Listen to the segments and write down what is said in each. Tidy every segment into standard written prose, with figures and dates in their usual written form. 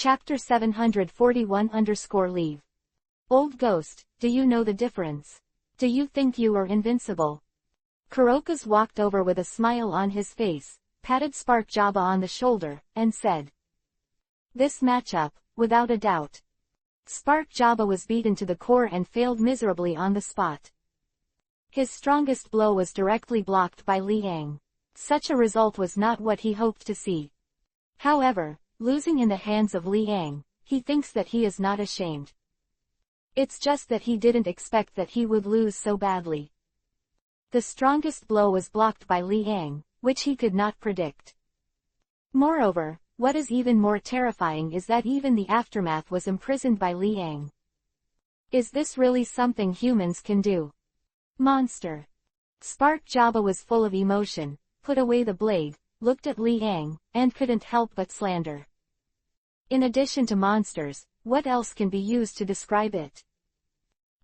Chapter 741-Leave. Old Ghost, do you know the difference? Do you think you are invincible? Kuroka's walked over with a smile on his face, patted Spark Jabba on the shoulder, and said, "This matchup, without a doubt." Spark Jabba was beaten to the core and failed miserably on the spot. His strongest blow was directly blocked by Liang. Such a result was not what he hoped to see. However, losing in the hands of Liang, he thinks that he is not ashamed. It's just that he didn't expect that he would lose so badly. The strongest blow was blocked by Liang, which he could not predict. Moreover, what is even more terrifying is that even the aftermath was imprisoned by Liang. Is this really something humans can do? Monster. Spark Jabba was full of emotion, put away the blade, looked at Liang, and couldn't help but slander. In addition to monsters, what else can be used to describe it?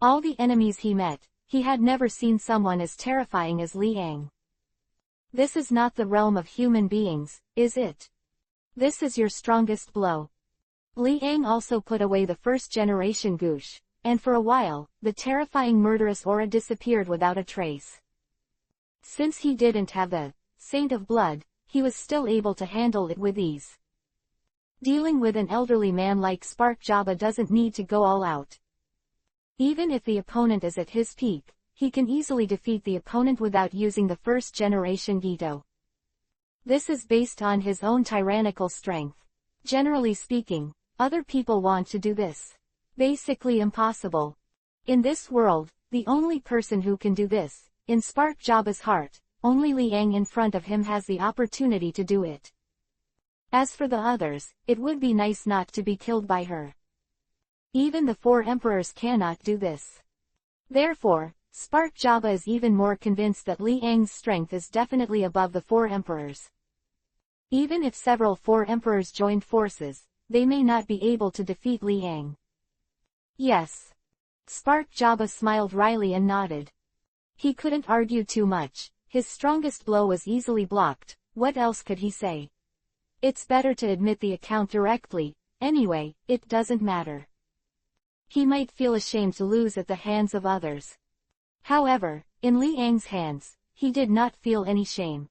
All the enemies he met, he had never seen someone as terrifying as Liang. This is not the realm of human beings, is it? This is your strongest blow. Liang also put away the first-generation Goosh, and for a while, the terrifying murderous aura disappeared without a trace. Since he didn't have the Saint of Blood, he was still able to handle it with ease. Dealing with an elderly man like Spark Jabba doesn't need to go all out. Even if the opponent is at his peak, he can easily defeat the opponent without using the first-generation Gito. This is based on his own tyrannical strength. Generally speaking, other people want to do this. Basically impossible. In this world, the only person who can do this, in Spark Jabba's heart, only Liang in front of him has the opportunity to do it. As for the others, it would be nice not to be killed by her. Even the four emperors cannot do this. Therefore, Spark Jabba is even more convinced that Liang's strength is definitely above the four emperors. Even if several four emperors joined forces, they may not be able to defeat Liang. Yes. Spark Jabba smiled wryly and nodded. He couldn't argue too much. His strongest blow was easily blocked. What else could he say? It's better to admit the account directly. Anyway, it doesn't matter. He might feel ashamed to lose at the hands of others. However, in Liang's hands, he did not feel any shame.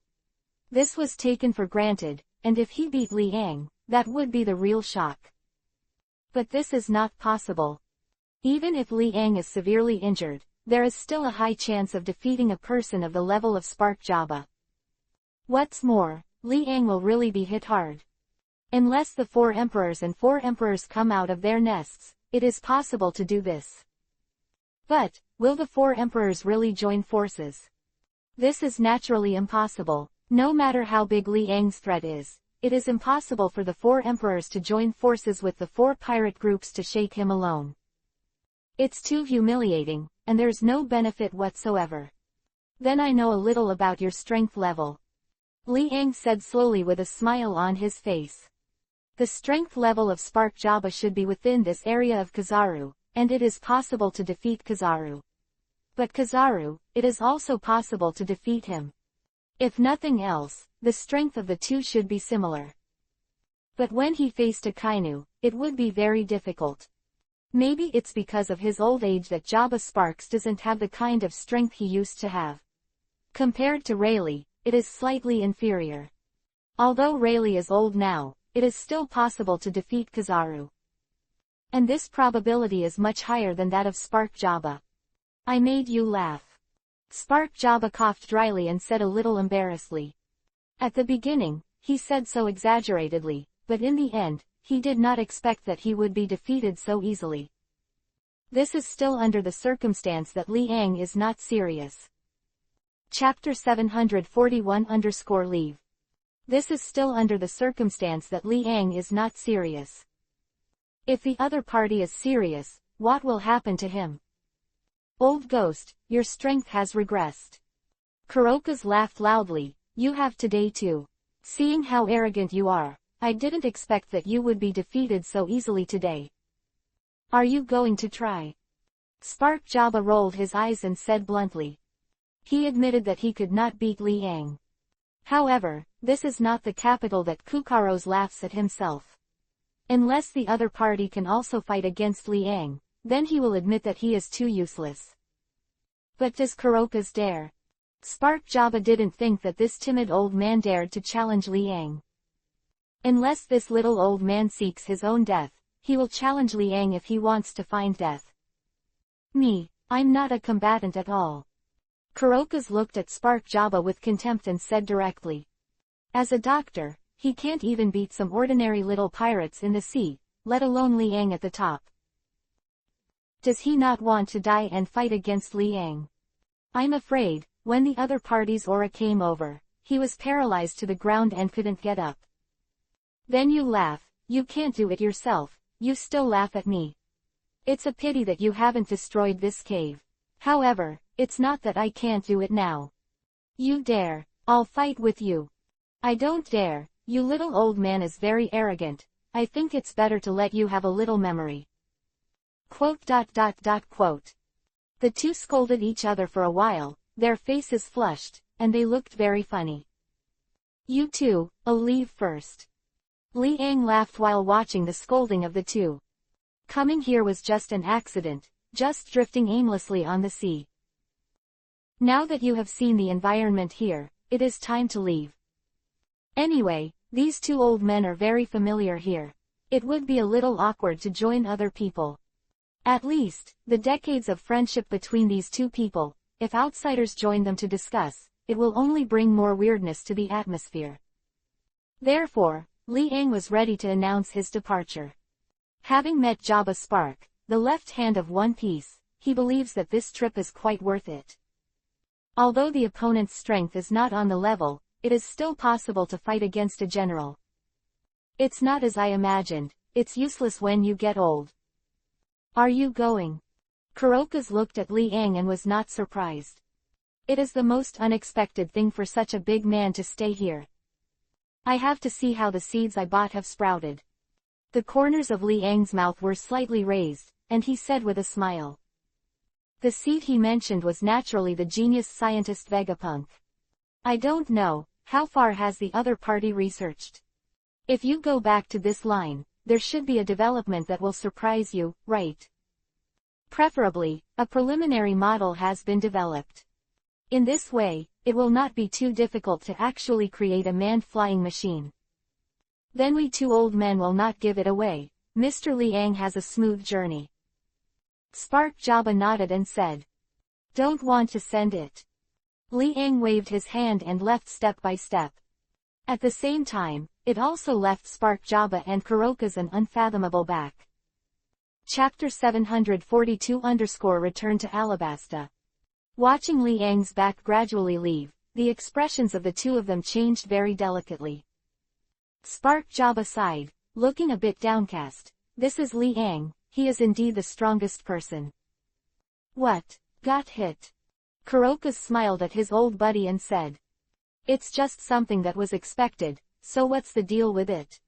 This was taken for granted, and if he beat Liang, that would be the real shock. But this is not possible. Even if Liang is severely injured, there is still a high chance of defeating a person of the level of Spark Jabba. What's more, Liang will really be hit hard. Unless the four emperors and four emperors come out of their nests, it is possible to do this. But, will the four emperors really join forces? This is naturally impossible. No matter how big Liang's threat is, it is impossible for the four emperors to join forces with the four pirate groups to shake him alone. It's too humiliating, and there's no benefit whatsoever. Then I know a little about your strength level. Liang said slowly with a smile on his face. The strength level of Spark Jabba should be within this area of Kizaru, and it is possible to defeat Kizaru. But Kizaru, it is also possible to defeat him. If nothing else, the strength of the two should be similar. But when he faced Akainu, it would be very difficult. Maybe it's because of his old age that Jabba Sparks doesn't have the kind of strength he used to have. Compared to Rayleigh, it is slightly inferior. Although Rayleigh is old now, it is still possible to defeat Kizaru. And this probability is much higher than that of Spark Jabba. I made you laugh. Spark Jabba coughed dryly and said a little embarrassedly. At the beginning, he said so exaggeratedly, but in the end, he did not expect that he would be defeated so easily. This is still under the circumstance that Liang is not serious. Chapter 741-Leave. This is still under the circumstance that Liang is not serious. If the other party is serious, what will happen to him? Old Ghost, your strength has regressed. Kuroka's laughed loudly. You have today too. Seeing how arrogant you are, I didn't expect that you would be defeated so easily today. Are you going to try? Spark Jabba rolled his eyes and said bluntly. He admitted that he could not beat Liang. However, this is not the capital that Kukaros laughs at himself. Unless the other party can also fight against Liang, then he will admit that he is too useless. But does Kuroka's dare? Spark Jabba didn't think that this timid old man dared to challenge Liang. Unless this little old man seeks his own death, he will challenge Liang if he wants to find death. Me, I'm not a combatant at all. Kuroka's looked at Spark Jabba with contempt and said directly. As a doctor, he can't even beat some ordinary little pirates in the sea, let alone Liang at the top. Does he not want to die and fight against Liang? I'm afraid, when the other party's aura came over, he was paralyzed to the ground and couldn't get up. Then you laugh, you can't do it yourself, you still laugh at me. It's a pity that you haven't destroyed this cave. However, it's not that I can't do it now. You dare, I'll fight with you. I don't dare, you little old man is very arrogant, I think it's better to let you have a little memory. Quote. The two scolded each other for a while, their faces flushed, and they looked very funny. You two, I'll leave first. Liang laughed while watching the scolding of the two. Coming here was just an accident, just drifting aimlessly on the sea. Now that you have seen the environment here, it is time to leave. Anyway, these two old men are very familiar here. It would be a little awkward to join other people. At least, the decades of friendship between these two people, if outsiders join them to discuss, it will only bring more weirdness to the atmosphere. Therefore, Liang was ready to announce his departure. Having met Jabba Spark, the left hand of One Piece, he believes that this trip is quite worth it. Although the opponent's strength is not on the level, it is still possible to fight against a general. It's not as I imagined, it's useless when you get old. Are you going? Kuroka's looked at Liang and was not surprised. It is the most unexpected thing for such a big man to stay here. I have to see how the seeds I bought have sprouted. The corners of Liang's mouth were slightly raised, and he said with a smile. The seed he mentioned was naturally the genius scientist Vegapunk. I don't know, how far has the other party researched? If you go back to this line, there should be a development that will surprise you, right? Preferably, a preliminary model has been developed. In this way, it will not be too difficult to actually create a manned flying machine. Then we two old men will not give it away. Mr. Liang has a smooth journey. Spark Jabba nodded and said. Don't want to send it. Liang waved his hand and left step by step. At the same time, it also left Spark Jabba and Kuroka's an unfathomable back. Chapter 742 Return to Alabasta. Watching Liang's back gradually leave, the expressions of the two of them changed very delicately. Spark Jabba sighed, looking a bit downcast. This is Liang, he is indeed the strongest person. What? Got hit? Kuroka smiled at his old buddy and said. It's just something that was expected, so what's the deal with it?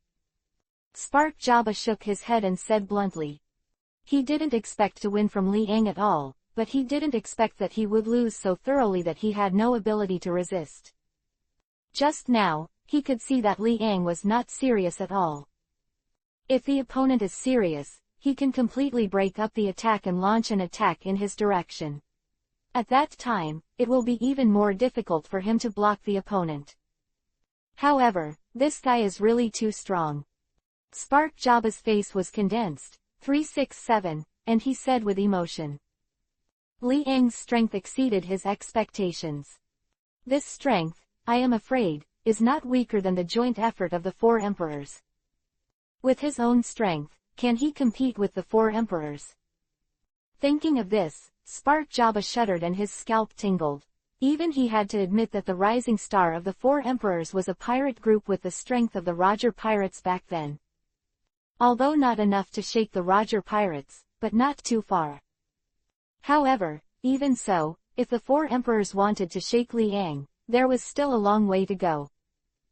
Spark Jabba shook his head and said bluntly. He didn't expect to win from Liang at all, but he didn't expect that he would lose so thoroughly that he had no ability to resist. Just now, he could see that Liang was not serious at all. If the opponent is serious, he can completely break up the attack and launch an attack in his direction. At that time, it will be even more difficult for him to block the opponent. However, this guy is really too strong. Spark Jabba's face was condensed, 367, and he said with emotion. Liang's strength exceeded his expectations. This strength, I am afraid, is not weaker than the joint effort of the four emperors. With his own strength, can he compete with the four emperors? Thinking of this, Spark Jabba shuddered and his scalp tingled. Even he had to admit that the rising star of the four emperors was a pirate group with the strength of the Roger pirates back then. Although not enough to shake the Roger pirates, but not too far. However, even so, if the four emperors wanted to shake Liang, there was still a long way to go.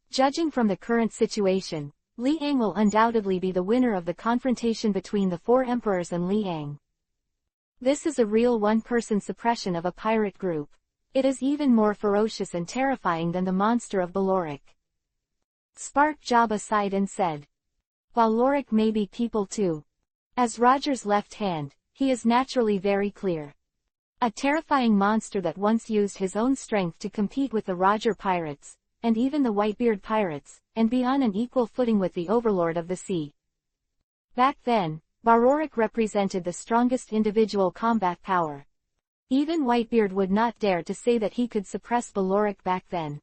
Judging from the current situation, Liang will undoubtedly be the winner of the confrontation between the four emperors and Liang. This is a real one-person suppression of a pirate group. It is even more ferocious and terrifying than the monster of Balorik. Spark Jabba sighed and said. Valoric may be people too. As Roger's left hand, he is naturally very clear. A terrifying monster that once used his own strength to compete with the Roger pirates, and even the Whitebeard pirates, and be on an equal footing with the Overlord of the Sea. Back then, Valoric represented the strongest individual combat power. Even Whitebeard would not dare to say that he could suppress Valoric back then.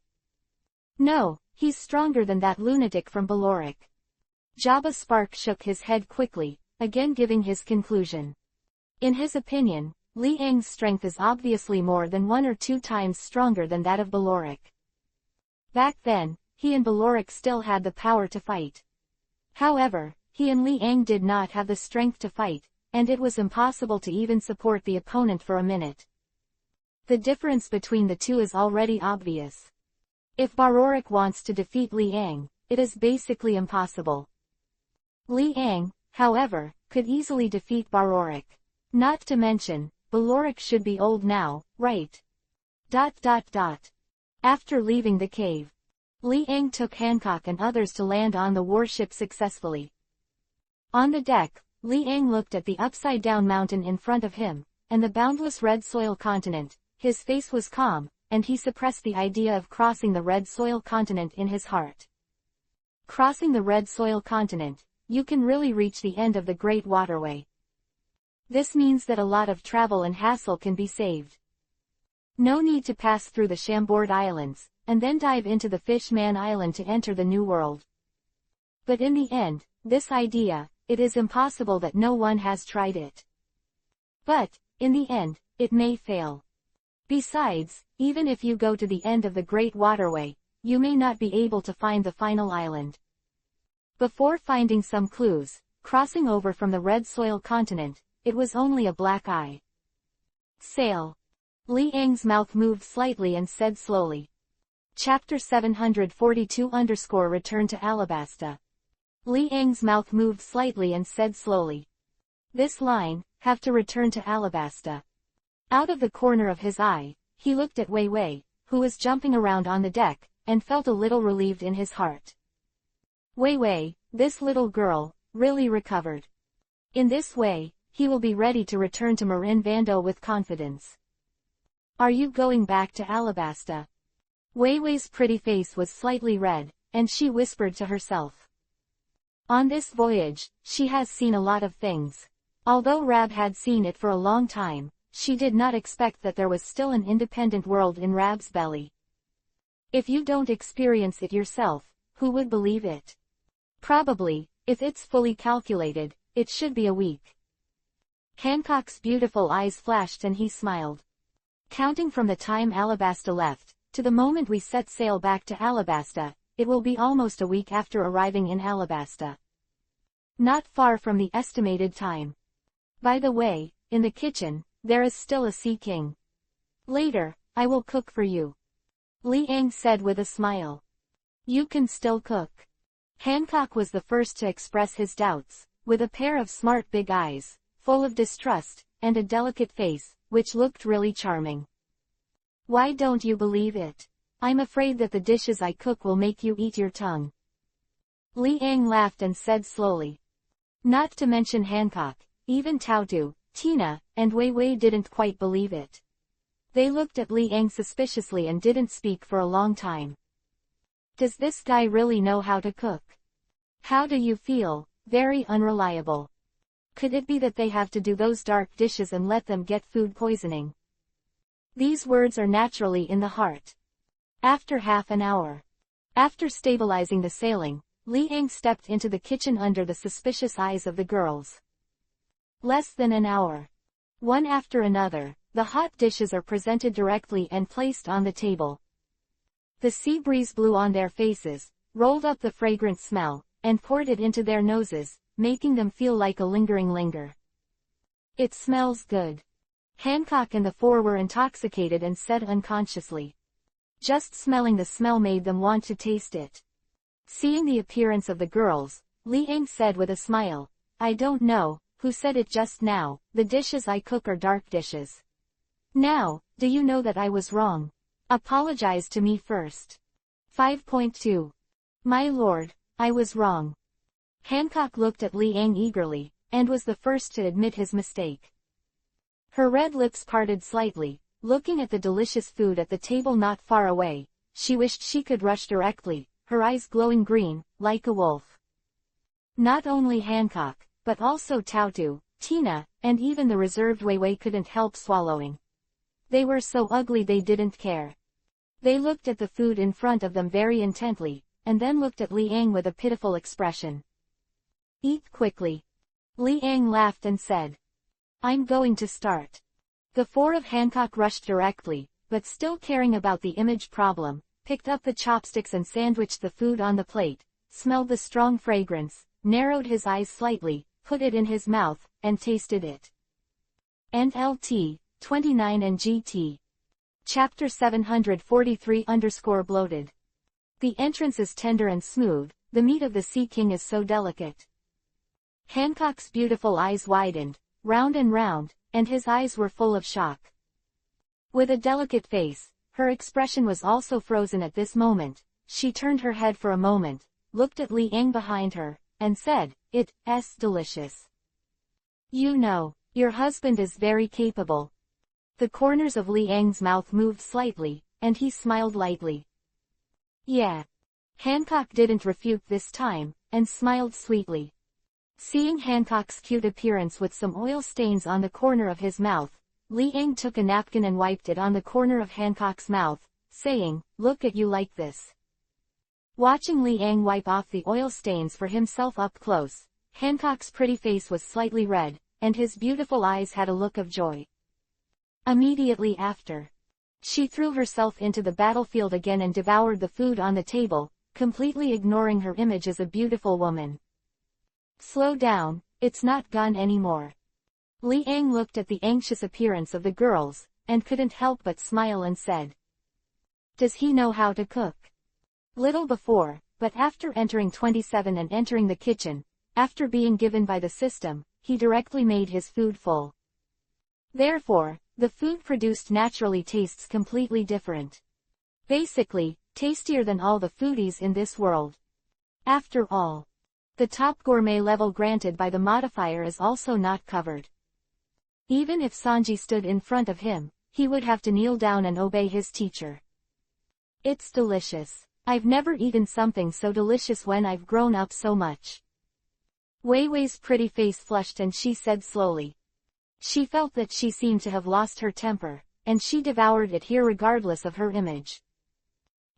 No, he's stronger than that lunatic from Valoric. Jabba Spark shook his head quickly, again giving his conclusion. In his opinion, Liang's strength is obviously more than 1 or 2 times stronger than that of Valoric. Back then, he and Valoric still had the power to fight. However, he and Liang did not have the strength to fight, and it was impossible to even support the opponent for a minute. The difference between the two is already obvious. If Valoric wants to defeat Liang, it is basically impossible. Liang, however, could easily defeat Valoric. Not to mention, Valoric should be old now, right? After leaving the cave, Liang took Hancock and others to land on the warship successfully. On the deck, Liang looked at the upside-down mountain in front of him, and the boundless red soil continent. His face was calm, and he suppressed the idea of crossing the red soil continent in his heart. Crossing the red soil continent, you can really reach the end of the Great Waterway. This means that a lot of travel and hassle can be saved. No need to pass through the Chambord Islands, and then dive into the Fish-Man Island to enter the New World. But in the end, this idea, it is impossible that no one has tried it. But, in the end, it may fail. Besides, even if you go to the end of the Great Waterway, you may not be able to find the final island. Before finding some clues, crossing over from the red soil continent, it was only a black eye. Sail. Liang's mouth moved slightly and said slowly. Chapter 742-Return to Alabasta. Liang's mouth moved slightly and said slowly. This line, have to return to Alabasta. Out of the corner of his eye, he looked at Wei Wei, who was jumping around on the deck, and felt a little relieved in his heart. Wei Wei, this little girl, really recovered. In this way, he will be ready to return to Marin Vando with confidence. Are you going back to Alabasta? Wei Wei's pretty face was slightly red, and she whispered to herself. On this voyage, she has seen a lot of things. Although Rab had seen it for a long time, she did not expect that there was still an independent world in Rab's belly. If you don't experience it yourself, who would believe it? Probably, if it's fully calculated, it should be a week. Hancock's beautiful eyes flashed and he smiled. Counting from the time Alabasta left, to the moment we set sail back to Alabasta, it will be almost a week after arriving in Alabasta. Not far from the estimated time. By the way, in the kitchen, there is still a Sea King. Later, I will cook for you. Liang said with a smile. You can still cook. Hancock was the first to express his doubts, with a pair of smart big eyes, full of distrust, and a delicate face, which looked really charming. Why don't you believe it? I'm afraid that the dishes I cook will make you eat your tongue. Liang laughed and said slowly. Not to mention Hancock, even Tautu, Tina, and Wei Wei didn't quite believe it. They looked at Liang suspiciously and didn't speak for a long time. Does this guy really know how to cook? How do you feel? Very unreliable. Could it be that they have to do those dark dishes and let them get food poisoning? These words are naturally in the heart. After half an hour. After stabilizing the sailing, Liang stepped into the kitchen under the suspicious eyes of the girls. Less than an hour. One after another, the hot dishes are presented directly and placed on the table. The sea breeze blew on their faces, rolled up the fragrant smell, and poured it into their noses, making them feel like a lingering linger. It smells good. Hancock and the four were intoxicated and said unconsciously. Just smelling the smell made them want to taste it. Seeing the appearance of the girls, Liang said with a smile, I don't know who said it just now, the dishes I cook are dark dishes. Now, do you know that I was wrong? Apologize to me first. 5.2. My lord, I was wrong. Hancock looked at Liang eagerly, and was the first to admit his mistake. Her red lips parted slightly, looking at the delicious food at the table not far away. She wished she could rush directly, her eyes glowing green, like a wolf. Not only Hancock, but also Tautu, Tina, and even the reserved Wei couldn't help swallowing. They were so ugly they didn't care. They looked at the food in front of them very intently, and then looked at Liang with a pitiful expression. Eat quickly. Liang laughed and said. I'm going to start. The four of Hancock rushed directly, but still caring about the image problem, picked up the chopsticks and sandwiched the food on the plate, smelled the strong fragrance, narrowed his eyes slightly, put it in his mouth, and tasted it. NLT, 29 and GT. Chapter 743-bloated. The entrance is tender and smooth, the meat of the Sea King is so delicate. Hancock's beautiful eyes widened, round and round, and his eyes were full of shock. With a delicate face, her expression was also frozen at this moment. She turned her head for a moment, looked at Liang behind her, and said, It's delicious. You know, your husband is very capable. The corners of Liang's mouth moved slightly, and he smiled lightly. Yeah. Hancock didn't refute this time, and smiled sweetly. Seeing Hancock's cute appearance with some oil stains on the corner of his mouth, Liang took a napkin and wiped it on the corner of Hancock's mouth, saying, Look at you like this. Watching Liang wipe off the oil stains for himself up close, Hancock's pretty face was slightly red, and his beautiful eyes had a look of joy. Immediately after, she threw herself into the battlefield again and devoured the food on the table, completely ignoring her image as a beautiful woman. Slow down, it's not gone anymore. Liang looked at the anxious appearance of the girls, and couldn't help but smile and said. Does he know how to cook? Little before, but after entering 27 and entering the kitchen, after being given by the system, he directly made his food full. Therefore, the food produced naturally tastes completely different. Basically, tastier than all the foodies in this world. After all, the top gourmet level granted by the modifier is also not covered. Even if Sanji stood in front of him, he would have to kneel down and obey his teacher. It's delicious. I've never eaten something so delicious when I've grown up so much. Wei Wei's pretty face flushed and she said slowly. She felt that she seemed to have lost her temper, and she devoured it here regardless of her image.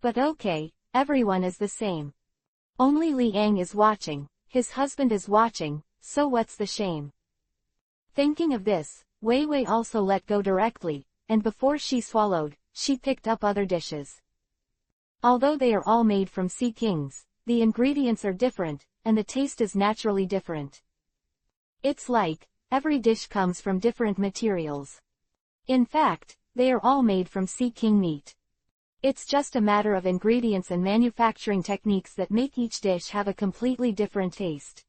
But okay, everyone is the same. Only Liang is watching, his husband is watching, so what's the shame? Thinking of this, Wei Wei also let go directly, and before she swallowed, she picked up other dishes. Although they are all made from Sea Kings, the ingredients are different, and the taste is naturally different. It's like, every dish comes from different materials. In fact, they are all made from Sea King meat. It's just a matter of ingredients and manufacturing techniques that make each dish have a completely different taste.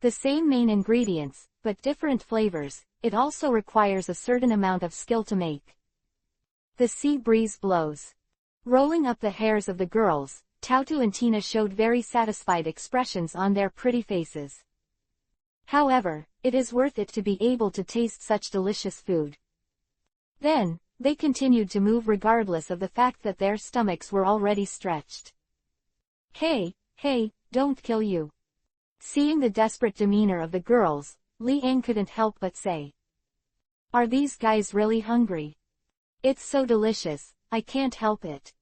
The same main ingredients, but different flavors, it also requires a certain amount of skill to make. The sea breeze blows. Rolling up the hairs of the girls, Tautu and Tina showed very satisfied expressions on their pretty faces. However, it is worth it to be able to taste such delicious food. Then, they continued to move regardless of the fact that their stomachs were already stretched. Hey, don't kill you. Seeing the desperate demeanor of the girls, Liang couldn't help but say. Are these guys really hungry? It's so delicious, I can't help it.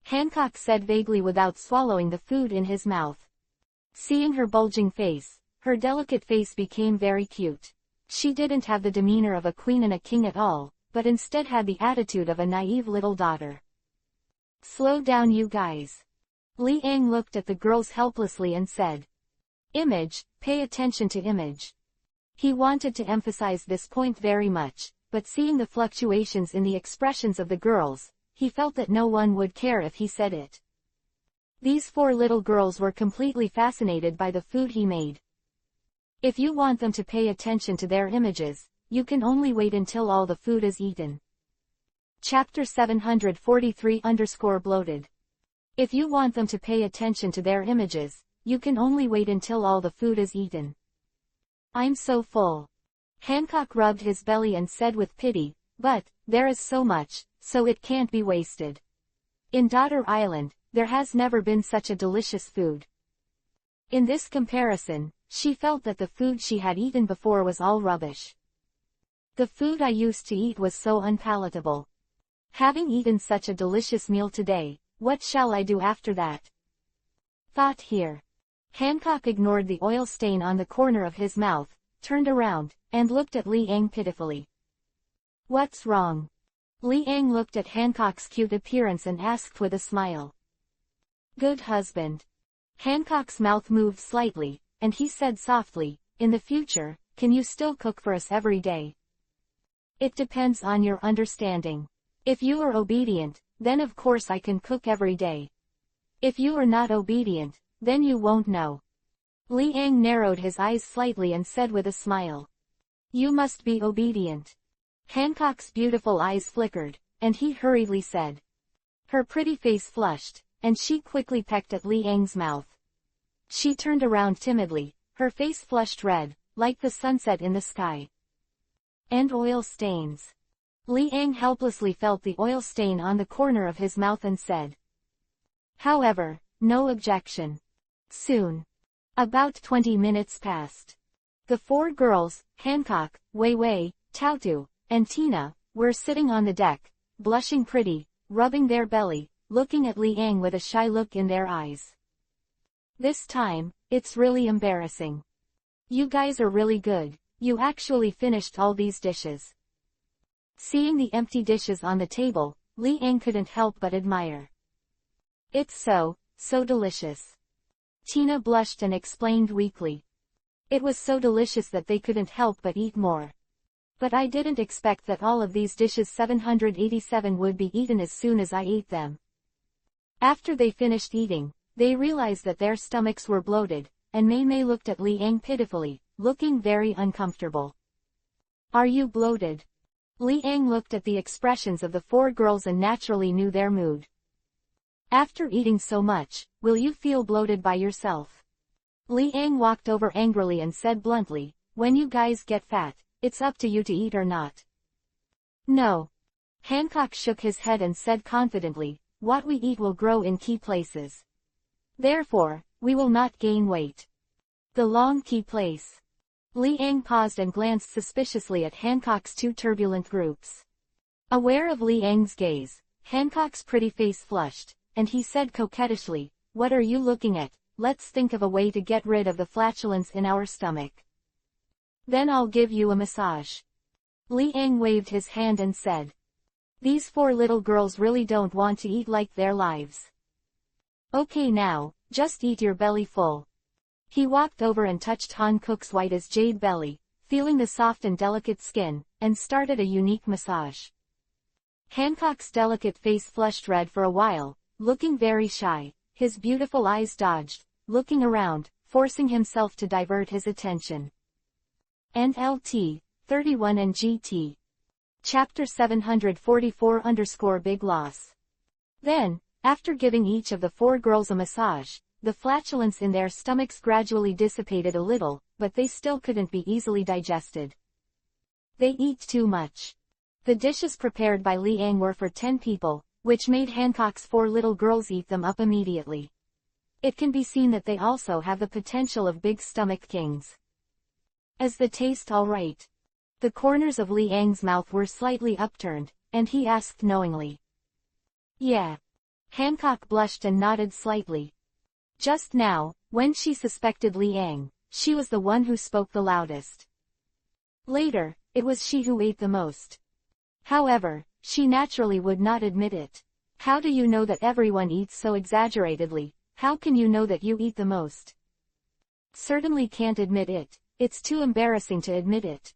Hancock said vaguely without swallowing the food in his mouth. Seeing her bulging face, her delicate face became very cute. She didn't have the demeanor of a queen and a king at all, but instead had the attitude of a naive little daughter. Slow down you guys. Liang looked at the girls helplessly and said. Image, pay attention to image. He wanted to emphasize this point very much, but seeing the fluctuations in the expressions of the girls, he felt that no one would care if he said it. These four little girls were completely fascinated by the food he made. If you want them to pay attention to their images, you can only wait until all the food is eaten. Chapter 743-bloated. If you want them to pay attention to their images, you can only wait until all the food is eaten. I'm so full. Hancock rubbed his belly and said with pity, but, there is so much, so it can't be wasted. In Daughter Island, there has never been such a delicious food. In this comparison, she felt that the food she had eaten before was all rubbish. The food I used to eat was so unpalatable. Having eaten such a delicious meal today, what shall I do after that? Thought here. Hancock ignored the oil stain on the corner of his mouth, turned around, and looked at Li Ang pitifully. What's wrong? Li Ang looked at Hancock's cute appearance and asked with a smile. Good husband. Hancock's mouth moved slightly, and he said softly, in the future, can you still cook for us every day? It depends on your understanding. If you are obedient, then of course I can cook every day. If you are not obedient, then you won't know. Li Ang narrowed his eyes slightly and said with a smile. You must be obedient. Hancock's beautiful eyes flickered, and he hurriedly said. Her pretty face flushed, and she quickly pecked at Li Ang's mouth. She turned around timidly, her face flushed red, like the sunset in the sky. And oil stains. Li Ang helplessly felt the oil stain on the corner of his mouth and said. However, no objection. Soon. About 20 minutes passed. The four girls, Hancock, Wei Wei, Tautu, and Tina, were sitting on the deck, blushing pretty, rubbing their belly, looking at Li Ang with a shy look in their eyes. This time, it's really embarrassing. You guys are really good, you actually finished all these dishes. Seeing the empty dishes on the table, Li Ang couldn't help but admire. It's so delicious. Tina blushed and explained weakly. It was so delicious that they couldn't help but eat more. But I didn't expect that all of these dishes 787 would be eaten as soon as I ate them. After they finished eating, they realized that their stomachs were bloated, and Mei Mei looked at Li Ang pitifully, looking very uncomfortable. Are you bloated? Li Ang looked at the expressions of the four girls and naturally knew their mood. After eating so much, will you feel bloated by yourself? Li Ang walked over angrily and said bluntly, when you guys get fat, it's up to you to eat or not. No. Hancock shook his head and said confidently, what we eat will grow in key places. Therefore, we will not gain weight. The long key place. Li Ang paused and glanced suspiciously at Hancock's two turbulent groups. Aware of Li Ang's gaze, Hancock's pretty face flushed, and he said coquettishly, what are you looking at? Let's think of a way to get rid of the flatulence in our stomach. Then I'll give you a massage. Li Ang waved his hand and said. These four little girls really don't want to eat like their lives. Okay now, just eat your belly full. He walked over and touched Hancock's white as jade belly, feeling the soft and delicate skin, and started a unique massage. Hancock's delicate face flushed red for a while, looking very shy, his beautiful eyes dodged, looking around, forcing himself to divert his attention. And LT, 31 and GT. Chapter 744-Big Loss. Then, after giving each of the four girls a massage, the flatulence in their stomachs gradually dissipated a little, but they still couldn't be easily digested. They eat too much. The dishes prepared by Li Ang were for 10 people, which made Hancock's four little girls eat them up immediately. It can be seen that they also have the potential of big stomach kings. Is the taste all right? The corners of Li Ang's mouth were slightly upturned, and he asked knowingly. Yeah. Hancock blushed and nodded slightly. Just now, when she suspected Li Ang, she was the one who spoke the loudest. Later, it was she who ate the most. However, she naturally would not admit it. How do you know that everyone eats so exaggeratedly? How can you know that you eat the most? Certainly can't admit it, it's too embarrassing to admit it.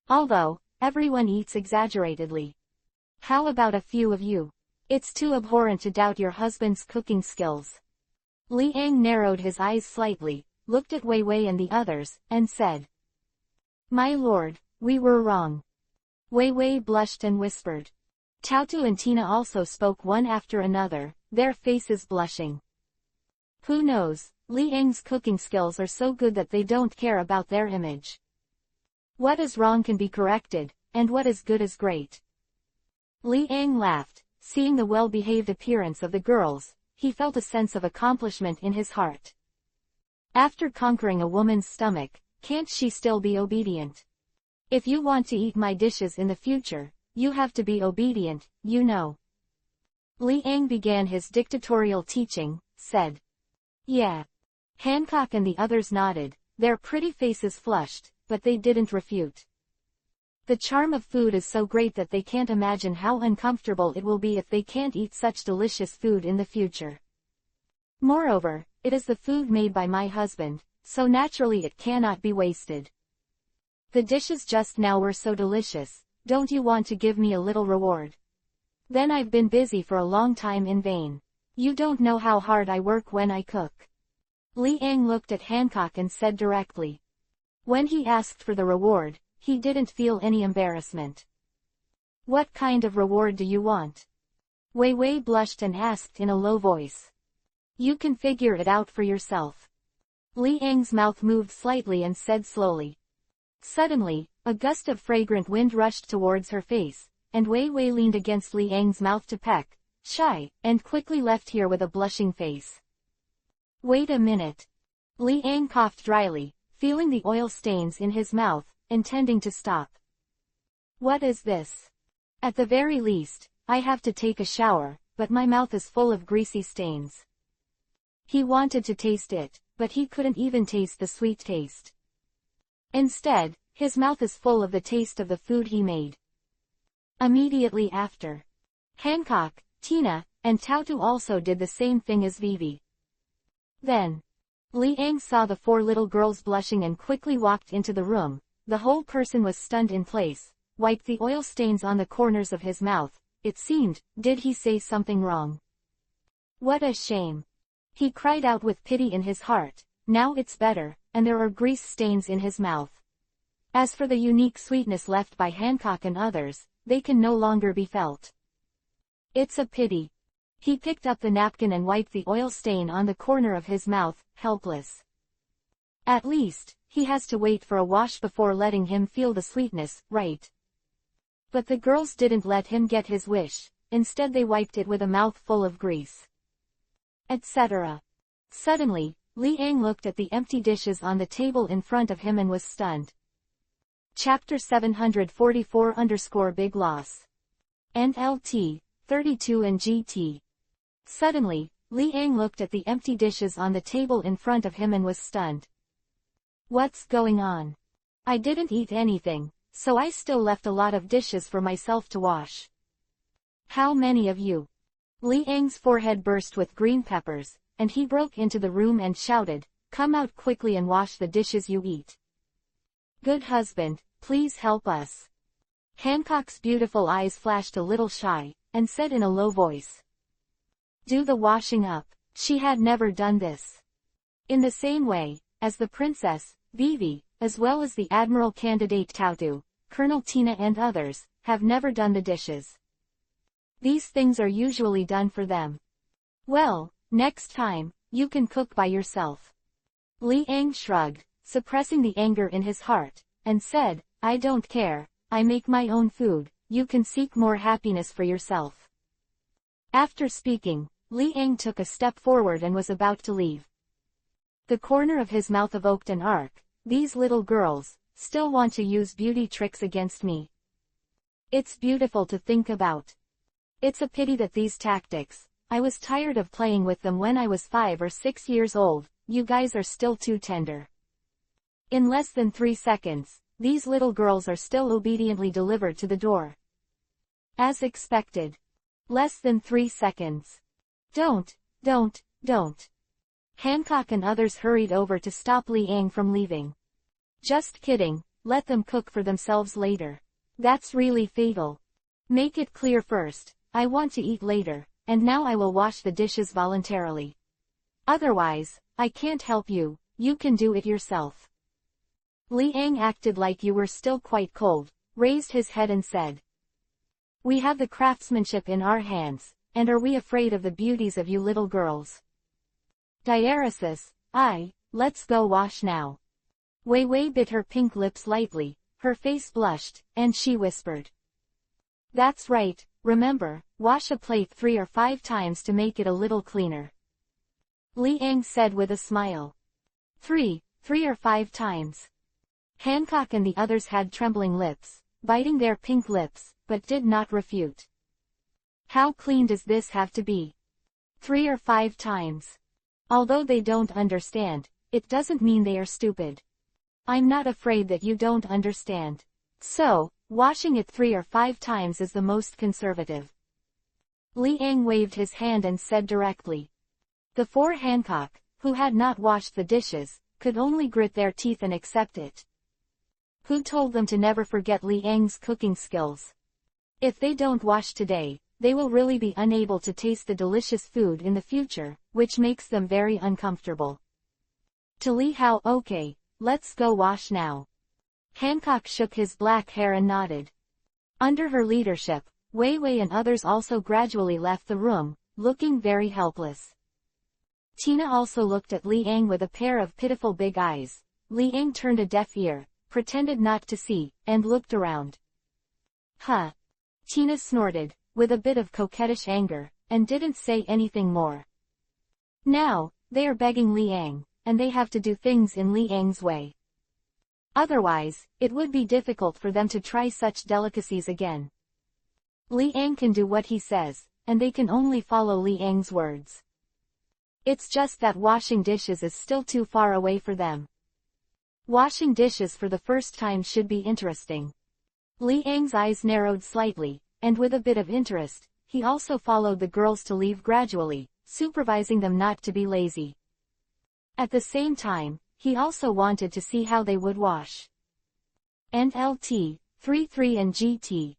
Although, everyone eats exaggeratedly. How about a few of you? It's too abhorrent to doubt your husband's cooking skills. Li Ang narrowed his eyes slightly, looked at Wei Wei and the others, and said. My lord, we were wrong. Wei Wei blushed and whispered. Tautu and Tina also spoke one after another, their faces blushing. Who knows, Li Ang's cooking skills are so good that they don't care about their image. What is wrong can be corrected, and what is good is great. Li Ang laughed, seeing the well-behaved appearance of the girls. He felt a sense of accomplishment in his heart. After conquering a woman's stomach, can't she still be obedient? If you want to eat my dishes in the future, you have to be obedient, you know. Li Ang began his dictatorial teaching, said. Yeah. Hancock and the others nodded, their pretty faces flushed, but they didn't refute. The charm of food is so great that they can't imagine how uncomfortable it will be if they can't eat such delicious food in the future. Moreover, it is the food made by my husband, so naturally it cannot be wasted. The dishes just now were so delicious, don't you want to give me a little reward? Then I've been busy for a long time in vain. You don't know how hard I work when I cook. Li Ang looked at Hancock and said directly. When he asked for the reward, he didn't feel any embarrassment. What kind of reward do you want? Wei Wei blushed and asked in a low voice. You can figure it out for yourself. Li Ang's mouth moved slightly and said slowly. Suddenly, a gust of fragrant wind rushed towards her face, and Wei Wei leaned against Li Ang's mouth to peck, shy, and quickly left here with a blushing face. Wait a minute. Li Ang coughed dryly, feeling the oil stains in his mouth, intending to stop. What is this? At the very least, I have to take a shower, but my mouth is full of greasy stains. He wanted to taste it, but he couldn't even taste the sweet taste. Instead, his mouth is full of the taste of the food he made. Immediately after, Hancock, Tina, and Tautu also did the same thing as Vivi. Then, Li Ang saw the four little girls blushing and quickly walked into the room. The whole person was stunned in place, wiped the oil stains on the corners of his mouth. It seemed, did he say something wrong? What a shame. He cried out with pity in his heart. Now it's better, and there are grease stains in his mouth. As for the unique sweetness left by Hancock and others, they can no longer be felt. It's a pity. He picked up the napkin and wiped the oil stain on the corner of his mouth, helpless. At least, he has to wait for a wash before letting him feel the sweetness, right? But the girls didn't let him get his wish, instead they wiped it with a mouth full of grease. Etc. Suddenly, Li Ang looked at the empty dishes on the table in front of him and was stunned. Chapter 744 Big Loss. NLT, 32 and GT. Suddenly, Li Ang looked at the empty dishes on the table in front of him and was stunned. What's going on? I didn't eat anything, so I still left a lot of dishes for myself to wash. How many of you? Li Ang's forehead burst with green peppers, and he broke into the room and shouted, come out quickly and wash the dishes you eat. Good husband, please help us. Hancock's beautiful eyes flashed a little shy, and said in a low voice. Do the washing up. She had never done this. In the same way, as the princess, Vivi, as well as the admiral candidate Tautu, Colonel Tina and others, have never done the dishes. These things are usually done for them. Well, next time, you can cook by yourself. Li Ang shrugged, suppressing the anger in his heart, and said, I don't care, I make my own food, you can seek more happiness for yourself. After speaking, Li Ang took a step forward and was about to leave. The corner of his mouth evoked an arc. These little girls, still want to use beauty tricks against me. It's beautiful to think about. It's a pity that these tactics, I was tired of playing with them when I was 5 or 6 years old, you guys are still too tender. In less than 3 seconds, these little girls are still obediently delivered to the door. As expected. Less than 3 seconds. Don't. Hancock and others hurried over to stop Li Ang from leaving. Just kidding, let them cook for themselves later. That's really fatal. Make it clear first, I want to eat later, and now I will wash the dishes voluntarily. Otherwise, I can't help you, you can do it yourself. Li Ang acted like you were still quite cold, raised his head and said. We have the craftsmanship in our hands, and are we afraid of the beauties of you little girls? Diaresis, Let's go wash now. Wei Wei bit her pink lips lightly, her face blushed, and she whispered. That's right, remember, wash a plate 3 or 5 times to make it a little cleaner. Li Ang said with a smile. 3 or 5 times. Hancock and the others had trembling lips, biting their pink lips, but did not refute. How clean does this have to be? 3 or 5 times. Although they don't understand, it doesn't mean they are stupid. I'm not afraid that you don't understand. So, washing it 3 or 5 times is the most conservative. Li Ang waved his hand and said directly. The 4 Hancock, who had not washed the dishes, could only grit their teeth and accept it. Who told them to never forget Li Ang's cooking skills? If they don't wash today, they will really be unable to taste the delicious food in the future, which makes them very uncomfortable. To Li Hao, okay, let's go wash now. Hancock shook his black hair and nodded. Under her leadership, Wei Wei and others also gradually left the room, looking very helpless. Tina also looked at Li Ang with a pair of pitiful big eyes. Li Ang turned a deaf ear, pretended not to see, and looked around. Huh. Tina snorted, with a bit of coquettish anger, and didn't say anything more. Now, they are begging Li Ang, and they have to do things in Li Ang's way. Otherwise, it would be difficult for them to try such delicacies again. Li Ang can do what he says, and they can only follow Li Ang's words. It's just that washing dishes is still too far away for them. Washing dishes for the first time should be interesting. Li Ang's eyes narrowed slightly, and with a bit of interest, he also followed the girls to leave gradually, supervising them not to be lazy. At the same time, he also wanted to see how they would wash. NLT, 33 and GT.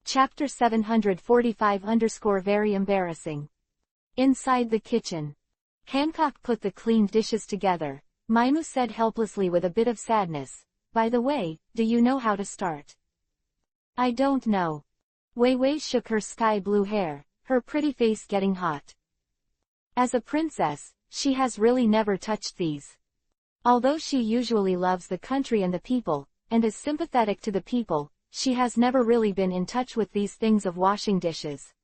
Chapter 745 _ very embarrassing. Inside the kitchen. Hancock put the cleaned dishes together. Maimu said helplessly with a bit of sadness, by the way, do you know how to start? I don't know. Wei Wei shook her sky blue hair, her pretty face getting hot. As a princess, she has really never touched these. Although she usually loves the country and the people, and is sympathetic to the people, she has never really been in touch with these things of washing dishes.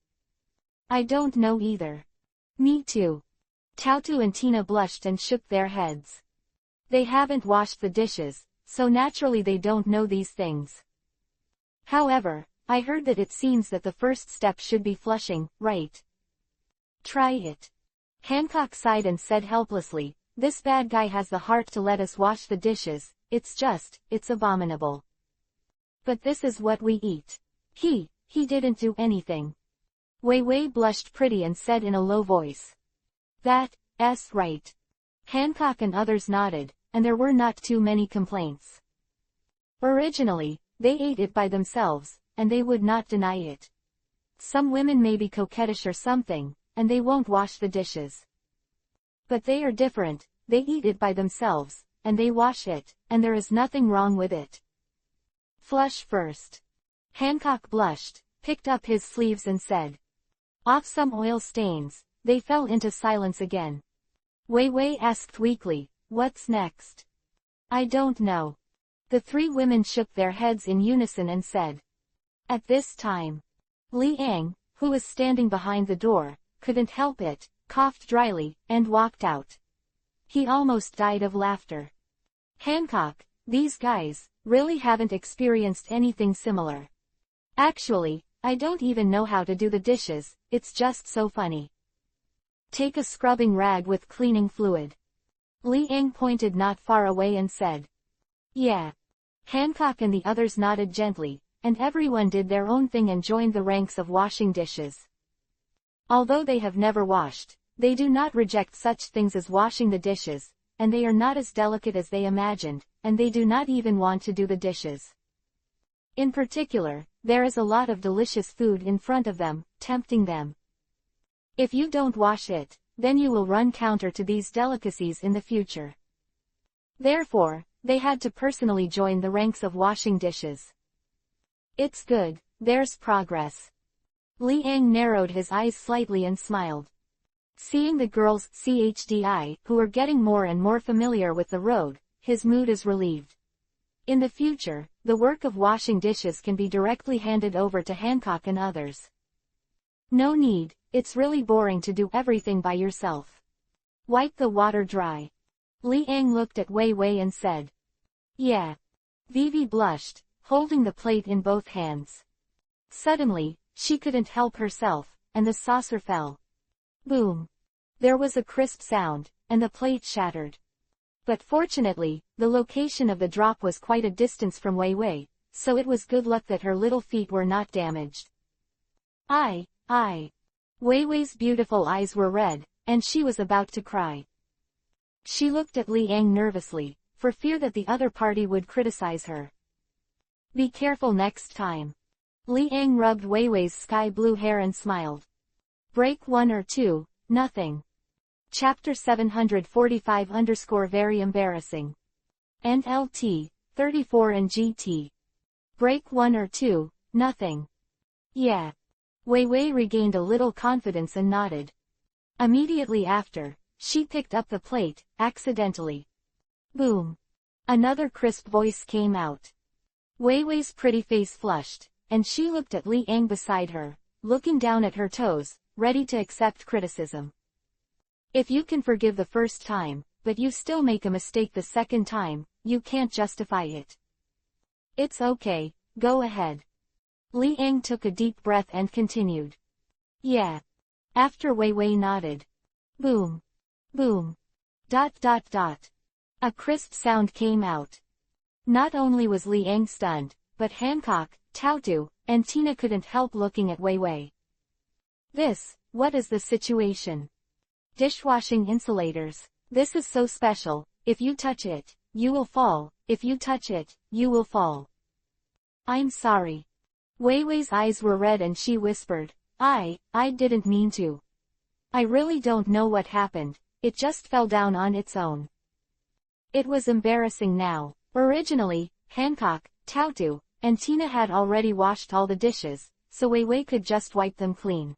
I don't know either. Me too. Tautu and Tina blushed and shook their heads. They haven't washed the dishes, so naturally they don't know these things. However, I heard that it seems that the first step should be flushing, right? Try it. Hancock sighed and said helplessly, this bad guy has the heart to let us wash the dishes, it's abominable. But this is what we eat. He didn't do anything. Wei Wei blushed pretty and said in a low voice. That's right. Hancock and others nodded, and there were not too many complaints. Originally, they ate it by themselves, and they would not deny it. Some women may be coquettish or something, and they won't wash the dishes. But they are different, they eat it by themselves, and they wash it, and there is nothing wrong with it. Flush first. Hancock blushed, picked up his sleeves and said. Off some oil stains. They fell into silence again. Wei Wei asked weakly, what's next? I don't know. The 3 women shook their heads in unison and said. At this time, Li Ang, who was standing behind the door, couldn't help it, coughed dryly, and walked out. He almost died of laughter. Hancock, these guys, really haven't experienced anything similar. Actually, I don't even know how to do the dishes, it's just so funny. Take a scrubbing rag with cleaning fluid. Li Ang pointed not far away and said. Yeah. Hancock and the others nodded gently, and everyone did their own thing and joined the ranks of washing dishes. Although they have never washed, they do not reject such things as washing the dishes, and they are not as delicate as they imagined, and they do not even want to do the dishes. In particular, there is a lot of delicious food in front of them, tempting them. If you don't wash it, then you will run counter to these delicacies in the future. Therefore, they had to personally join the ranks of washing dishes. It's good, there's progress. Li Ang narrowed his eyes slightly and smiled. Seeing the girls who were getting more and more familiar with the road, his mood is relieved. In the future, the work of washing dishes can be directly handed over to Hancock and others. No need, it's really boring to do everything by yourself. Wipe the water dry. Liang looked at Wei Wei and said. Yeah. Vivi blushed, holding the plate in both hands. Suddenly, she couldn't help herself, and the saucer fell. Boom. There was a crisp sound, and the plate shattered. But fortunately, the location of the drop was quite a distance from Wei Wei, so it was good luck that her little feet were not damaged. Wei Wei's beautiful eyes were red, and she was about to cry. She looked at Liang nervously, for fear that the other party would criticize her. Be careful next time. Liang rubbed Wei Wei's sky blue hair and smiled. Break 1 or 2, nothing. Chapter 745 very embarrassing. NLT, 34 and GT. Break 1 or 2, nothing. Yeah. Wei Wei regained a little confidence and nodded. Immediately after, she picked up the plate, accidentally. Boom. Another crisp voice came out. Wei Wei's pretty face flushed, and she looked at Liang beside her, looking down at her toes, ready to accept criticism. If you can forgive the first time, but you still make a mistake the second time, you can't justify it. It's okay, go ahead. Liang took a deep breath and continued. Yeah. After Wei Wei nodded. Boom. Boom. ... A crisp sound came out. Not only was Liang stunned, but Hancock, Taotu, and Tina couldn't help looking at Wei Wei. What is the situation? Dishwashing insulators. This is so special, if you touch it, you will fall, if you touch it, you will fall. I'm sorry. Wei Wei's eyes were red and she whispered, I didn't mean to. I really don't know what happened, it just fell down on its own. It was embarrassing now. Originally, Hancock, Taotu, and Tina had already washed all the dishes, so Wei Wei could just wipe them clean.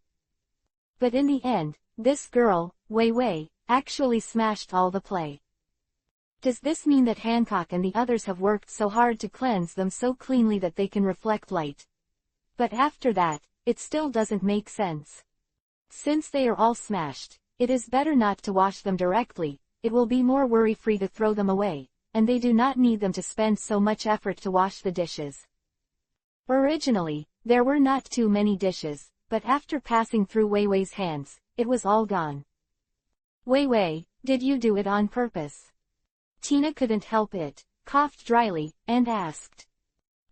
But in the end, this girl, Wei Wei, actually smashed all the play. Does this mean that Hancock and the others have worked so hard to cleanse them so cleanly that they can reflect light? But after that, it still doesn't make sense. Since they are all smashed, it is better not to wash them directly, it will be more worry-free to throw them away, and they do not need them to spend so much effort to wash the dishes. Originally, there were not too many dishes, but after passing through Wei Wei's hands, it was all gone. Wei Wei, did you do it on purpose? Tina couldn't help it, coughed dryly, and asked.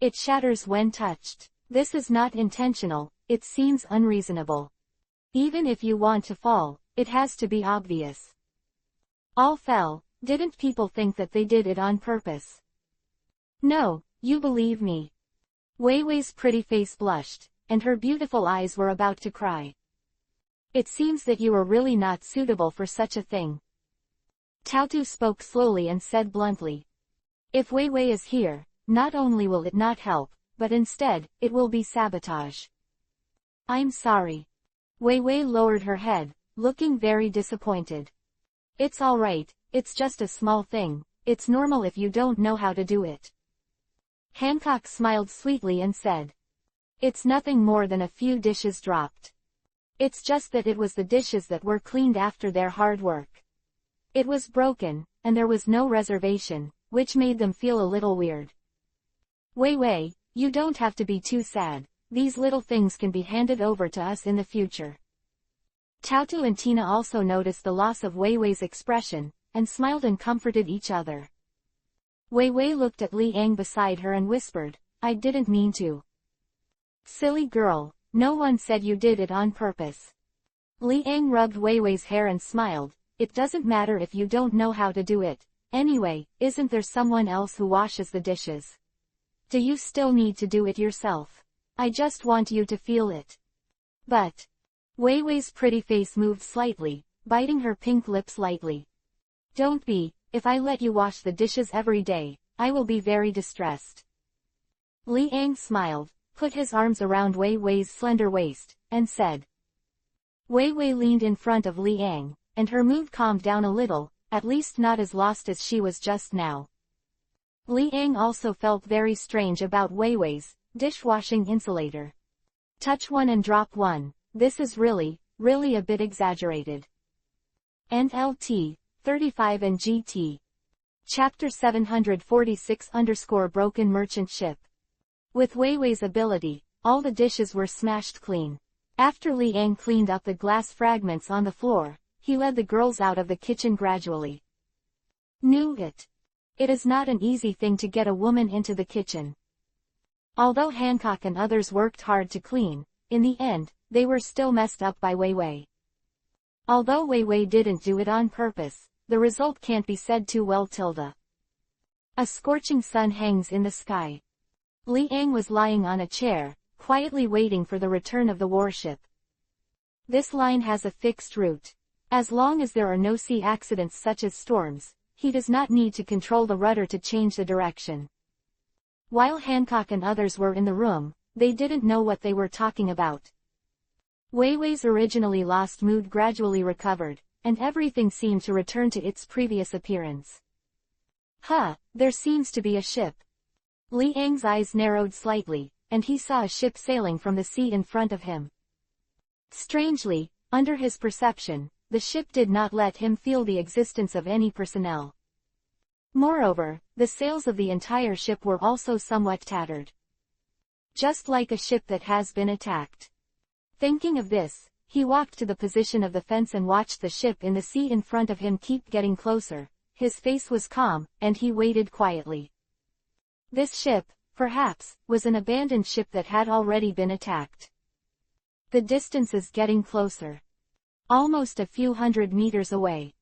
It shatters when touched. This is not intentional, it seems unreasonable. Even if you want to fall, it has to be obvious. All fell, didn't people think that they did it on purpose? No, you believe me. Wei Wei's pretty face blushed, and her beautiful eyes were about to cry. It seems that you are really not suitable for such a thing. Taotu spoke slowly and said bluntly. If Wei Wei is here, not only will it not help, but instead, it will be sabotage. I'm sorry. Wei Wei lowered her head, looking very disappointed. It's alright, it's just a small thing, it's normal if you don't know how to do it. Hancock smiled sweetly and said. It's nothing more than a few dishes dropped. It's just that it was the dishes that were cleaned after their hard work. It was broken, and there was no reservation, which made them feel a little weird. Wei Wei, you don't have to be too sad, these little things can be handed over to us in the future. Taotu and Tina also noticed the loss of Wei Wei's expression, and smiled and comforted each other. Wei Wei looked at Liang beside her and whispered, I didn't mean to. Silly girl, no one said you did it on purpose. Liang rubbed Wei Wei's hair and smiled, it doesn't matter if you don't know how to do it, anyway, isn't there someone else who washes the dishes? Do you still need to do it yourself? I just want you to feel it. But. Wei Wei's pretty face moved slightly, biting her pink lips lightly. Don't be, if I let you wash the dishes every day, I will be very distressed. Liang smiled, put his arms around Wei Wei's slender waist, and said. Wei Wei leaned in front of Liang, and her mood calmed down a little, at least not as lost as she was just now. Liang also felt very strange about Wei Wei's dishwashing insulator. Touch one and drop one, this is really a bit exaggerated. And LT, 35 and GT. Chapter 746 _ Merchant Ship. With Wei Wei's ability, all the dishes were smashed clean. After Liang cleaned up the glass fragments on the floor, he led the girls out of the kitchen gradually. Knew it. It is not an easy thing to get a woman into the kitchen. Although Hancock and others worked hard to clean, in the end, they were still messed up by Wei Wei. Although Wei Wei didn't do it on purpose, the result can't be said too well. A scorching sun hangs in the sky. Liang was lying on a chair, quietly waiting for the return of the warship. This line has a fixed route. As long as there are no sea accidents such as storms, he does not need to control the rudder to change the direction. While Hancock and others were in the room, they didn't know what they were talking about. Wei Wei's originally lost mood gradually recovered, and everything seemed to return to its previous appearance. There seems to be a ship. Liang's eyes narrowed slightly, and he saw a ship sailing from the sea in front of him. Strangely, under his perception, the ship did not let him feel the existence of any personnel. Moreover, the sails of the entire ship were also somewhat tattered. Just like a ship that has been attacked. Thinking of this, he walked to the position of the fence and watched the ship in the sea in front of him keep getting closer. His face was calm, and he waited quietly. This ship, perhaps, was an abandoned ship that had already been attacked. The distance is getting closer. Almost a few hundred meters away.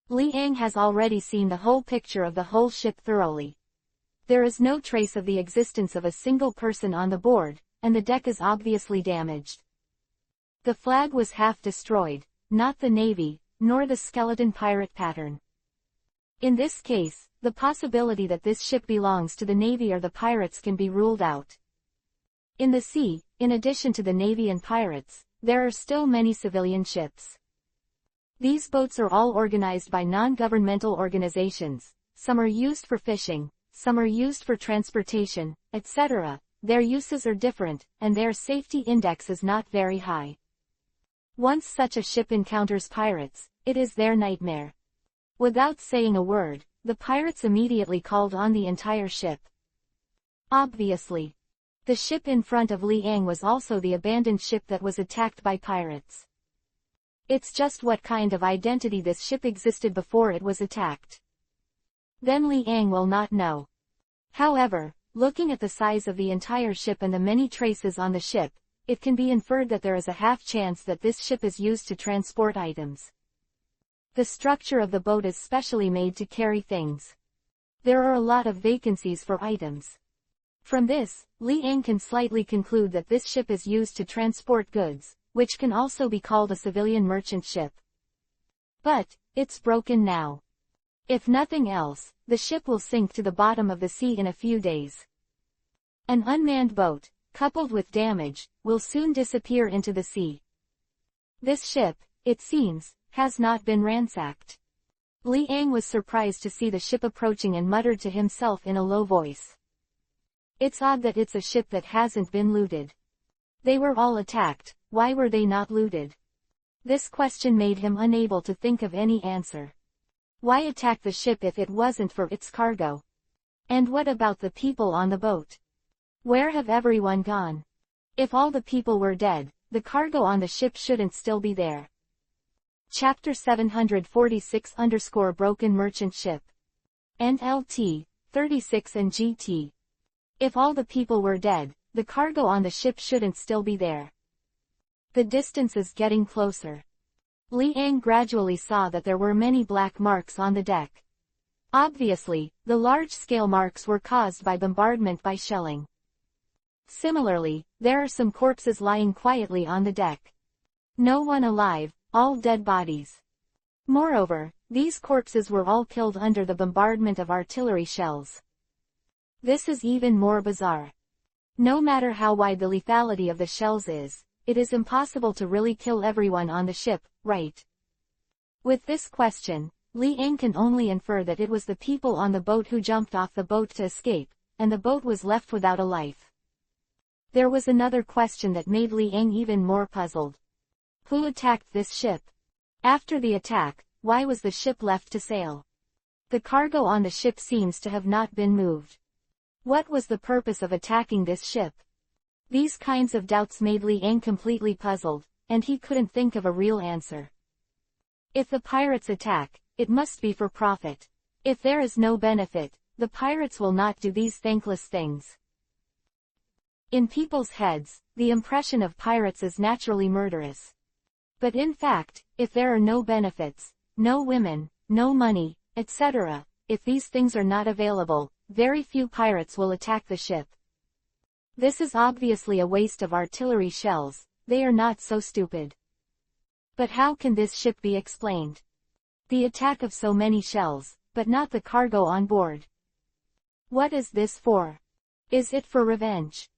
Liang has already seen the whole picture of the whole ship thoroughly. There is no trace of the existence of a single person on the board, and the deck is obviously damaged. The flag was half destroyed, not the navy, nor the skeleton pirate pattern. In this case, the possibility that this ship belongs to the navy or the pirates can be ruled out. In the sea, in addition to the navy and pirates, there are still many civilian ships. These boats are all organized by non-governmental organizations. Some are used for fishing, some are used for transportation, etc. Their uses are different, and their safety index is not very high. Once such a ship encounters pirates, it is their nightmare. Without saying a word, the pirates immediately called on the entire ship. Obviously, the ship in front of Liang was also the abandoned ship that was attacked by pirates. It's just what kind of identity this ship existed before it was attacked. Then Liang will not know. However, looking at the size of the entire ship and the many traces on the ship, it can be inferred that there is a half chance that this ship is used to transport items. The structure of the boat is specially made to carry things. There are a lot of vacancies for items. From this, Liang can slightly conclude that this ship is used to transport goods, which can also be called a civilian merchant ship. But, it's broken now. If nothing else, the ship will sink to the bottom of the sea in a few days. An unmanned boat, coupled with damage, will soon disappear into the sea. This ship, it seems, has not been ransacked. Liang was surprised to see the ship approaching and muttered to himself in a low voice. It's odd that it's a ship that hasn't been looted. They were all attacked, why were they not looted? This question made him unable to think of any answer. Why attack the ship if it wasn't for its cargo? And what about the people on the boat? Where have everyone gone? If all the people were dead, the cargo on the ship shouldn't still be there. Chapter 746 _ Merchant Ship. And LT, 36 and GT. If all the people were dead, the cargo on the ship shouldn't still be there. The distance is getting closer. Liang gradually saw that there were many black marks on the deck. Obviously, the large-scale marks were caused by bombardment by shelling. Similarly, there are some corpses lying quietly on the deck. No one alive, all dead bodies. Moreover, these corpses were all killed under the bombardment of artillery shells. This is even more bizarre. No matter how wide the lethality of the shells is, it is impossible to really kill everyone on the ship, right? With this question, Li Ang can only infer that it was the people on the boat who jumped off the boat to escape, and the boat was left without a life. There was another question that made Li Ang even more puzzled. Who attacked this ship? After the attack, why was the ship left to sail? The cargo on the ship seems to have not been moved. What was the purpose of attacking this ship? These kinds of doubts made Li Ang completely puzzled, and he couldn't think of a real answer. If the pirates attack, it must be for profit. If there is no benefit, the pirates will not do these thankless things. In people's heads, the impression of pirates is naturally murderous. But in fact, if there are no benefits, no women, no money, etc., if these things are not available, very few pirates will attack the ship. This is obviously a waste of artillery shells, they are not so stupid. But how can this ship be explained? The attack of so many shells, but not the cargo on board. What is this for? Is it for revenge?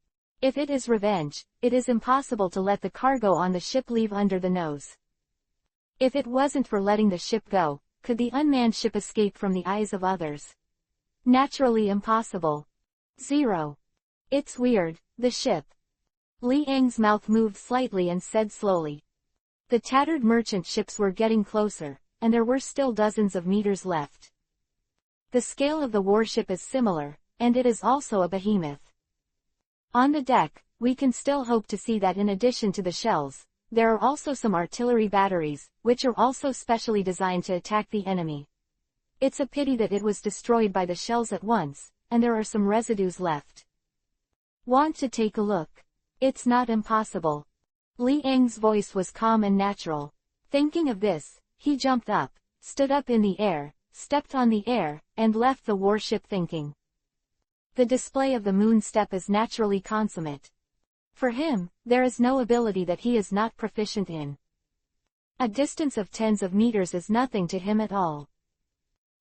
If it is revenge, it is impossible to let the cargo on the ship leave under the nose. If it wasn't for letting the ship go, could the unmanned ship escape from the eyes of others? Naturally impossible. 0. It's weird, the ship. Li Ang's mouth moved slightly and said slowly. The tattered merchant ships were getting closer, and there were still dozens of meters left. The scale of the warship is similar, and it is also a behemoth. On the deck, we can still hope to see that in addition to the shells, there are also some artillery batteries, which are also specially designed to attack the enemy. It's a pity that it was destroyed by the shells at once, and there are some residues left. Want to take a look? It's not impossible. Li Ang's voice was calm and natural. Thinking of this, he jumped up, stood up in the air, stepped on the air, and left the warship thinking. The display of the moon step is naturally consummate. For him, there is no ability that he is not proficient in. A distance of tens of meters is nothing to him at all.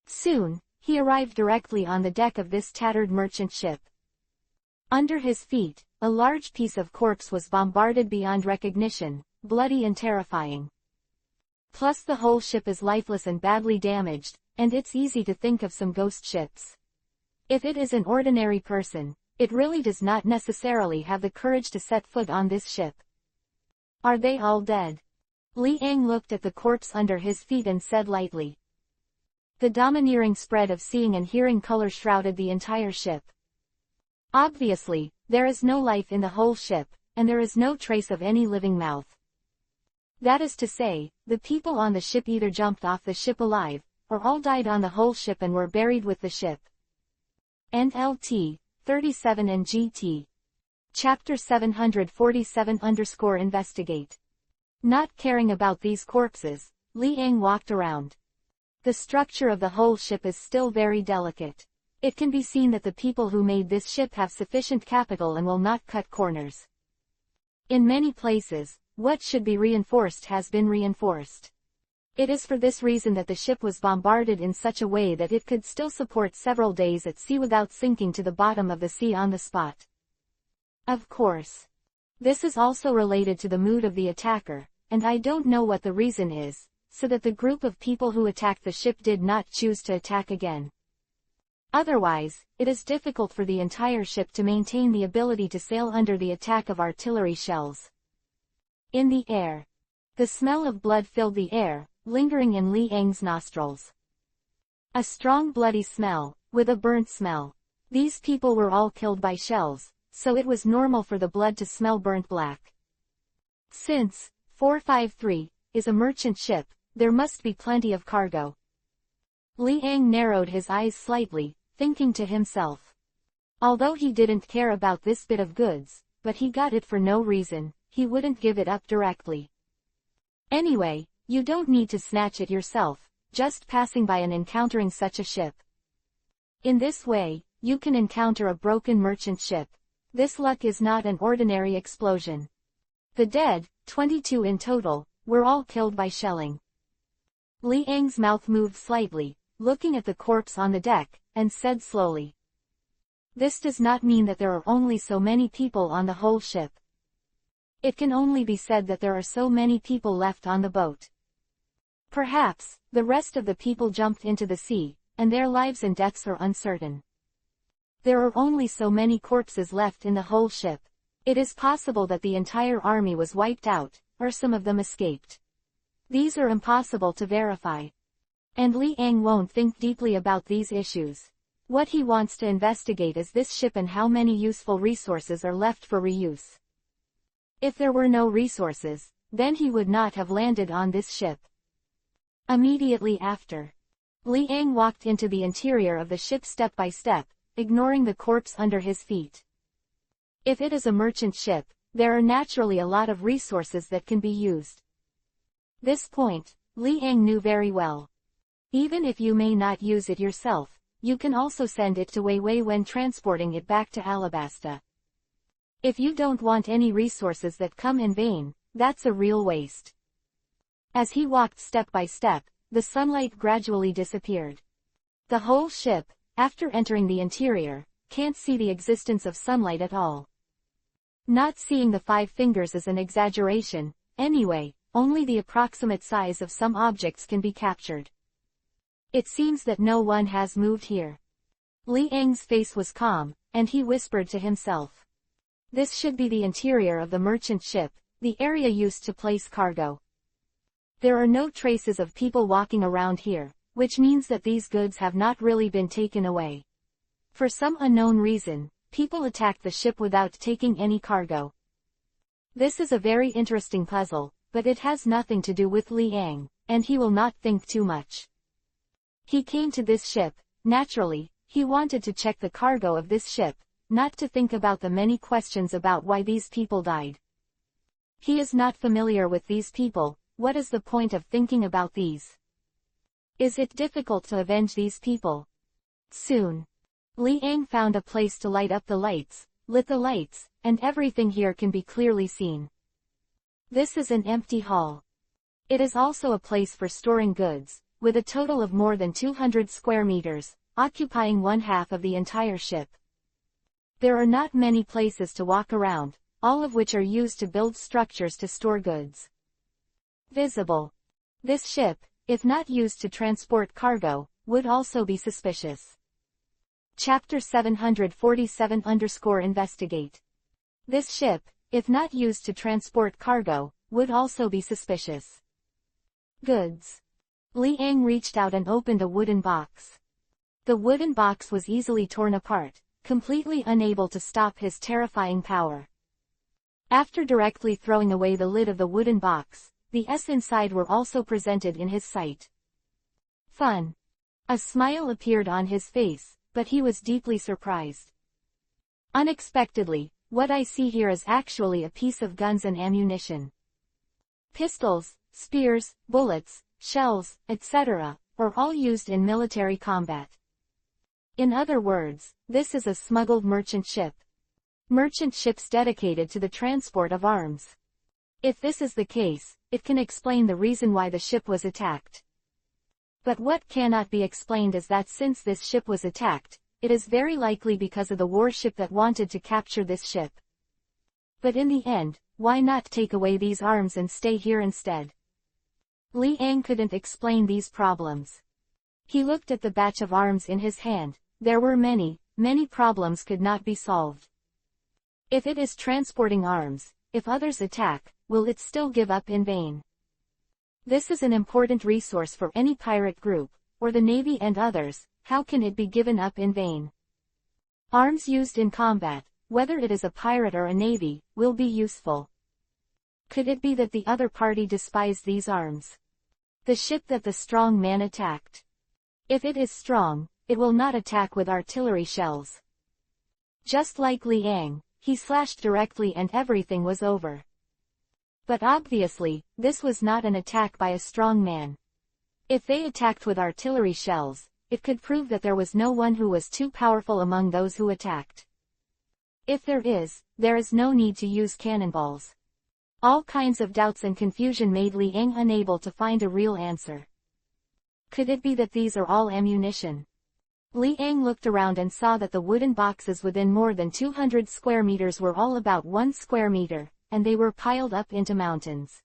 Soon, he arrived directly on the deck of this tattered merchant ship. Under his feet, a large piece of corpse was bombarded beyond recognition, bloody and terrifying. Plus the whole ship is lifeless and badly damaged, and it's easy to think of some ghost ships. If it is an ordinary person, it really does not necessarily have the courage to set foot on this ship. Are they all dead? Li Ang looked at the corpse under his feet and said lightly. The domineering spread of seeing and hearing color shrouded the entire ship. Obviously, there is no life in the whole ship, and there is no trace of any living mouth. That is to say, the people on the ship either jumped off the ship alive, or all died on the whole ship and were buried with the ship. NLT, 37 and GT. Chapter 747-investigate. Not caring about these corpses, Li Ang walked around. The structure of the whole ship is still very delicate. It can be seen that the people who made this ship have sufficient capital and will not cut corners. In many places, what should be reinforced has been reinforced. It is for this reason that the ship was bombarded in such a way that it could still support several days at sea without sinking to the bottom of the sea on the spot. Of course. This is also related to the mood of the attacker, and I don't know what the reason is, so that the group of people who attacked the ship did not choose to attack again. Otherwise, it is difficult for the entire ship to maintain the ability to sail under the attack of artillery shells. In the air. The smell of blood filled the air, lingering in Li Ang's nostrils. A strong bloody smell, with a burnt smell. These people were all killed by shells, so it was normal for the blood to smell burnt black. Since 453 is a merchant ship, there must be plenty of cargo. Li Ang narrowed his eyes slightly, thinking to himself. Although he didn't care about this bit of goods, but he got it for no reason, he wouldn't give it up directly. Anyway, you don't need to snatch it yourself, just passing by and encountering such a ship. In this way, you can encounter a broken merchant ship. This luck is not an ordinary explosion. The dead, 22 in total, were all killed by shelling. Li Ang's mouth moved slightly, looking at the corpse on the deck, and said slowly. This does not mean that there are only so many people on the whole ship. It can only be said that there are so many people left on the boat. Perhaps, the rest of the people jumped into the sea, and their lives and deaths are uncertain. There are only so many corpses left in the whole ship. It is possible that the entire army was wiped out, or some of them escaped. These are impossible to verify. And Liang won't think deeply about these issues. What he wants to investigate is this ship and how many useful resources are left for reuse. If there were no resources, then he would not have landed on this ship. Immediately after, Liang walked into the interior of the ship step by step, ignoring the corpse under his feet. If it is a merchant ship, there are naturally a lot of resources that can be used. This point, Liang knew very well. Even if you may not use it yourself, you can also send it to Wei Wei when transporting it back to Alabasta. If you don't want any resources that come in vain, that's a real waste. As he walked step by step, the sunlight gradually disappeared. The whole ship, after entering the interior, can't see the existence of sunlight at all. Not seeing the 5 fingers is an exaggeration, anyway, only the approximate size of some objects can be captured. It seems that no one has moved here. Liang's face was calm, and he whispered to himself. This should be the interior of the merchant ship, the area used to place cargo. There are no traces of people walking around here, which means that these goods have not really been taken away. For some unknown reason, people attacked the ship without taking any cargo. This is a very interesting puzzle, but it has nothing to do with Liang, and he will not think too much. He came to this ship, naturally, he wanted to check the cargo of this ship, not to think about the many questions about why these people died. He is not familiar with these people, what is the point of thinking about these? Is it difficult to avenge these people? Soon, Liang found a place to light up the lights, lit the lights, and everything here can be clearly seen. This is an empty hall. It is also a place for storing goods, with a total of more than 200 square meters, occupying 1/2 of the entire ship. There are not many places to walk around, all of which are used to build structures to store goods. Visible. This ship, if not used to transport cargo, would also be suspicious. Chapter 747-investigate. This ship, if not used to transport cargo, would also be suspicious. Goods. Liang reached out and opened a wooden box. The wooden box was easily torn apart, completely unable to stop his terrifying power. After directly throwing away the lid of the wooden box, the S inside were also presented in his sight. Fun. A smile appeared on his face, but he was deeply surprised. Unexpectedly, what I see here is actually a piece of guns and ammunition. Pistols, spears, bullets, shells, etc., are all used in military combat. In other words, this is a smuggled merchant ship. Merchant ships dedicated to the transport of arms. If this is the case, it can explain the reason why the ship was attacked. But what cannot be explained is that since this ship was attacked, it is very likely because of the warship that wanted to capture this ship. But in the end, why not take away these arms and stay here instead? Liang couldn't explain these problems. He looked at the batch of arms in his hand. There were many problems could not be solved. If it is transporting arms, if others attack, will it still give up in vain? This is an important resource for any pirate group, or the Navy and others. How can it be given up in vain? Arms used in combat, whether it is a pirate or a navy, will be useful. Could it be that the other party despised these arms? The ship that the strong man attacked. If it is strong, it will not attack with artillery shells. Just like Liang, he slashed directly and everything was over. But obviously, this was not an attack by a strong man. If they attacked with artillery shells, it could prove that there was no one who was too powerful among those who attacked. If there is no need to use cannonballs. All kinds of doubts and confusion made Liang unable to find a real answer. Could it be that these are all ammunition? Liang looked around and saw that the wooden boxes within more than 200 square meters were all about 1 square meter, and they were piled up into mountains.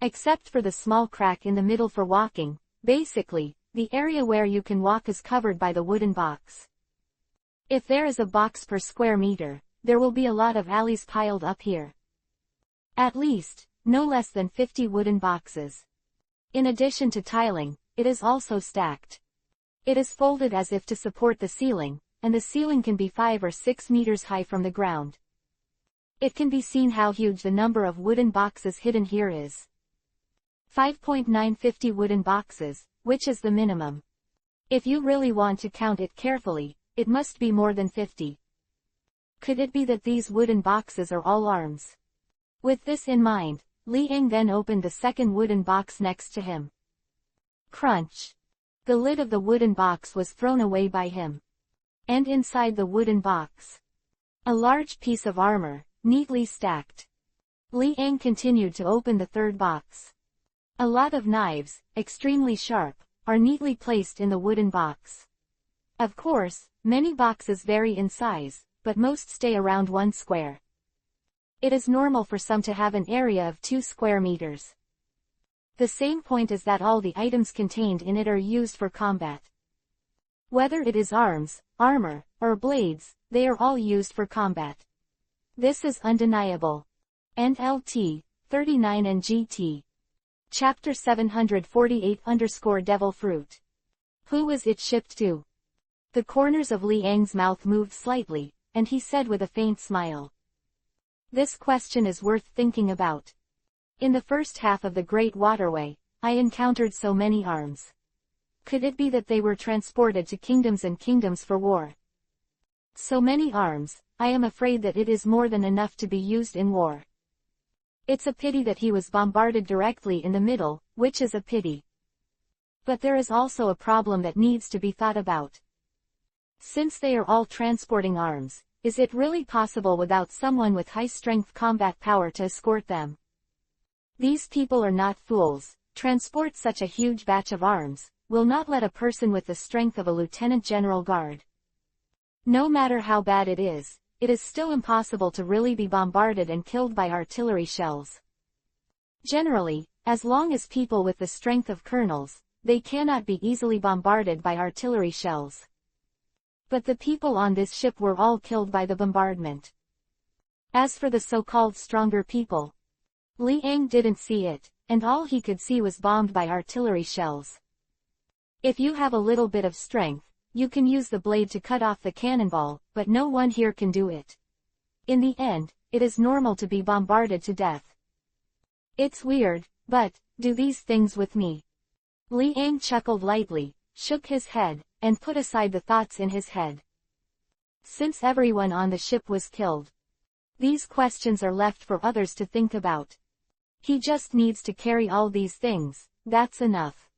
Except for the small crack in the middle for walking, basically, the area where you can walk is covered by the wooden box. If there is a box per square meter, there will be a lot of alleys piled up here. At least, no less than 50 wooden boxes. In addition to tiling, it is also stacked. It is folded as if to support the ceiling, and the ceiling can be 5 or 6 meters high from the ground. It can be seen how huge the number of wooden boxes hidden here is. 5.950 wooden boxes, which is the minimum. If you really want to count it carefully, it must be more than 50. Could it be that these wooden boxes are all arms? With this in mind, Li Ying then opened the second wooden box next to him. Crunch! The lid of the wooden box was thrown away by him. And inside the wooden box, a large piece of armor, neatly stacked. Li Ying continued to open the third box. A lot of knives, extremely sharp, are neatly placed in the wooden box. Of course, many boxes vary in size, but most stay around 1 square. It is normal for some to have an area of 2 square meters. The same point is that all the items contained in it are used for combat. Whether it is arms, armor, or blades, they are all used for combat. This is undeniable. NLT, 39 and GT. Chapter 748 _ Fruit. Who was it shipped to? The corners of Li Ying's mouth moved slightly, and he said with a faint smile. This question is worth thinking about. In the first half of the Great Waterway, I encountered so many arms. Could it be that they were transported to kingdoms and kingdoms for war? So many arms, I am afraid that it is more than enough to be used in war. It's a pity that he was bombarded directly in the middle, which is a pity. But there is also a problem that needs to be thought about. Since they are all transporting arms, is it really possible without someone with high-strength combat power to escort them? These people are not fools. Transport such a huge batch of arms, will not let a person with the strength of a lieutenant general guard. No matter how bad it is still impossible to really be bombarded and killed by artillery shells. Generally, as long as people with the strength of colonels, they cannot be easily bombarded by artillery shells. But the people on this ship were all killed by the bombardment. As for the so-called stronger people, Li Ying didn't see it, and all he could see was bombed by artillery shells. If you have a little bit of strength, you can use the blade to cut off the cannonball, but no one here can do it. In the end, it is normal to be bombarded to death. It's weird, but, do these things with me. Li Ying chuckled lightly, shook his head, and put aside the thoughts in his head. Since everyone on the ship was killed, these questions are left for others to think about. He just needs to carry all these things, that's enough.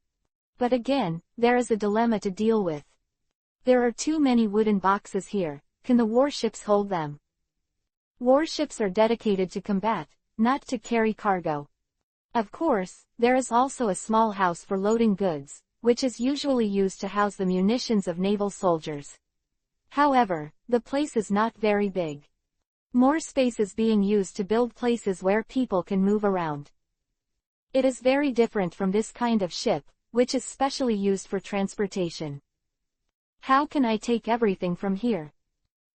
But again, there is a dilemma to deal with. There are too many wooden boxes here. Can the warships hold them? Warships are dedicated to combat, not to carry cargo. Of course, there is also a small house for loading goods, which is usually used to house the munitions of naval soldiers. However, the place is not very big. More space is being used to build places where people can move around. It is very different from this kind of ship, which is specially used for transportation. How can I take everything from here?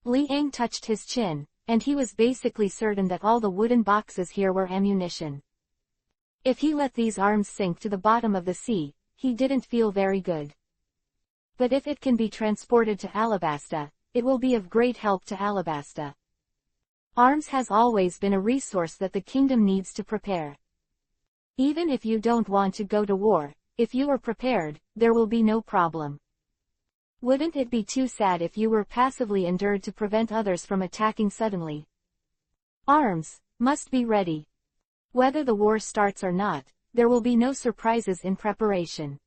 Li Ying touched his chin, and he was basically certain that all the wooden boxes here were ammunition. If he let these arms sink to the bottom of the sea, he didn't feel very good. But if it can be transported to Alabasta, it will be of great help to Alabasta. Arms has always been a resource that the kingdom needs to prepare. Even if you don't want to go to war, if you are prepared, there will be no problem. Wouldn't it be too sad if you were passively endured to prevent others from attacking suddenly? Arms must be ready. Whether the war starts or not, there will be no surprises in preparation.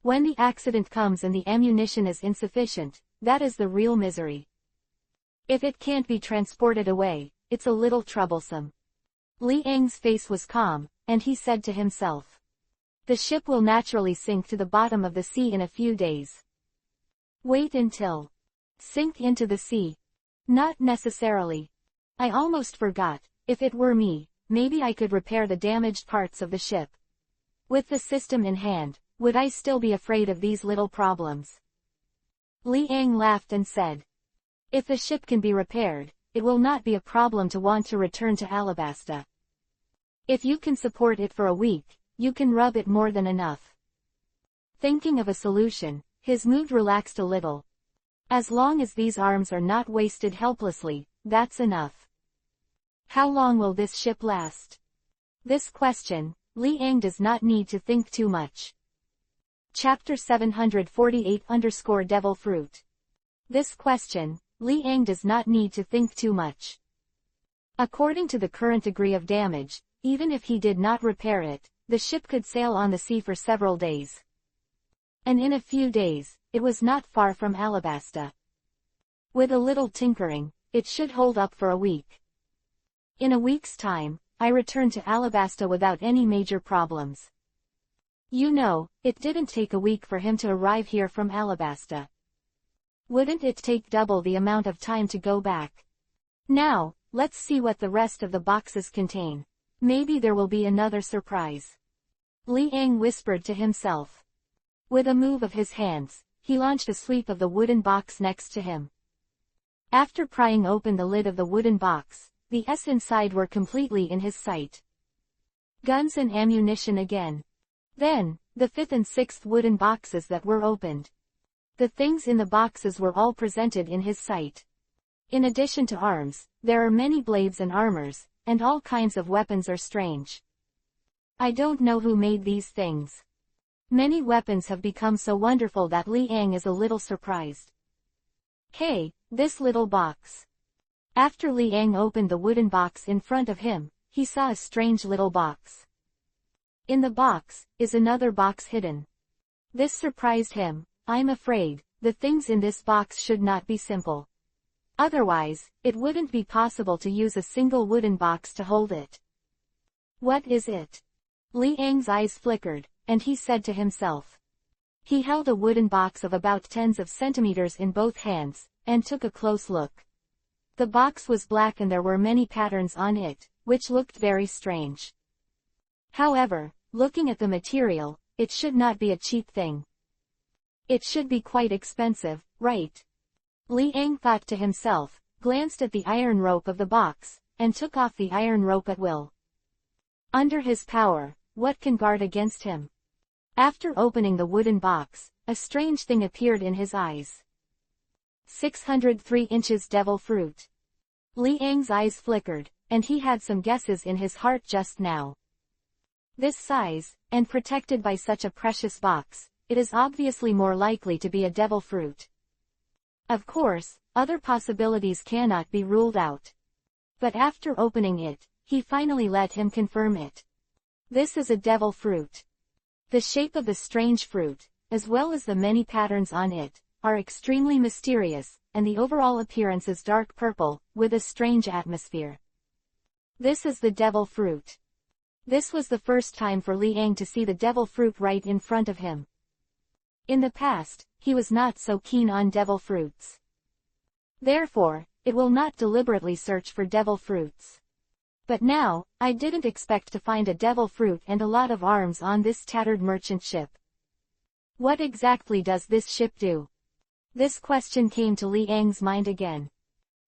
When the accident comes and the ammunition is insufficient, that is the real misery. If it can't be transported away, it's a little troublesome. Li Ying's face was calm, and he said to himself, the ship will naturally sink to the bottom of the sea in a few days. Wait until. Sink into the sea. Not necessarily. I almost forgot, If it were me, maybe I could repair the damaged parts of the ship. With the system in hand, would I still be afraid of these little problems? Li Ang laughed and said, if the ship can be repaired, it will not be a problem to want to return to Alabasta. If you can support it for a week, you can rub it more than enough. Thinking of a solution, his mood relaxed a little. As long as these arms are not wasted helplessly, that's enough. How long will this ship last? This question, Li Ang does not need to think too much. Chapter 748-Devil Fruit. This question, Li Ang does not need to think too much. According to the current degree of damage, even if he did not repair it, the ship could sail on the sea for several days. And in a few days, it was not far from Alabasta. With a little tinkering, it should hold up for a week. In a week's time, I return to Alabasta without any major problems. You know, it didn't take a week for him to arrive here from Alabasta. Wouldn't it take double the amount of time to go back? Now, let's see what the rest of the boxes contain. Maybe there will be another surprise. Li Ang whispered to himself. With a move of his hands, he launched a sweep of the wooden box next to him. After prying open the lid of the wooden box, the S inside were completely in his sight. Guns and ammunition again. Then, the fifth and sixth wooden boxes that were opened. The things in the boxes were all presented in his sight. In addition to arms, there are many blades and armors, and all kinds of weapons are strange. I don't know who made these things. Many weapons have become so wonderful that Li Ang is a little surprised. Hey, this little box. After Li Ang opened the wooden box in front of him, he saw a strange little box. In the box, is another box hidden. This surprised him. I'm afraid, the things in this box should not be simple. Otherwise, it wouldn't be possible to use a single wooden box to hold it. What is it? Li Ang's eyes flickered, and he said to himself. He held a wooden box of about tens of centimeters in both hands, and took a close look. The box was black and there were many patterns on it, which looked very strange. However, looking at the material, it should not be a cheap thing. It should be quite expensive, right? Li Ang thought to himself, glanced at the iron rope of the box, and took off the iron rope at will. Under his power, what can guard against him? After opening the wooden box, a strange thing appeared in his eyes. 603 inches devil fruit. Li Ang's eyes flickered, and he had some guesses in his heart just now. This size, and protected by such a precious box, it is obviously more likely to be a devil fruit. Of course, other possibilities cannot be ruled out. But after opening it, he finally let him confirm it. This is a devil fruit. The shape of the strange fruit, as well as the many patterns on it, are extremely mysterious, and the overall appearance is dark purple, with a strange atmosphere. This is the devil fruit. This was the first time for Li Ang to see the devil fruit right in front of him. In the past, he was not so keen on devil fruits. Therefore, it will not deliberately search for devil fruits. But now, I didn't expect to find a devil fruit and a lot of arms on this tattered merchant ship. What exactly does this ship do? This question came to Li Ang's mind again.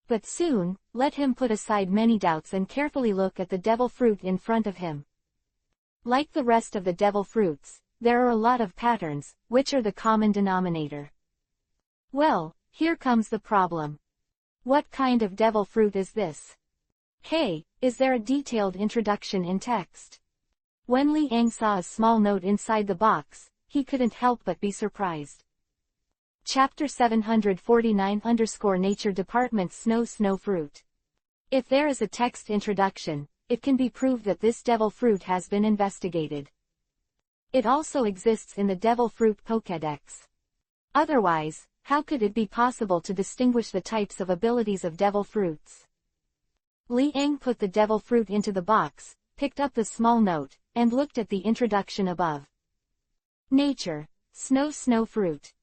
But soon, let him put aside many doubts and carefully look at the devil fruit in front of him. Like the rest of the devil fruits, there are a lot of patterns, which are the common denominator. Well, here comes the problem. What kind of devil fruit is this? Hey, is there a detailed introduction in text? When Li Ang saw a small note inside the box, he couldn't help but be surprised. Chapter 749-Nature Department Snow Fruit. If there is a text introduction, it can be proved that this devil fruit has been investigated. It also exists in the devil fruit Pokédex. Otherwise, how could it be possible to distinguish the types of abilities of devil fruits? Li Ang put the devil fruit into the box, picked up the small note, and looked at the introduction above. Nature, snow fruit.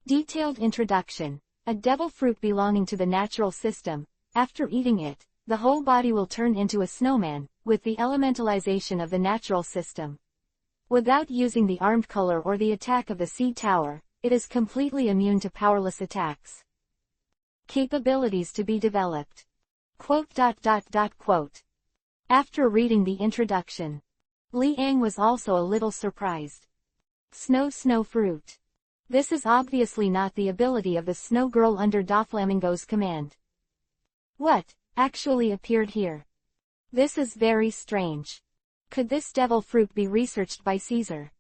Detailed introduction. A devil fruit belonging to the natural system. After eating it, the whole body will turn into a snowman, with the elementalization of the natural system. Without using the armed color or the attack of the sea tower, it is completely immune to powerless attacks. Capabilities to be developed. Quote. After reading the introduction, Li Ang was also a little surprised. Snow fruit. This is obviously not the ability of the snow girl under Doflamingo's command. What actually appeared here? This is very strange. Could this devil fruit be researched by Caesar?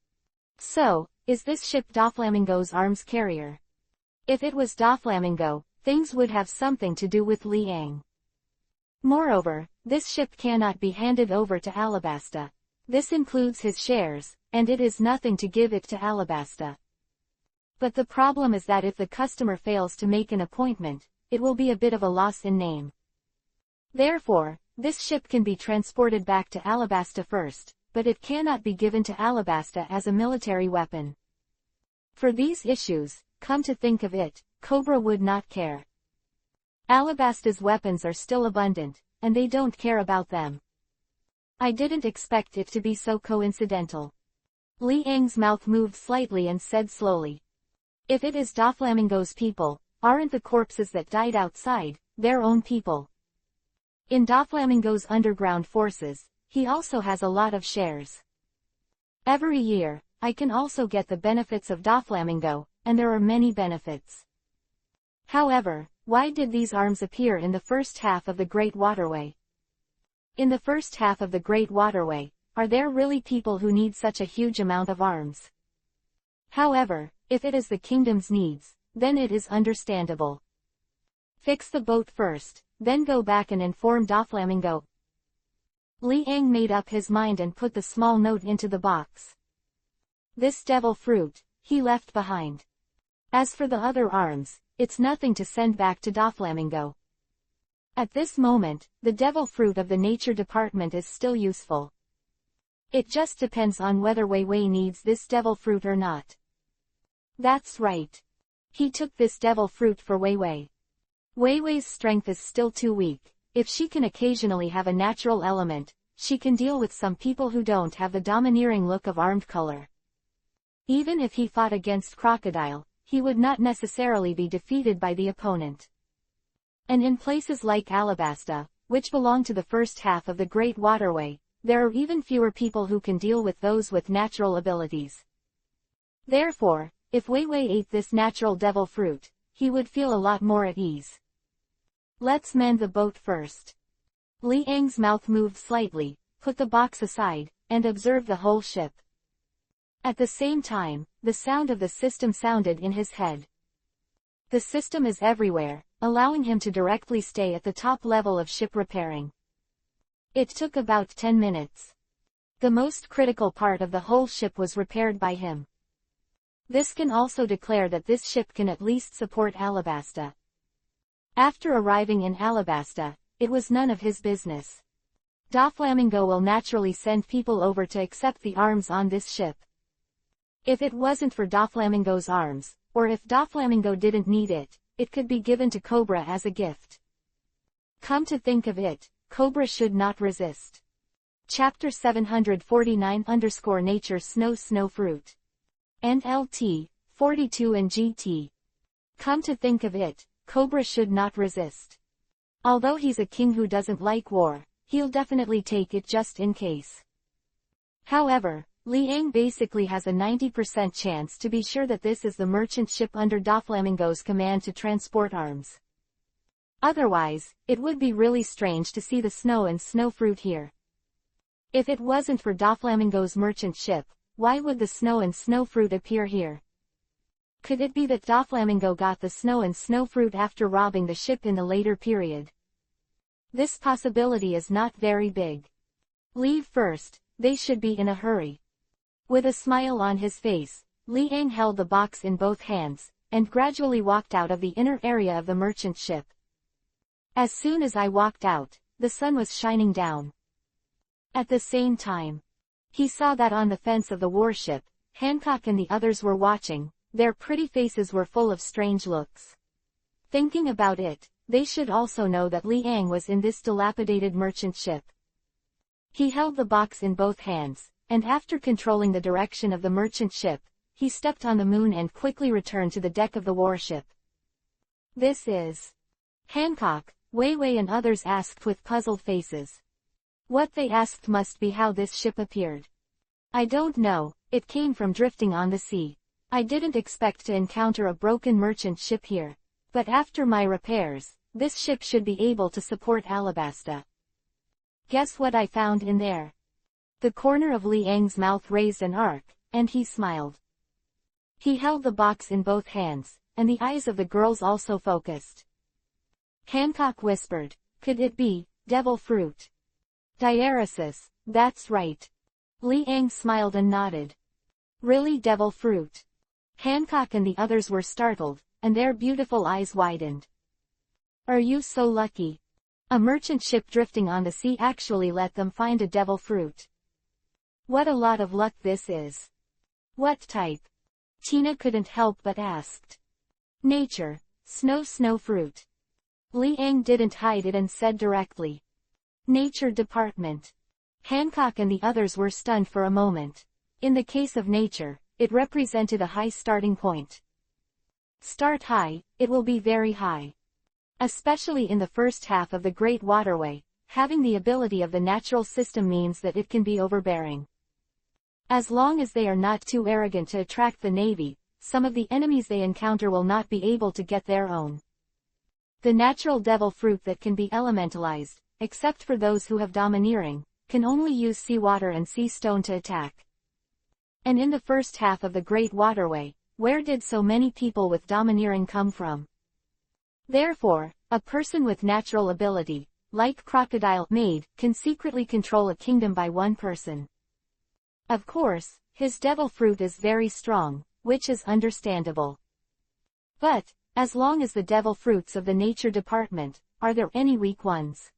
So, is this ship Doflamingo's arms carrier? If it was Doflamingo, things would have something to do with Li Ang. Moreover, this ship cannot be handed over to Alabasta. This includes his shares, and it is nothing to give it to Alabasta. But the problem is that if the customer fails to make an appointment, it will be a bit of a loss in name. Therefore, this ship can be transported back to Alabasta first, but it cannot be given to Alabasta as a military weapon. For these issues, come to think of it, Cobra would not care. Alabasta's weapons are still abundant, and they don't care about them. I didn't expect it to be so coincidental. Li Ang's mouth moved slightly and said slowly. If it is Doflamingo's people, aren't the corpses that died outside their own people? In Doflamingo's underground forces, he also has a lot of shares. Every year, I can also get the benefits of Doflamingo, and there are many benefits. However, why did these arms appear in the first half of the Great Waterway? In the first half of the Great Waterway, are there really people who need such a huge amount of arms? However, if it is the kingdom's needs, then it is understandable. Fix the boat first, then go back and inform Doflamingo. Li Ang made up his mind and put the small note into the box. This devil fruit, he left behind. As for the other arms, it's nothing to send back to Doflamingo. At this moment, the devil fruit of the nature department is still useful. It just depends on whether Wei Wei needs this devil fruit or not. That's right. He took this devil fruit for Wei Wei. Wei Wei's strength is still too weak. If she can occasionally have a natural element, she can deal with some people who don't have the domineering look of armed color. Even if he fought against Crocodile, he would not necessarily be defeated by the opponent. And in places like Alabasta, which belong to the first half of the Great Waterway, there are even fewer people who can deal with those with natural abilities. Therefore, if Wei Wei ate this natural devil fruit, he would feel a lot more at ease. Let's mend the boat first. Li Ang's mouth moved slightly, put the box aside, and observed the whole ship. At the same time, the sound of the system sounded in his head. The system is everywhere, allowing him to directly stay at the top level of ship repairing. It took about 10 minutes. The most critical part of the whole ship was repaired by him. This can also declare that this ship can at least support Alabasta. After arriving in Alabasta, it was none of his business. Doflamingo will naturally send people over to accept the arms on this ship. If it wasn't for Doflamingo's arms, or if Doflamingo didn't need it, it could be given to Cobra as a gift. Come to think of it, Cobra should not resist. Chapter 749-Nature Snow Fruit. NLT, 42 and GT. Come to think of it, Cobra should not resist. Although he's a king who doesn't like war, he'll definitely take it just in case. However, Li Ang basically has a 90% chance to be sure that this is the merchant ship under Doflamingo's command to transport arms. Otherwise, it would be really strange to see the snow and snow fruit here. If it wasn't for Doflamingo's merchant ship, why would the snow and snow fruit appear here? Could it be that Doflamingo got the snow and snow fruit after robbing the ship in the later period? This possibility is not very big. Leave first, they should be in a hurry. With a smile on his face, Li Ang held the box in both hands, and gradually walked out of the inner area of the merchant ship. As soon as I walked out, the sun was shining down. At the same time, he saw that on the fence of the warship, Hancock and the others were watching. Their pretty faces were full of strange looks. Thinking about it, they should also know that Liang was in this dilapidated merchant ship. He held the box in both hands, and after controlling the direction of the merchant ship, he stepped on the moon and quickly returned to the deck of the warship. This is... Hancock, Wei Wei and others asked with puzzled faces. What they asked must be how this ship appeared. I don't know, it came from drifting on the sea. I didn't expect to encounter a broken merchant ship here. But after my repairs, this ship should be able to support Alabasta. Guess what I found in there? The corner of Liang's mouth raised an arc, and he smiled. He held the box in both hands, and the eyes of the girls also focused. Hancock whispered, could it be devil fruit? Diaresis, that's right. Liang smiled and nodded. Really devil fruit? Hancock and the others were startled, and their beautiful eyes widened. Are you so lucky? A merchant ship drifting on the sea actually let them find a devil fruit. What a lot of luck this is. What type? Tina couldn't help but asked. Nature, snow fruit. Liang didn't hide it and said directly. Nature department. Hancock and the others were stunned for a moment. In the case of nature, it represented a high starting point. Start high, it will be very high. Especially in the first half of the Great Waterway, having the ability of the natural system means that it can be overbearing. As long as they are not too arrogant to attract the Navy, some of the enemies they encounter will not be able to get their own. The natural devil fruit that can be elementalized, except for those who have domineering, can only use seawater and sea stone to attack. And in the first half of the Great Waterway, where did so many people with domineering come from? Therefore, a person with natural ability, like Crocodile Maid, can secretly control a kingdom by one person. Of course, his devil fruit is very strong, which is understandable. But, as long as the devil fruits of the nature department, are there any weak ones?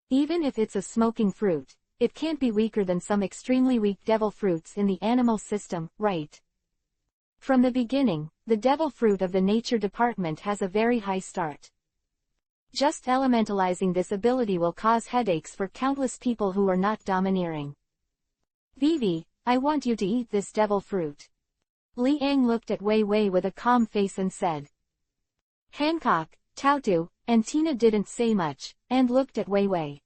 Even if it's a smoking fruit, it can't be weaker than some extremely weak devil fruits in the animal system, right? From the beginning, the devil fruit of the nature department has a very high start. Just elementalizing this ability will cause headaches for countless people who are not domineering. Vivi, I want you to eat this devil fruit. Liang looked at Wei Wei with a calm face and said. Hancock, Tautu, and Tina didn't say much, and looked at Wei Wei.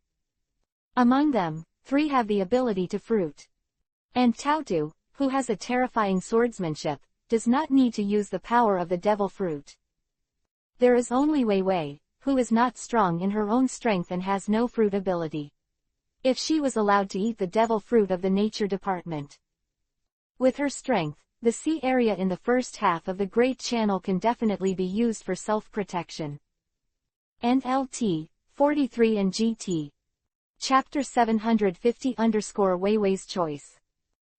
Among them, 3 have the ability to fruit. And Tautu, who has a terrifying swordsmanship, does not need to use the power of the devil fruit. There is only Wei Wei, who is not strong in her own strength and has no fruit ability. If she was allowed to eat the devil fruit of the nature department. With her strength, the sea area in the first half of the Great Channel can definitely be used for self-protection. NLT, 43 and GT. Chapter 740 Wei Wei's choice.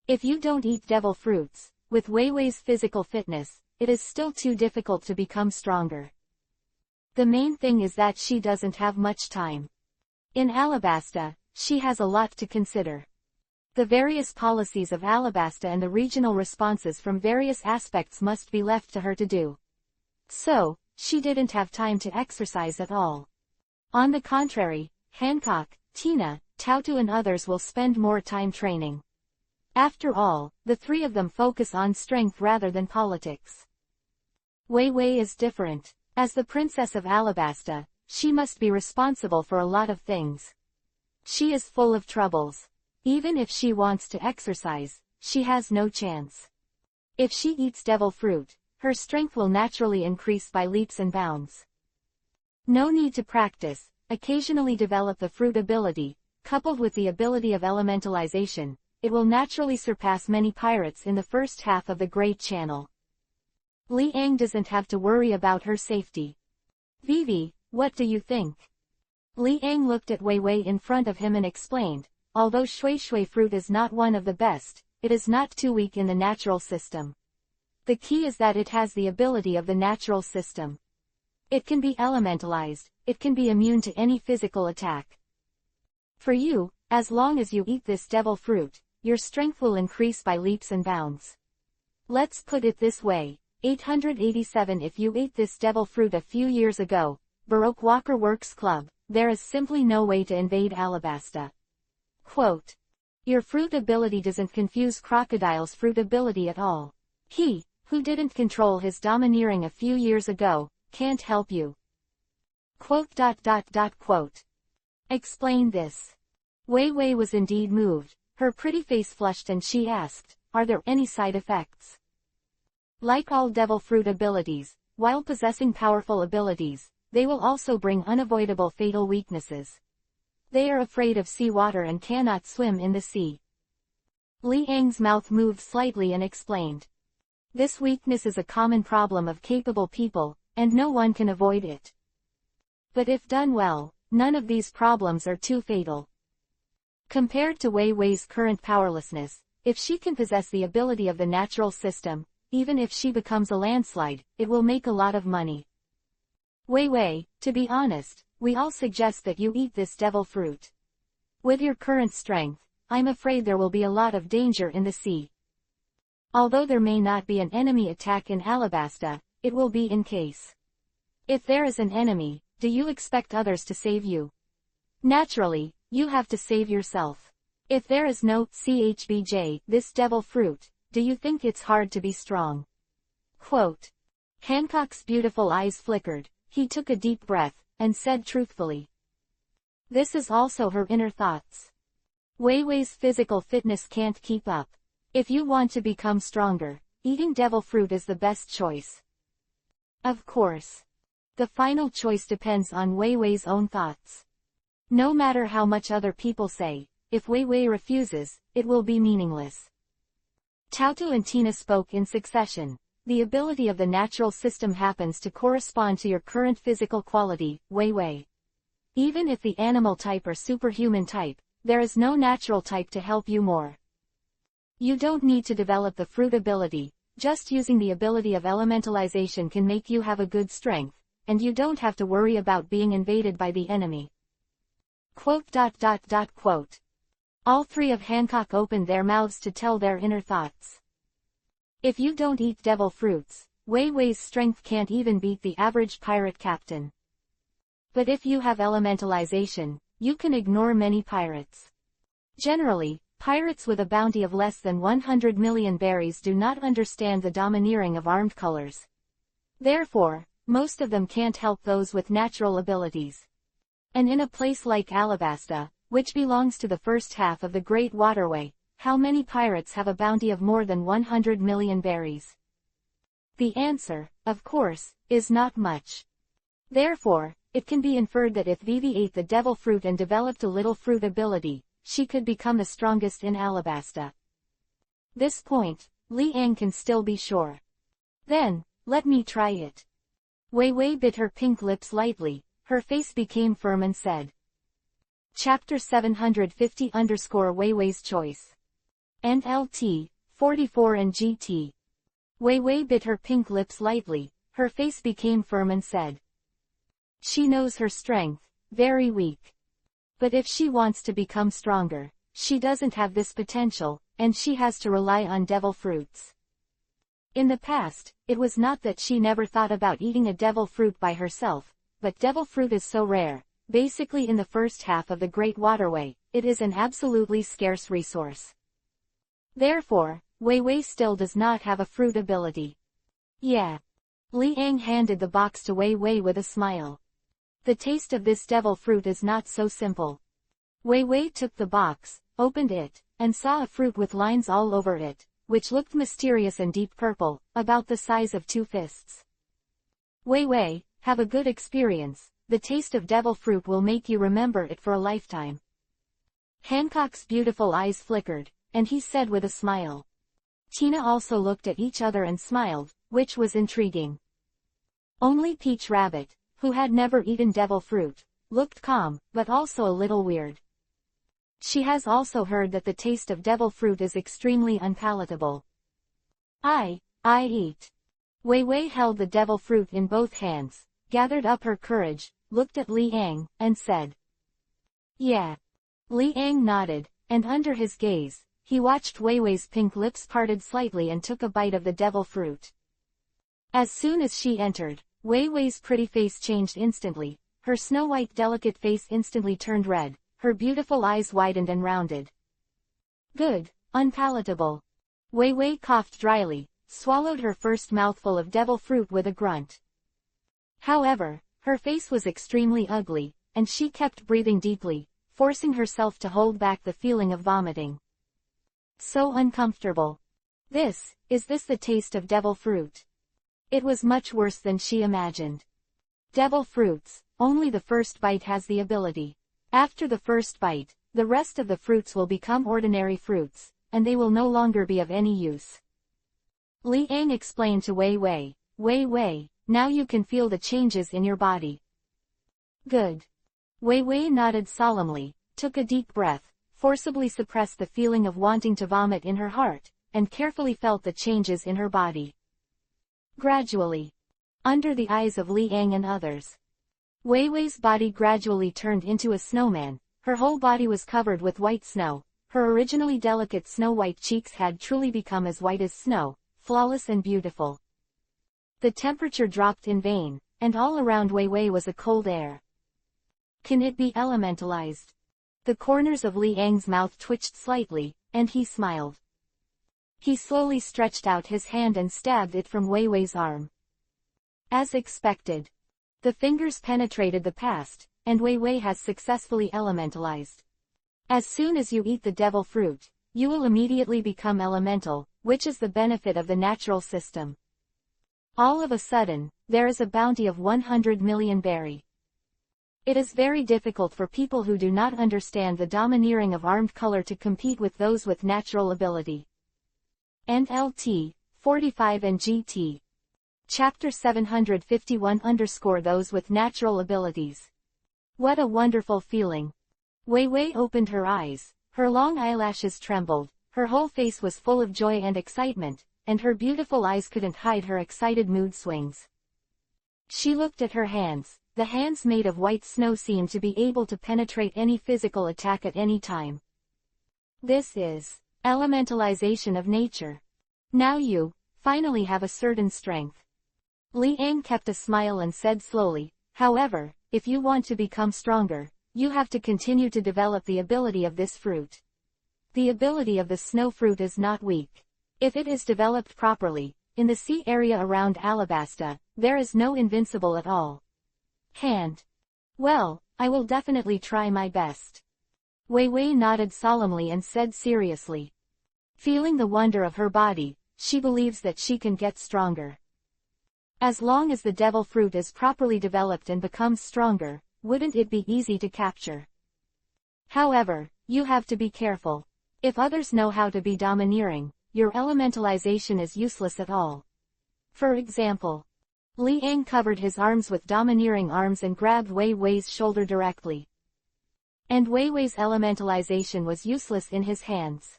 If you don't eat devil fruits, with Wei Wei's physical fitness, it is still too difficult to become stronger. The main thing is that she doesn't have much time. In Alabasta, she has a lot to consider. The various policies of Alabasta and the regional responses from various aspects must be left to her to do. So, she didn't have time to exercise at all. On the contrary, Hancock, Tina, Tautu and others will spend more time training. After all, the 3 of them focus on strength rather than politics. Wei Wei is different. As the Princess of Alabasta, she must be responsible for a lot of things. She is full of troubles. Even if she wants to exercise, she has no chance. If she eats devil fruit, her strength will naturally increase by leaps and bounds. No need to practice, occasionally develop the fruit ability, coupled with the ability of elementalization, it will naturally surpass many pirates in the first half of the Great Channel. Liang doesn't have to worry about her safety. Vivi, what do you think? Liang looked at Wei Wei in front of him and explained, although shui fruit is not one of the best, it is not too weak in the natural system. The key is that it has the ability of the natural system. It can be elementalized, it can be immune to any physical attack. For you, as long as you eat this devil fruit, your strength will increase by leaps and bounds. Let's put it this way, 887 if you ate this devil fruit a few years ago, Baroque Walker Works Club, there is simply no way to invade Alabasta. Quote. Your fruit ability doesn't confuse Crocodile's fruit ability at all. He, who didn't control his domineering a few years ago, can't help you. Quote. Quote. Explain this. Wei Wei was indeed moved, her pretty face flushed and she asked, are there any side effects? Like all devil fruit abilities, while possessing powerful abilities, they will also bring unavoidable fatal weaknesses. They are afraid of seawater and cannot swim in the sea. Li Ang's mouth moved slightly and explained. This weakness is a common problem of capable people, and no one can avoid it. But if done well, none of these problems are too fatal. Compared to Wei Wei's current powerlessness, if she can possess the ability of the natural system, even if she becomes a landslide, it will make a lot of money. Wei Wei, to be honest, we all suggest that you eat this devil fruit. With your current strength, I'm afraid there will be a lot of danger in the sea. Although there may not be an enemy attack in Alabasta, it will be in case. If there is an enemy, do you expect others to save you? Naturally, you have to save yourself. If there is no CHBJ, this devil fruit, do you think it's hard to be strong? Quote. Hancock's beautiful eyes flickered, he took a deep breath, and said truthfully. This is also her inner thoughts. Wei Wei's physical fitness can't keep up. If you want to become stronger, eating devil fruit is the best choice. Of course. The final choice depends on Wei Wei's own thoughts. No matter how much other people say, if Wei Wei refuses, it will be meaningless. Tautu and Tina spoke in succession. The ability of the natural system happens to correspond to your current physical quality, Wei Wei. Even if the animal type or superhuman type, there is no natural type to help you more. You don't need to develop the fruit ability, just using the ability of elementalization can make you have a good strength, and you don't have to worry about being invaded by the enemy. Quote. Quote. All three of Hancock opened their mouths to tell their inner thoughts. If you don't eat devil fruits, Wei Wei's strength can't even beat the average pirate captain. But if you have elementalization, you can ignore many pirates. Generally, pirates with a bounty of less than 100 million berries do not understand the domineering of armed colors. Therefore, most of them can't help those with natural abilities. And in a place like Alabasta, which belongs to the first half of the Great Waterway, how many pirates have a bounty of more than 100 million berries? The answer, of course, is not much. Therefore, it can be inferred that if Vivi ate the devil fruit and developed a little fruit ability, she could become the strongest in Alabasta. This point, Li Ang can still be sure. Then, let me try it. Wei Wei bit her pink lips lightly, her face became firm and said. Chapter 750 Wei Wei's Choice. NLT, 44 and GT. Wei Wei bit her pink lips lightly, her face became firm and said. She knows her strength, very weak. But if she wants to become stronger, she doesn't have this potential, and she has to rely on devil fruits. In the past, it was not that she never thought about eating a devil fruit by herself, but devil fruit is so rare, basically in the first half of the Great Waterway, it is an absolutely scarce resource. Therefore, Wei Wei still does not have a fruit ability. Yeah. Li Ang handed the box to Wei Wei with a smile. The taste of this devil fruit is not so simple. Wei Wei took the box, opened it, and saw a fruit with lines all over it, which looked mysterious and deep purple, about the size of 2 fists. Wei Wei, have a good experience, the taste of devil fruit will make you remember it for a lifetime. Hancock's beautiful eyes flickered, and he said with a smile. Tina also looked at each other and smiled, which was intriguing. Only Peach Rabbit, who had never eaten devil fruit, looked calm, but also a little weird. She has also heard that the taste of devil fruit is extremely unpalatable. I eat. Wei Wei held the devil fruit in both hands, gathered up her courage, looked at Li Ang, and said. Yeah. Li Ang nodded, and under his gaze, he watched Wei Wei's pink lips parted slightly and took a bite of the devil fruit. As soon as she entered, Wei Wei's pretty face changed instantly, her snow-white delicate face instantly turned red, her beautiful eyes widened and rounded. Good, unpalatable. Wei Wei coughed dryly, swallowed her first mouthful of devil fruit with a grunt. However, her face was extremely ugly, and she kept breathing deeply, forcing herself to hold back the feeling of vomiting. So uncomfortable. Is this the taste of devil fruit? It was much worse than she imagined. Devil fruits, only the first bite has the ability. After the first bite, the rest of the fruits will become ordinary fruits, and they will no longer be of any use. Li Ang explained to Wei Wei, Wei Wei, now you can feel the changes in your body. Good. Wei Wei nodded solemnly, took a deep breath, forcibly suppressed the feeling of wanting to vomit in her heart, and carefully felt the changes in her body. Gradually. Under the eyes of Li Ang and others. Wei Wei's body gradually turned into a snowman, her whole body was covered with white snow, her originally delicate snow-white cheeks had truly become as white as snow, flawless and beautiful. The temperature dropped in vain, and all around Wei Wei was a cold air. Can it be elementalized? The corners of Li Ang's mouth twitched slightly, and he smiled. He slowly stretched out his hand and stabbed it from Wei Wei's arm. As expected. The fingers penetrated the past, and Wei Wei has successfully elementalized. As soon as you eat the devil fruit, you will immediately become elemental, which is the benefit of the natural system. All of a sudden, there is a bounty of 100 million berry. It is very difficult for people who do not understand the domineering of armed color to compete with those with natural ability. And LT, 45 and GT. Chapter 741 _ those with natural abilities. What a wonderful feeling. Wei Wei opened her eyes, her long eyelashes trembled, her whole face was full of joy and excitement, and her beautiful eyes couldn't hide her excited mood swings. She looked at her hands, the hands made of white snow seemed to be able to penetrate any physical attack at any time. This is elementalization of nature. Now you, finally have a certain strength. Li Ang kept a smile and said slowly, however, if you want to become stronger, you have to continue to develop the ability of this fruit. The ability of the snow fruit is not weak. If it is developed properly, in the sea area around Alabasta, there is no invincible at all. Well, I will definitely try my best. Wei Wei nodded solemnly and said seriously. Feeling the wonder of her body, she believes that she can get stronger. As long as the devil fruit is properly developed and becomes stronger, wouldn't it be easy to capture? However, you have to be careful. If others know how to be domineering, your elementalization is useless at all. For example, Li Ang covered his arms with domineering arms and grabbed Wei Wei's shoulder directly. And Wei Wei's elementalization was useless in his hands.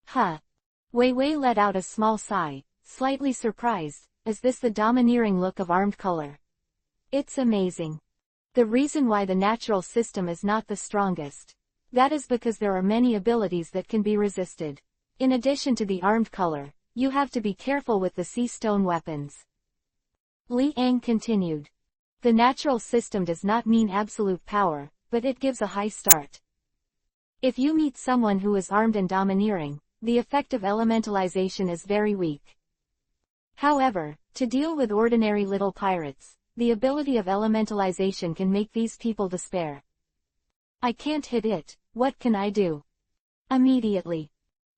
Huh. Wei Wei let out a small sigh, slightly surprised. Is this the domineering look of armed color? It's amazing. The reason why the natural system is not the strongest. That is because there are many abilities that can be resisted. In addition to the armed color, you have to be careful with the sea stone weapons. Li Ang continued. The natural system does not mean absolute power, but it gives a high start. If you meet someone who is armed and domineering, the effect of elementalization is very weak. However, to deal with ordinary little pirates, the ability of elementalization can make these people despair. I can't hit it, what can I do? Immediately.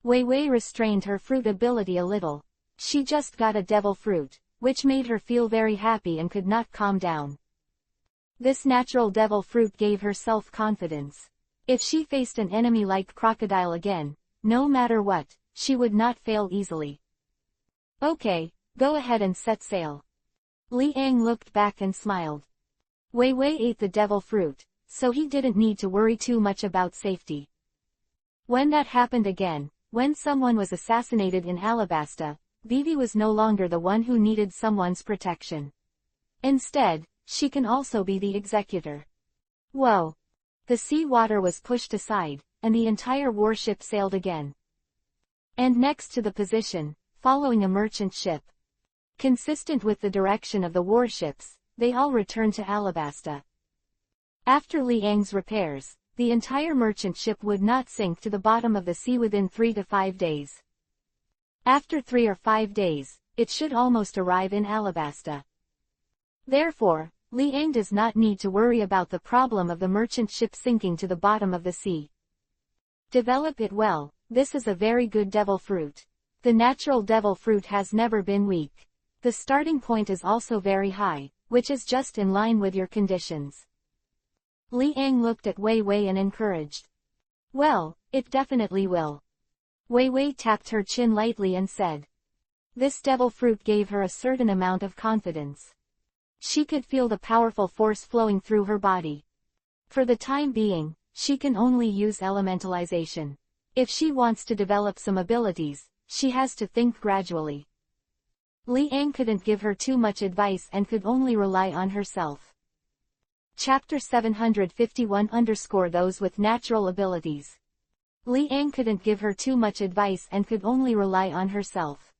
Wei Wei restrained her fruit ability a little. She just got a devil fruit, which made her feel very happy and could not calm down. This natural devil fruit gave her self-confidence. If she faced an enemy like crocodile again, no matter what, she would not fail easily. Okay. Go ahead and set sail. Li Ang looked back and smiled. Wei Wei ate the devil fruit, so he didn't need to worry too much about safety. When that happened again, when someone was assassinated in Alabasta, Vivi was no longer the one who needed someone's protection. Instead, she can also be the executor. Whoa! The sea water was pushed aside, and the entire warship sailed again. And next to the position, following a merchant ship. Consistent with the direction of the warships, they all returned to Alabasta. After Liang's repairs, the entire merchant ship would not sink to the bottom of the sea within 3 to 5 days. After 3 or 5 days, it should almost arrive in Alabasta. Therefore, Liang does not need to worry about the problem of the merchant ship sinking to the bottom of the sea. Develop it well. This is a very good devil fruit. The natural devil fruit has never been weak. The starting point is also very high, which is just in line with your conditions. Liang looked at Wei Wei and encouraged. Well, it definitely will. Wei Wei tapped her chin lightly and said. This devil fruit gave her a certain amount of confidence. She could feel the powerful force flowing through her body. For the time being, she can only use elementalization. If she wants to develop some abilities, she has to think gradually. Liang couldn't give her too much advice and could only rely on herself. Chapter 741 _ those with natural abilities. Liang couldn't give her too much advice and could only rely on herself.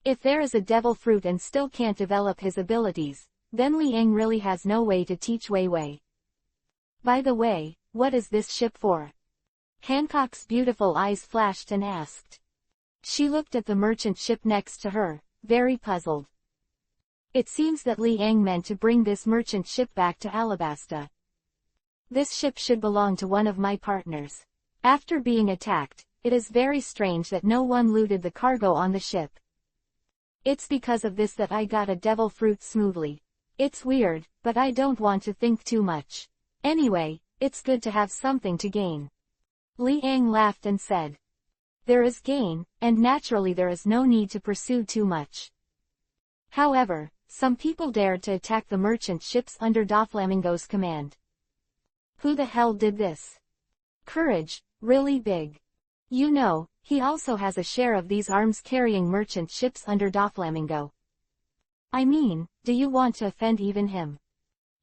If there is a devil fruit and still can't develop his abilities, then Liang really has no way to teach Wei Wei. By the way, what is this ship for? Hancock's beautiful eyes flashed and asked. She looked at the merchant ship next to her, very puzzled. It seems that Liang meant to bring this merchant ship back to Alabasta. This ship should belong to one of my partners. After being attacked, it is very strange that no one looted the cargo on the ship. It's because of this that I got a devil fruit smoothly. It's weird, but I don't want to think too much. Anyway, it's good to have something to gain. Liang laughed and said. There is gain, and naturally there is no need to pursue too much. However, some people dared to attack the merchant ships under Doflamingo's command. Who the hell did this? Courage, really big. You know, he also has a share of these arms-carrying merchant ships under Doflamingo. I mean, do you want to offend even him?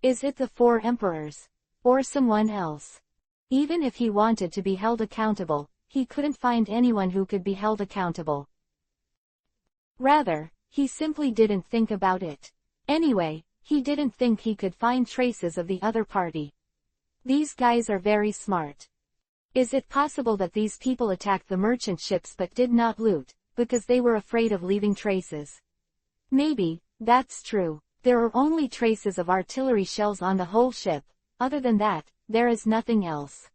Is it the 4 emperors? Or someone else? Even if he wanted to be held accountable, he couldn't find anyone who could be held accountable. Rather, he simply didn't think about it. Anyway, he didn't think he could find traces of the other party. These guys are very smart. Is it possible that these people attacked the merchant ships but did not loot, because they were afraid of leaving traces? Maybe, that's true. There are only traces of artillery shells on the whole ship. Other than that, there is nothing else.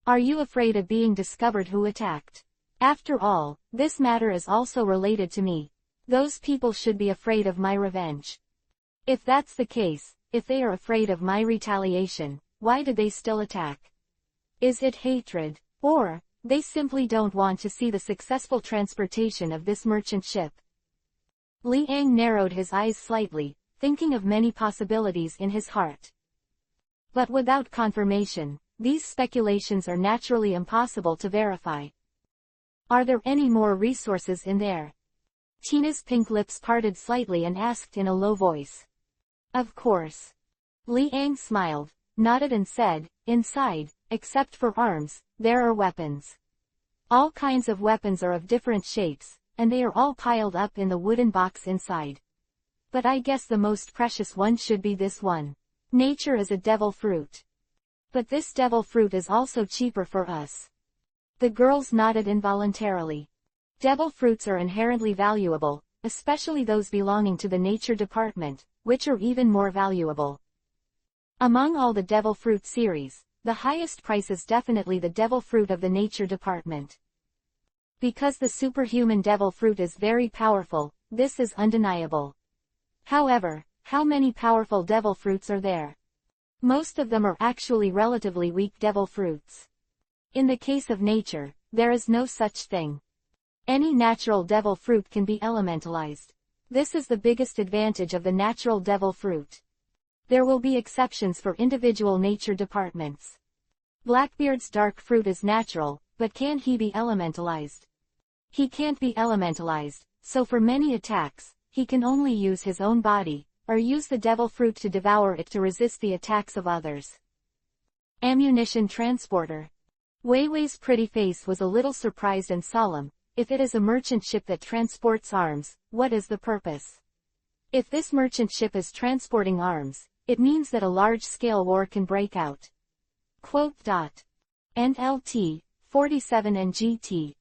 Are you afraid of being discovered who attacked? After all, this matter is also related to me. Those people should be afraid of my revenge. If that's the case, if they are afraid of my retaliation, why did they still attack? Is it hatred? Or, they simply don't want to see the successful transportation of this merchant ship? Liang narrowed his eyes slightly, thinking of many possibilities in his heart. But without confirmation, these speculations are naturally impossible to verify. Are there any more resources in there? Tina's pink lips parted slightly and asked in a low voice. Of course. Liang smiled, nodded and said, inside, except for arms, there are weapons. All kinds of weapons are of different shapes, and they are all piled up in the wooden box inside. But I guess the most precious one should be this one. Nature is a devil fruit. But this devil fruit is also cheaper for us. The girls nodded involuntarily. Devil fruits are inherently valuable, especially those belonging to the nature department, which are even more valuable. Among all the devil fruit series, the highest price is definitely the devil fruit of the nature department. Because the superhuman devil fruit is very powerful, this is undeniable. However, how many powerful devil fruits are there? Most of them are actually relatively weak devil fruits. In the case of nature, there is no such thing. Any natural devil fruit can be elementalized. This is the biggest advantage of the natural devil fruit. There will be exceptions for individual nature departments. Blackbeard's dark fruit is natural, but can he be elementalized? He can't be elementalized, so for many attacks, he can only use his own body, or use the devil fruit to devour it to resist the attacks of others. Ammunition transporter. Wei Wei's pretty face was a little surprised and solemn, if it is a merchant ship that transports arms, what is the purpose? If this merchant ship is transporting arms, it means that a large-scale war can break out. Quote. NLT, 47 and GT.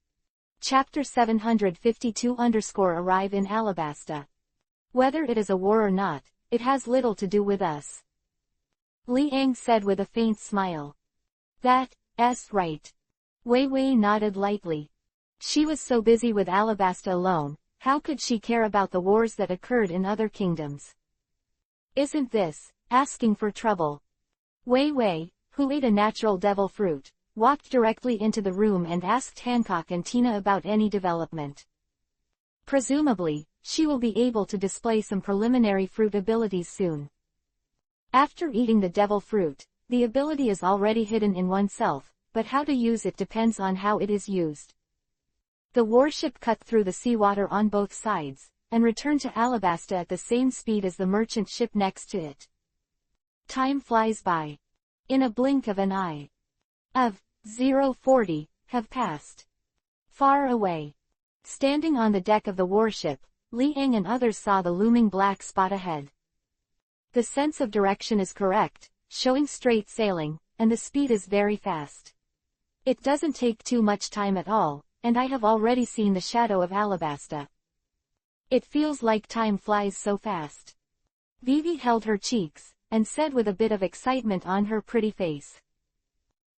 Chapter 752 arrive in Alabasta. Whether it is a war or not, it has little to do with us. Liang said with a faint smile. That's right. Wei Wei nodded lightly. She was so busy with Alabasta alone, how could she care about the wars that occurred in other kingdoms? Isn't this asking for trouble? Wei Wei, who ate a natural devil fruit, walked directly into the room and asked Hancock and Tina about any development. Presumably, she will be able to display some preliminary fruit abilities soon. After eating the devil fruit, the ability is already hidden in oneself, but how to use it depends on how it is used. The warship cut through the seawater on both sides, and returned to Alabasta at the same speed as the merchant ship next to it. Time flies by. In a blink of an eye. 040 have passed. Far away. Standing on the deck of the warship, Liang and others saw the looming black spot ahead. The sense of direction is correct, showing straight sailing, and the speed is very fast. It doesn't take too much time at all, and I have already seen the shadow of Alabasta. It feels like time flies so fast. Vivi held her cheeks, and said with a bit of excitement on her pretty face.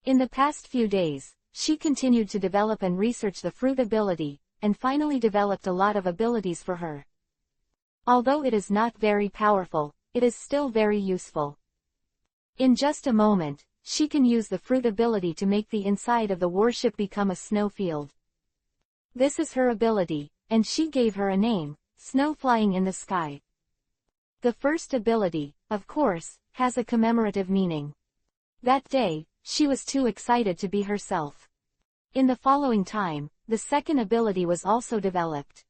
In the past few days, she continued to develop and research the fruit ability, and finally developed a lot of abilities for her. Although it is not very powerful, it is still very useful. In just a moment, she can use the fruit ability to make the inside of the warship become a snowfield. This is her ability, and she gave her a name, Snow Flying in the Sky. The first ability, of course, has a commemorative meaning. That day, she was too excited to be herself. In the following time, the second ability was also developed.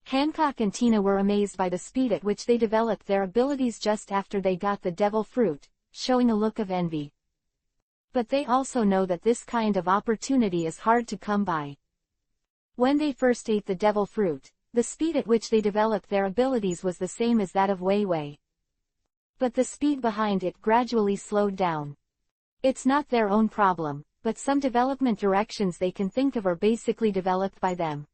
Hancock and Tina were amazed by the speed at which they developed their abilities just after they got the devil fruit, showing a look of envy. But they also know that this kind of opportunity is hard to come by. When they first ate the devil fruit, the speed at which they developed their abilities was the same as that of Wei Wei. But the speed behind it gradually slowed down. It's not their own problem, but some development directions they can think of are basically developed by them.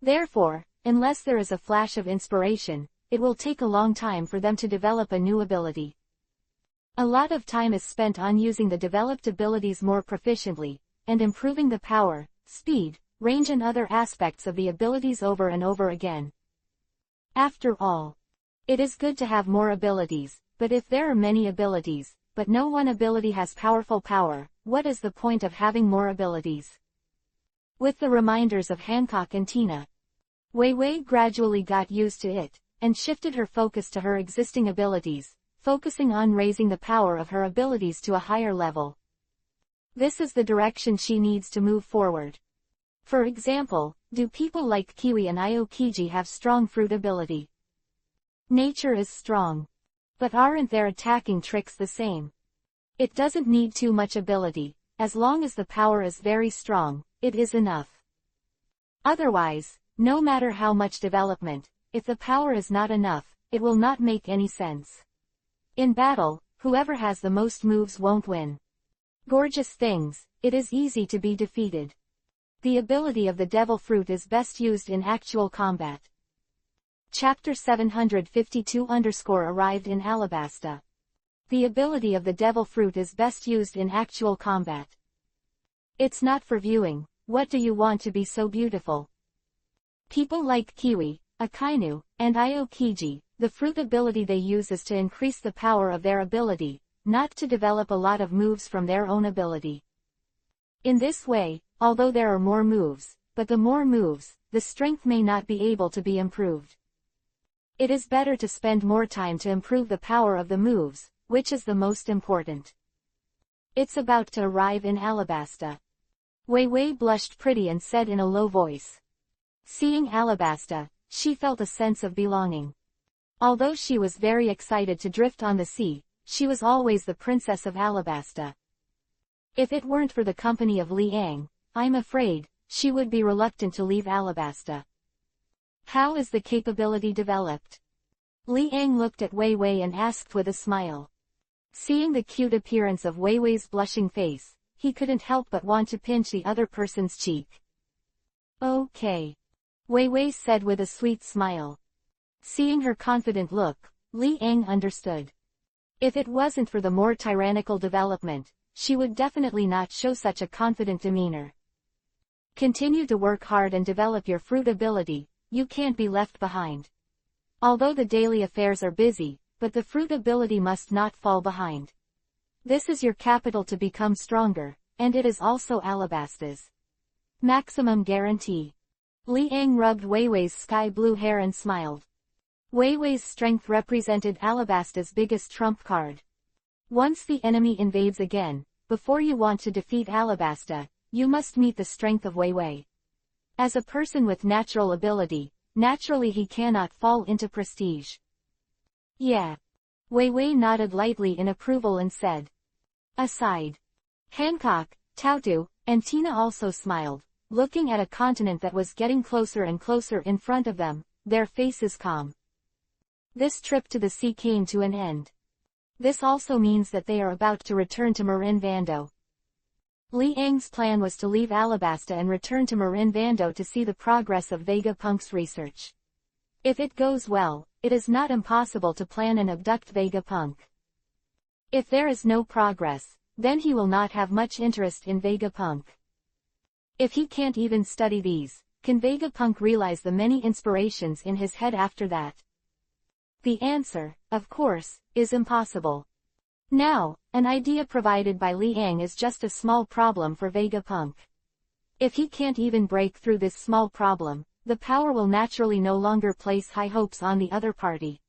Therefore, unless there is a flash of inspiration, it will take a long time for them to develop a new ability. A lot of time is spent on using the developed abilities more proficiently, and improving the power, speed, range and other aspects of the abilities over and over again. After all, it is good to have more abilities, but if there are many abilities, but no one ability has powerful power, what is the point of having more abilities? With the reminders of Hancock and Tina, Wei Wei gradually got used to it, and shifted her focus to her existing abilities, focusing on raising the power of her abilities to a higher level. This is the direction she needs to move forward. For example, do people like Kiwi and Aokiji have strong fruit ability? Nature is strong. But aren't their attacking tricks the same? It doesn't need too much ability, as long as the power is very strong, it is enough. Otherwise, no matter how much development, if the power is not enough, it will not make any sense. In battle, whoever has the most moves won't win. Gorgeous things, it is easy to be defeated. The ability of the devil fruit is best used in actual combat. Chapter 752 arrived in Alabasta. The ability of the devil fruit is best used in actual combat. It's not for viewing. What do you want to be so beautiful? People like Kiwi, Akainu, and Aokiji, the fruit ability they use is to increase the power of their ability, not to develop a lot of moves from their own ability. In this way, although there are more moves, but the more moves, the strength may not be able to be improved. It is better to spend more time to improve the power of the moves, which is the most important. It's about to arrive in Alabasta. Wei Wei blushed pretty and said in a low voice. Seeing Alabasta, she felt a sense of belonging. Although she was very excited to drift on the sea, she was always the princess of Alabasta. If it weren't for the company of Liang, I'm afraid, she would be reluctant to leave Alabasta. How is the capability developed? Li Ang looked at Wei Wei and asked with a smile. Seeing the cute appearance of Wei Wei's blushing face, he couldn't help but want to pinch the other person's cheek. Okay. Wei Wei said with a sweet smile. Seeing her confident look, Li Ang understood. If it wasn't for the more tyrannical development, she would definitely not show such a confident demeanor. Continue to work hard and develop your fruit ability, you can't be left behind. Although the daily affairs are busy, but the fruit ability must not fall behind. This is your capital to become stronger, and it is also Alabasta's maximum guarantee. Li Ang rubbed Wei Wei's sky blue hair and smiled. Wei Wei's strength represented Alabasta's biggest trump card. Once the enemy invades again, before you want to defeat Alabasta, you must meet the strength of Wei Wei. As a person with natural ability, naturally he cannot fall into prestige. Yeah. Wei Wei nodded lightly in approval and said. Aside. Hancock, Tautu, and Tina also smiled, looking at a continent that was getting closer and closer in front of them, their faces calm. This trip to the sea came to an end. This also means that they are about to return to Marin Vando. Li Ang's plan was to leave Alabasta and return to Marin Vando to see the progress of Vegapunk's research. If it goes well, it is not impossible to plan and abduct Vegapunk. If there is no progress, then he will not have much interest in Vegapunk. If he can't even study these, can Vegapunk realize the many inspirations in his head after that? The answer, of course, is impossible. Now, an idea provided by Li Ang is just a small problem for Vegapunk. If he can't even break through this small problem, the power will naturally no longer place high hopes on the other party.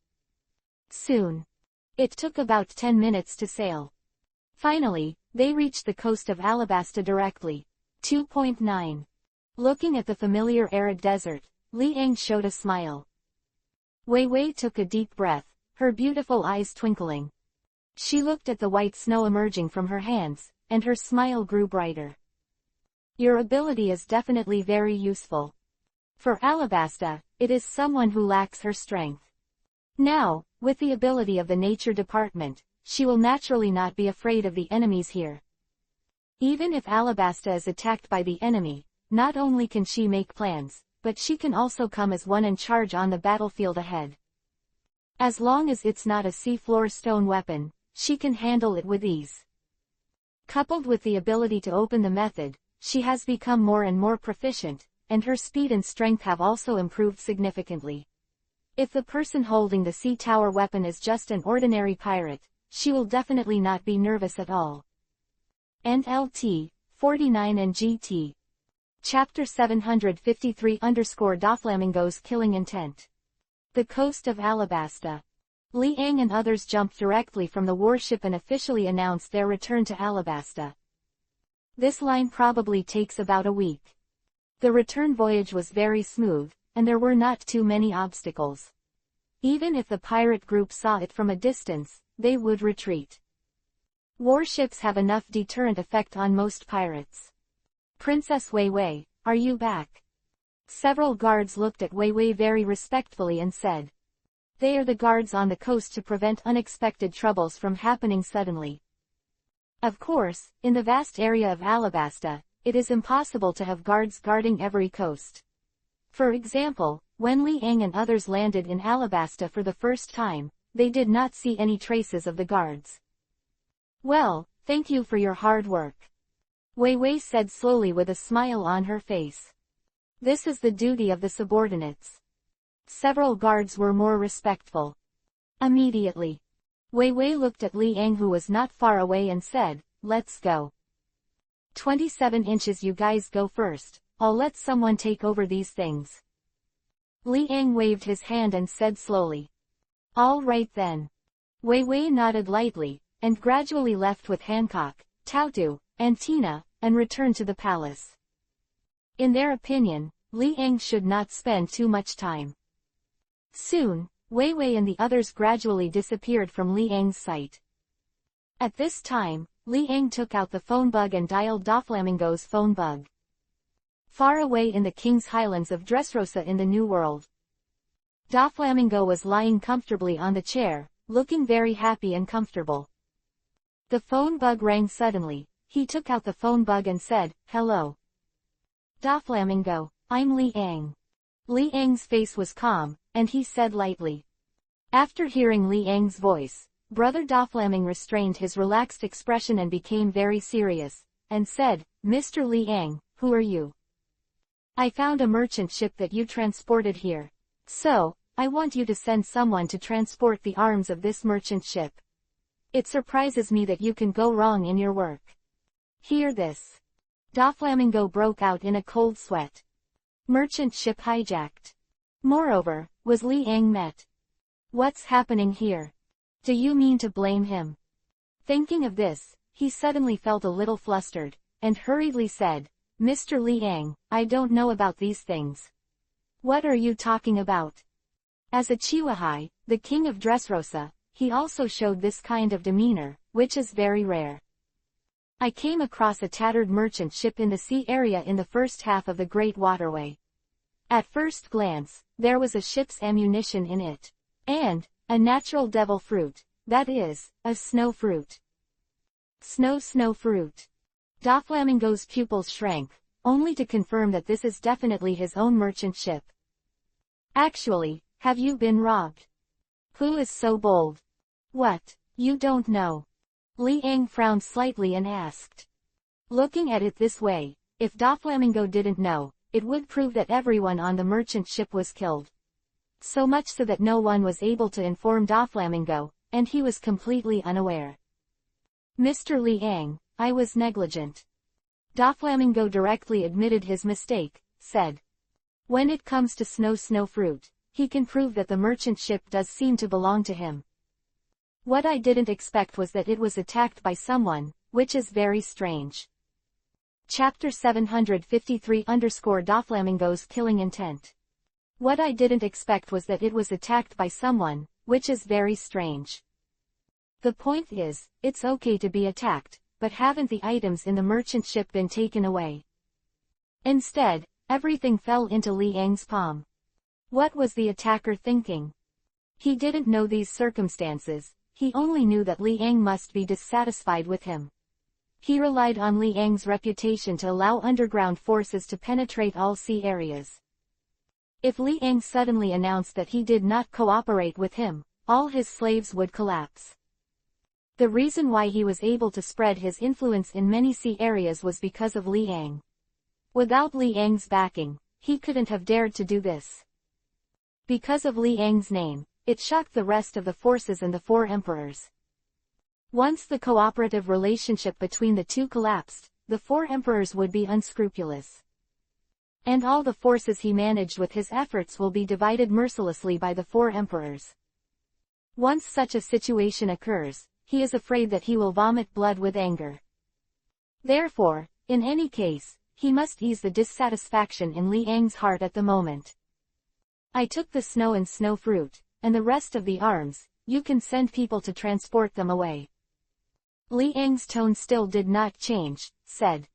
Soon. It took about 10 minutes to sail. Finally, they reached the coast of Alabasta directly. 2.9. Looking at the familiar arid desert, Li Ang showed a smile. Wei Wei took a deep breath, her beautiful eyes twinkling. She looked at the white snow emerging from her hands, and her smile grew brighter. Your ability is definitely very useful. For Alabasta, it is someone who lacks her strength. Now, with the ability of the nature department, she will naturally not be afraid of the enemies here. Even if Alabasta is attacked by the enemy, not only can she make plans, but she can also come as one in charge on the battlefield ahead. As long as it's not a seafloor stone weapon, she can handle it with ease. Coupled with the ability to open the method, she has become more and more proficient, and her speed and strength have also improved significantly. If the person holding the sea tower weapon is just an ordinary pirate, she will definitely not be nervous at all. NLT, 49 and GT. Chapter 753_Doflamingo's Killing Intent. The coast of Alabasta. Li Ang and others jumped directly from the warship and officially announced their return to Alabasta. This line probably takes about a week. The return voyage was very smooth, and there were not too many obstacles. Even if the pirate group saw it from a distance, they would retreat. Warships have enough deterrent effect on most pirates. Princess Wei Wei, are you back? Several guards looked at Wei Wei very respectfully and said. They are the guards on the coast to prevent unexpected troubles from happening suddenly. Of course, in the vast area of Alabasta, it is impossible to have guards guarding every coast. For example, when Li Ang and others landed in Alabasta for the first time, they did not see any traces of the guards. Well, thank you for your hard work. Wei Wei said slowly with a smile on her face. This is the duty of the subordinates. Several guards were more respectful. Immediately, Wei Wei looked at Li Ang who was not far away and said, let's go. 27 inches you guys go first, I'll let someone take over these things. Li Ang waved his hand and said slowly. All right then. Wei Wei nodded lightly, and gradually left with Hancock, Tautu, and Tina, and returned to the palace. In their opinion, Li Ang should not spend too much time. Soon, Wei Wei and the others gradually disappeared from Li Ang's sight. At this time, Li Ang took out the phone bug and dialed Doflamingo's phone bug. far away in the King's Highlands of Dressrosa in the New World. Doflamingo was lying comfortably on the chair, looking very happy and comfortable. The phone bug rang suddenly. He took out the phone bug and said, "Hello. Doflamingo, I'm Li Ang." Li Ang's face was calm, and he said lightly. After hearing Li Ang's voice, Brother Doflaming restrained his relaxed expression and became very serious, and said, "Mr. Li Ang, who are you? I found a merchant ship that you transported here. So, I want you to send someone to transport the arms of this merchant ship. It surprises me that you can go wrong in your work. Hear this." Doflamingo broke out in a cold sweat. Merchant ship hijacked. Moreover, was Li Ang met? What's happening here? Do you mean to blame him? Thinking of this, he suddenly felt a little flustered, and hurriedly said, "Mr. Li Ang, I don't know about these things. What are you talking about?" As a Chihuahai, the king of Dressrosa, he also showed this kind of demeanor, which is very rare. "I came across a tattered merchant ship in the sea area in the first half of the Great Waterway. At first glance, there was a ship's ammunition in it. And a natural devil fruit, that is, a snow fruit." Snow fruit. Doflamingo's pupils shrank, only to confirm that this is definitely his own merchant ship. "Actually, have you been robbed? Who is so bold? What, you don't know?" Li Ang frowned slightly and asked. Looking at it this way, if Doflamingo didn't know, it would prove that everyone on the merchant ship was killed. So much so that no one was able to inform Doflamingo, and he was completely unaware. "Mr. Li Ang, I was negligent." Doflamingo directly admitted his mistake, said. When it comes to snow fruit, he can prove that the merchant ship does seem to belong to him. What I didn't expect was that it was attacked by someone, which is very strange. Chapter 753 Doflamingo's killing intent. What I didn't expect was that it was attacked by someone, which is very strange. The point is, it's okay to be attacked, but haven't the items in the merchant ship been taken away? Instead, everything fell into Li Ang's palm. What was the attacker thinking? He didn't know these circumstances, he only knew that Li Ang must be dissatisfied with him. He relied on Li Ang's reputation to allow underground forces to penetrate all sea areas. If Li Ang suddenly announced that he did not cooperate with him, all his slaves would collapse. The reason why he was able to spread his influence in many sea areas was because of Li Ang. Without Li Ang's backing, he couldn't have dared to do this. Because of Li Ang's name, it shocked the rest of the forces and the four emperors. Once the cooperative relationship between the two collapsed, the four emperors would be unscrupulous. And all the forces he managed with his efforts will be divided mercilessly by the four emperors. Once such a situation occurs, he is afraid that he will vomit blood with anger. Therefore, in any case, he must ease the dissatisfaction in Li Ang's heart at the moment. "I took the snow and snow fruit, and the rest of the arms, you can send people to transport them away." Li Ang's tone still did not change, said.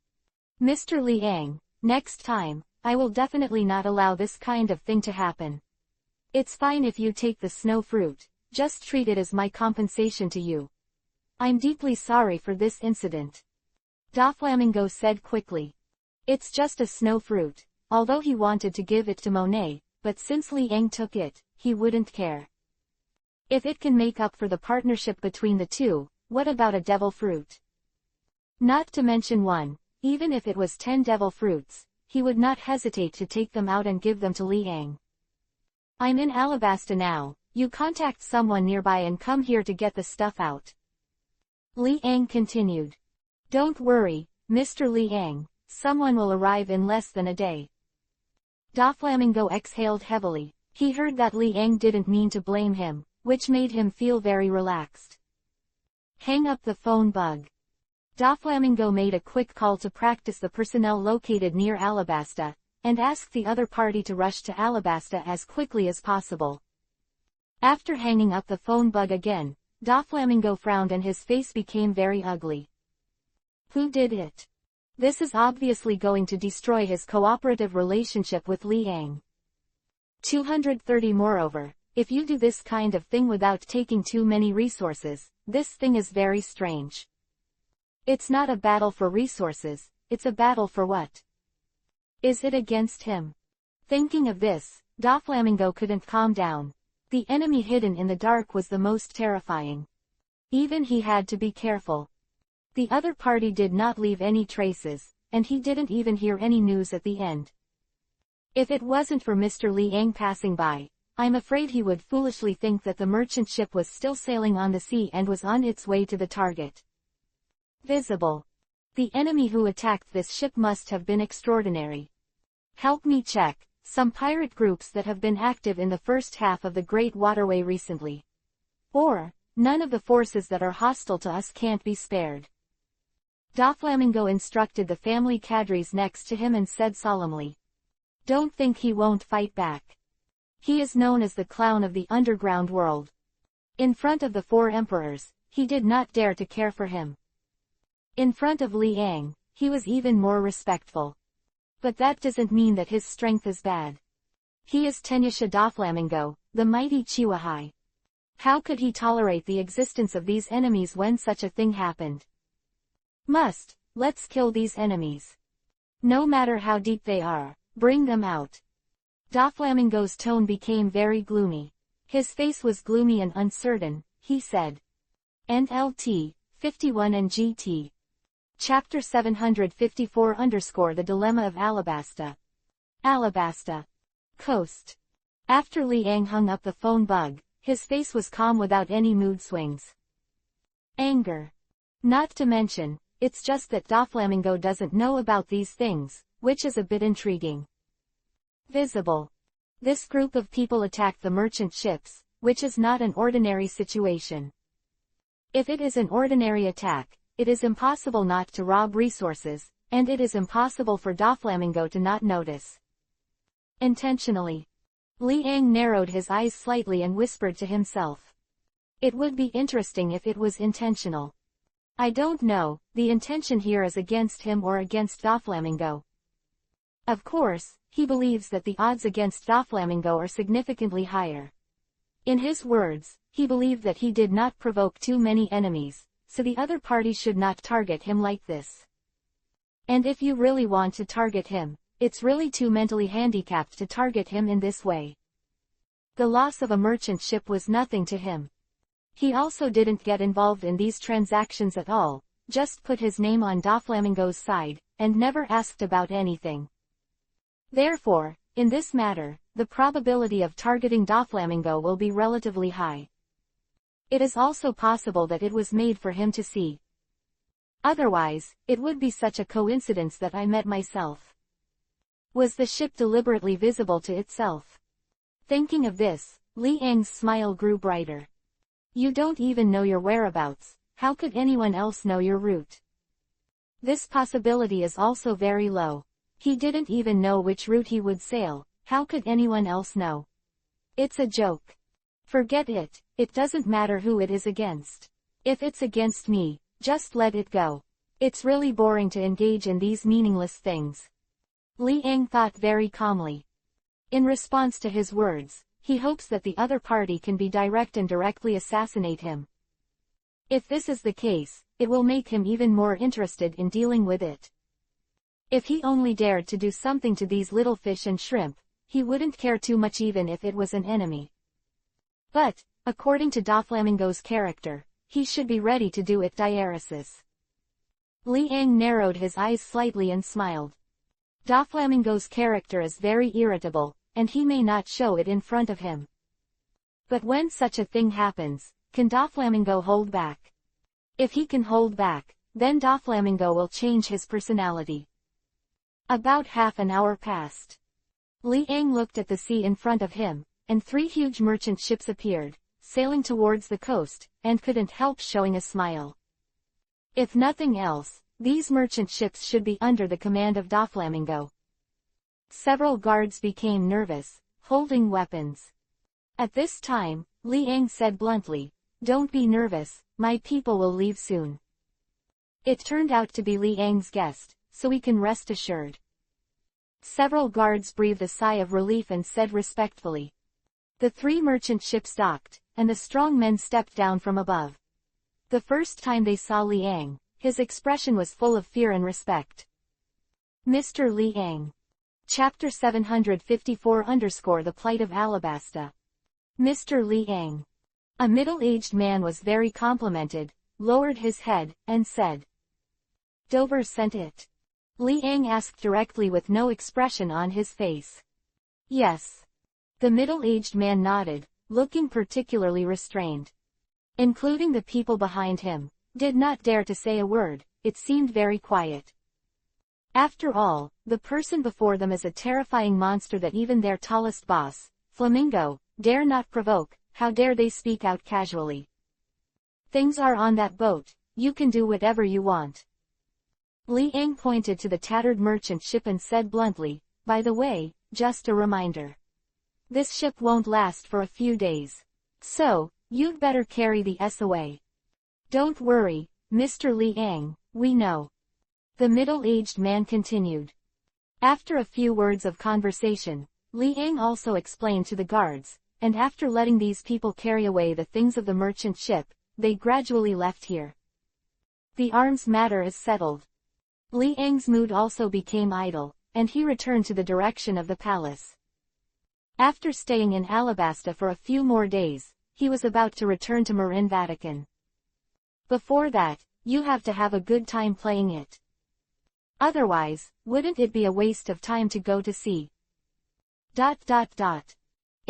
"Mr. Li Ang, next time, I will definitely not allow this kind of thing to happen. It's fine if you take the snow fruit, just treat it as my compensation to you. I'm deeply sorry for this incident." Doflamingo said quickly. "It's just a snow fruit," although he wanted to give it to Monet, but since Li Ang took it, he wouldn't care. If it can make up for the partnership between the two, what about a devil fruit? Not to mention one, even if it was 10 devil fruits, he would not hesitate to take them out and give them to Li Ang. "I'm in Alabasta now, you contact someone nearby and come here to get the stuff out." Li Ang continued. "Don't worry, Mr. Li Ang, someone will arrive in less than a day." Doflamingo exhaled heavily. He heard that Li Ang didn't mean to blame him, which made him feel very relaxed. "Hang up the phone bug." Doflamingo made a quick call to practice the personnel located near Alabasta, and asked the other party to rush to Alabasta as quickly as possible. After hanging up the phone bug again, Doflamingo frowned and his face became very ugly. "Who did it? This is obviously going to destroy his cooperative relationship with Liang. 230 Moreover, if you do this kind of thing without taking too many resources, this thing is very strange. It's not a battle for resources, it's a battle for what? Is it against him? Thinking of this, Doflamingo couldn't calm down. The enemy hidden in the dark was the most terrifying. Even he had to be careful. The other party did not leave any traces, and he didn't even hear any news at the end. If it wasn't for Mr. Liang passing by, I'm afraid he would foolishly think that the merchant ship was still sailing on the sea and was on its way to the target. Visible. The enemy who attacked this ship must have been extraordinary. Help me check some pirate groups that have been active in the first half of the Great Waterway recently. Or, none of the forces that are hostile to us can't be spared. Doflamingo instructed the family cadres next to him and said solemnly. Don't think he won't fight back. He is known as the clown of the underground world. In front of the 4 emperors, he did not dare to care for him. In front of Liang, he was even more respectful. But that doesn't mean that his strength is bad. He is Tenyusha Doflamingo, the mighty Chihuahai. How could he tolerate the existence of these enemies when such a thing happened? Let's kill these enemies. No matter how deep they are, bring them out. Doflamingo's tone became very gloomy. His face was gloomy and uncertain, he said. NLT, 51 and GT. Chapter 754 _ The Dilemma of Alabasta. Alabasta. Coast. After Liang hung up the phone bug, his face was calm without any mood swings. Anger. Not to mention, it's just that Doflamingo doesn't know about these things, which is a bit intriguing. Visible. This group of people attacked the merchant ships, which is not an ordinary situation. If it is an ordinary attack, it is impossible not to rob resources, and it is impossible for Doflamingo to not notice. Intentionally. Liang narrowed his eyes slightly and whispered to himself. It would be interesting if it was intentional. I don't know, the intention here is against him or against Doflamingo. Of course, he believes that the odds against Doflamingo are significantly higher. In his words, he believed that he did not provoke too many enemies, so the other party should not target him like this. And if you really want to target him, it's really too mentally handicapped to target him in this way. The loss of a merchant ship was nothing to him. He also didn't get involved in these transactions at all, just put his name on Doflamingo's side, and never asked about anything. Therefore, in this matter, the probability of targeting Doflamingo will be relatively high. It is also possible that it was made for him to see. Otherwise, it would be such a coincidence that I met myself. Was the ship deliberately visible to itself? Thinking of this, Liang's smile grew brighter. You don't even know your whereabouts, how could anyone else know your route? This possibility is also very low. He didn't even know which route he would sail, how could anyone else know? It's a joke. Forget it, it doesn't matter who it is against. If it's against me, just let it go. It's really boring to engage in these meaningless things. Liang thought very calmly. In response to his words, he hopes that the other party can be direct and directly assassinate him. If this is the case, it will make him even more interested in dealing with it. If he only dared to do something to these little fish and shrimp, he wouldn't care too much even if it was an enemy. But, according to Doflamingo's character, he should be ready to do it diaresis. Liang narrowed his eyes slightly and smiled. Doflamingo's character is very irritable, and he may not show it in front of him. But when such a thing happens, can Doflamingo hold back? If he can hold back, then Doflamingo will change his personality. About half an hour passed. Liang looked at the sea in front of him, and 3 huge merchant ships appeared, sailing towards the coast, and couldn't help showing a smile. If nothing else, these merchant ships should be under the command of Doflamingo. Several guards became nervous, holding weapons. At this time, Liang said bluntly, "Don't be nervous, my people will leave soon." It turned out to be Liang's guest, so we can rest assured." Several guards breathed a sigh of relief and said respectfully. The 3 merchant ships docked, and the strong men stepped down from above. The first time they saw Liang, his expression was full of fear and respect. Mr. Liang. Chapter 754 The Plight of Alabasta. Mr. Liang. A middle-aged man was very complimented, lowered his head, and said, "Dover sent it?" Liang asked directly with no expression on his face. "Yes." The middle-aged man nodded, looking particularly restrained. Including the people behind him, did not dare to say a word, it seemed very quiet. After all, the person before them is a terrifying monster that even their tallest boss, Flamingo, dare not provoke. How dare they speak out casually? "Things are on that boat, you can do whatever you want." Liang pointed to the tattered merchant ship and said bluntly, "By the way, just a reminder. This ship won't last for a few days. So, you'd better carry the S away." "Don't worry, Mr. Liang, we know." The middle-aged man continued. After a few words of conversation, Liang also explained to the guards, and after letting these people carry away the things of the merchant ship, they gradually left here. The arms matter is settled. Liang's mood also became idle, and he returned to the direction of the palace. After staying in Alabasta for a few more days, he was about to return to Marin Vatican. Before that, you have to have a good time playing it. Otherwise, wouldn't it be a waste of time to go to sea?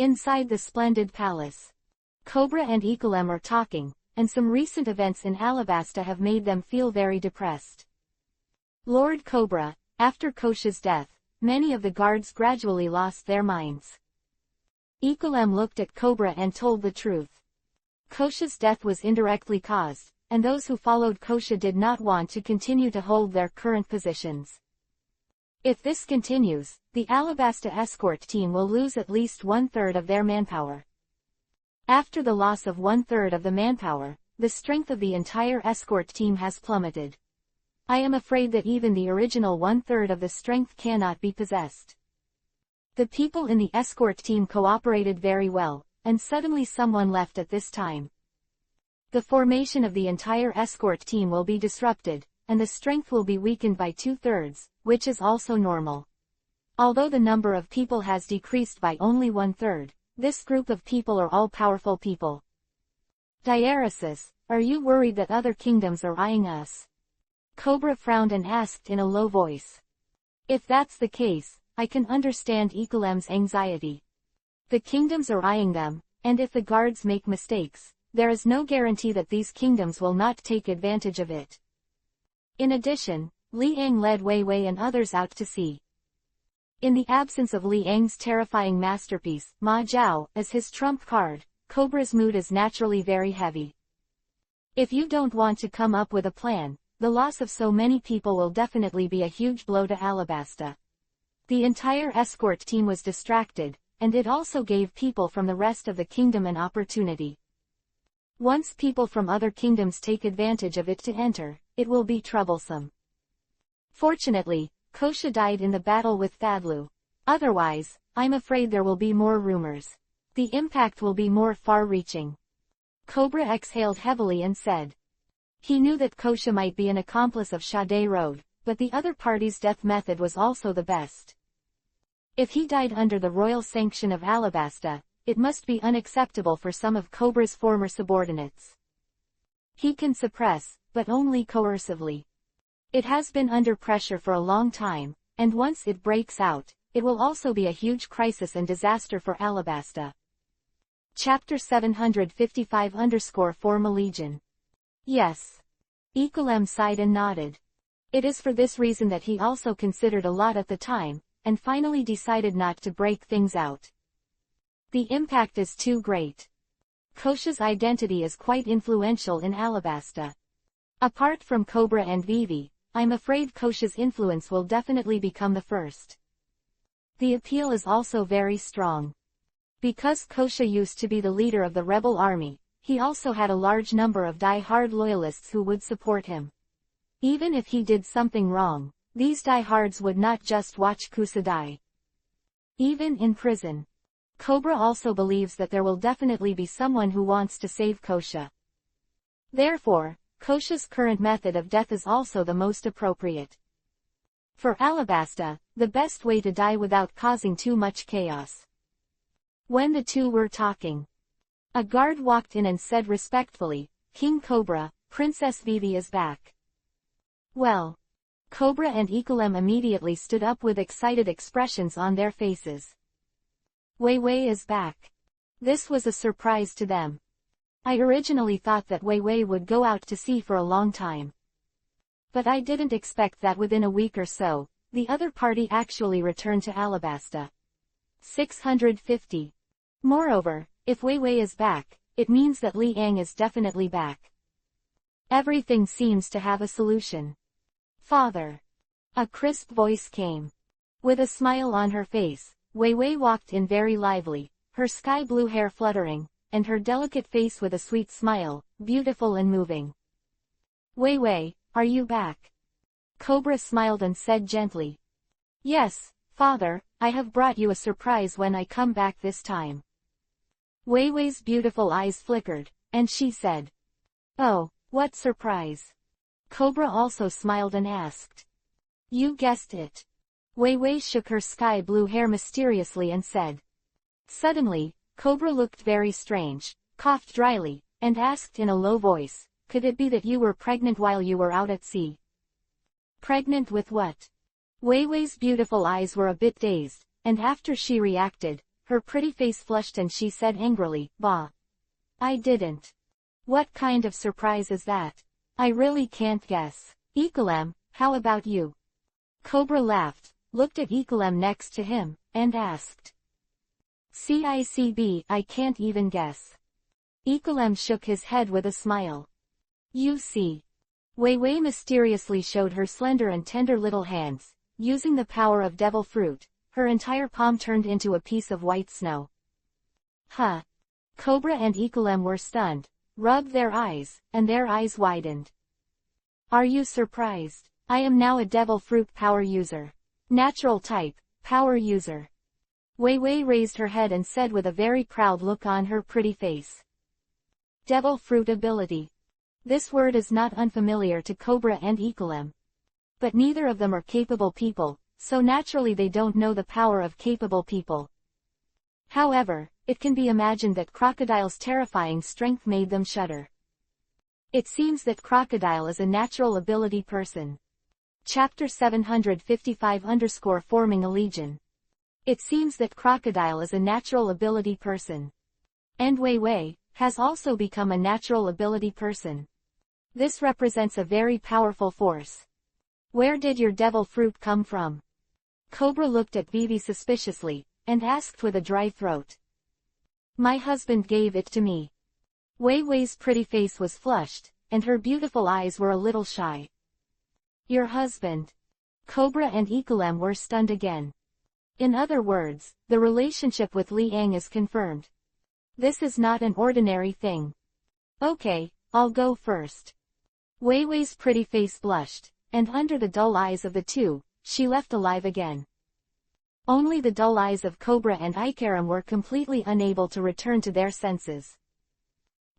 Inside the splendid palace, Cobra and Ecolem are talking, and some recent events in Alabasta have made them feel very depressed. Lord Cobra, after Kosha's death, many of the guards gradually lost their minds. Ecolem looked at Cobra and told the truth. Kosha's death was indirectly caused, and those who followed Kosha did not want to continue to hold their current positions. If this continues, the Alabasta escort team will lose at least 1/3 of their manpower. After the loss of 1/3 of the manpower, the strength of the entire escort team has plummeted. I am afraid that even the original 1/3 of the strength cannot be possessed. The people in the escort team cooperated very well, and suddenly someone left at this time. The formation of the entire escort team will be disrupted, and the strength will be weakened by 2/3, which is also normal. Although the number of people has decreased by only 1/3, this group of people are all powerful people. Diaresis, are you worried that other kingdoms are eyeing us? Cobra frowned and asked in a low voice. If that's the case, I can understand Ecolem's anxiety. The kingdoms are eyeing them, and if the guards make mistakes, there is no guarantee that these kingdoms will not take advantage of it. In addition, Liang led Wei Wei and others out to sea. In the absence of Liang's terrifying masterpiece, Ma Jiao, as his trump card, Cobra's mood is naturally very heavy. If you don't want to come up with a plan, the loss of so many people will definitely be a huge blow to Alabasta. The entire escort team was distracted, and it also gave people from the rest of the kingdom an opportunity. Once people from other kingdoms take advantage of it to enter, it will be troublesome. Fortunately, Kosha died in the battle with Thadlu. Otherwise, I'm afraid there will be more rumors. The impact will be more far-reaching. Cobra exhaled heavily and said. He knew that Kosha might be an accomplice of Sade Road, but the other party's death method was also the best. If he died under the royal sanction of Alabasta, it must be unacceptable for some of Cobra's former subordinates. He can suppress, but only coercively. It has been under pressure for a long time, and once it breaks out, it will also be a huge crisis and disaster for Alabasta. Chapter 755-4 Malegion. Yes. Ecolem sighed and nodded. It is for this reason that he also considered a lot at the time, and finally decided not to break things out. The impact is too great. Kosha's identity is quite influential in Alabasta. Apart from Cobra and Vivi, I'm afraid Kosha's influence will definitely become the first. The appeal is also very strong. Because Kosha used to be the leader of the rebel army, he also had a large number of die-hard loyalists who would support him. Even if he did something wrong, these diehards would not just watch Kusa die. Even in prison. Cobra also believes that there will definitely be someone who wants to save Kosha. Therefore, Kosha's current method of death is also the most appropriate. For Alabasta, the best way to die without causing too much chaos. When the two were talking, a guard walked in and said respectfully, "King Cobra, Princess Vivi is back." Well. Cobra and Ecolem immediately stood up with excited expressions on their faces. Wei Wei is back. This was a surprise to them. I originally thought that Wei Wei would go out to sea for a long time. But I didn't expect that within a week or so, the other party actually returned to Alabasta. 650. Moreover, if Wei Wei is back, it means that Li Ang is definitely back. Everything seems to have a solution. Father. A crisp voice came. With a smile on her face, Wei Wei walked in very lively, her sky blue hair fluttering, and her delicate face with a sweet smile, beautiful and moving. Wei Wei, are you back? Cobra smiled and said gently. Yes, Father, I have brought you a surprise when I come back this time. Wei Wei's beautiful eyes flickered, and she said. Oh, what surprise? Cobra also smiled and asked. You guessed it. Wei Wei shook her sky blue hair mysteriously and said. Suddenly, Cobra looked very strange, coughed dryly, and asked in a low voice, could it be that you were pregnant while you were out at sea? Pregnant with what? Wei Wei's beautiful eyes were a bit dazed, and after she reacted, her pretty face flushed and she said angrily, Bah. I didn't. What kind of surprise is that? I really can't guess. Ecolem, how about you? Cobra laughed, looked at Ecolem next to him, and asked. CICB, I can't even guess. Ecolem shook his head with a smile. You see. Wei Wei mysteriously showed her slender and tender little hands. Using the power of devil fruit, her entire palm turned into a piece of white snow. Huh. Cobra and Ecolem were stunned, rubbed their eyes, and their eyes widened. Are you surprised? I am now a devil fruit power user. Natural type, power user. Wei Wei raised her head and said with a very proud look on her pretty face. Devil fruit ability. This word is not unfamiliar to Cobra and Ecolem. But neither of them are capable people, so naturally they don't know the power of capable people. However, it can be imagined that Crocodile's terrifying strength made them shudder. It seems that Crocodile is a natural ability person. Chapter 745 Forming a Legion. It seems that Crocodile is a natural ability person. And Wei Wei has also become a natural ability person. This represents a very powerful force. Where did your devil fruit come from? Cobra looked at Vivi suspiciously, and asked with a dry throat. My husband gave it to me. Wei Wei's pretty face was flushed, and her beautiful eyes were a little shy. Your husband? Cobra and Ecolem were stunned again. In other words, the relationship with Li Ang is confirmed. This is not an ordinary thing. Okay, I'll go first. Wei Wei's pretty face blushed, and under the dull eyes of the two, she left alive again. Only the dull eyes of Cobra and Ikaram were completely unable to return to their senses.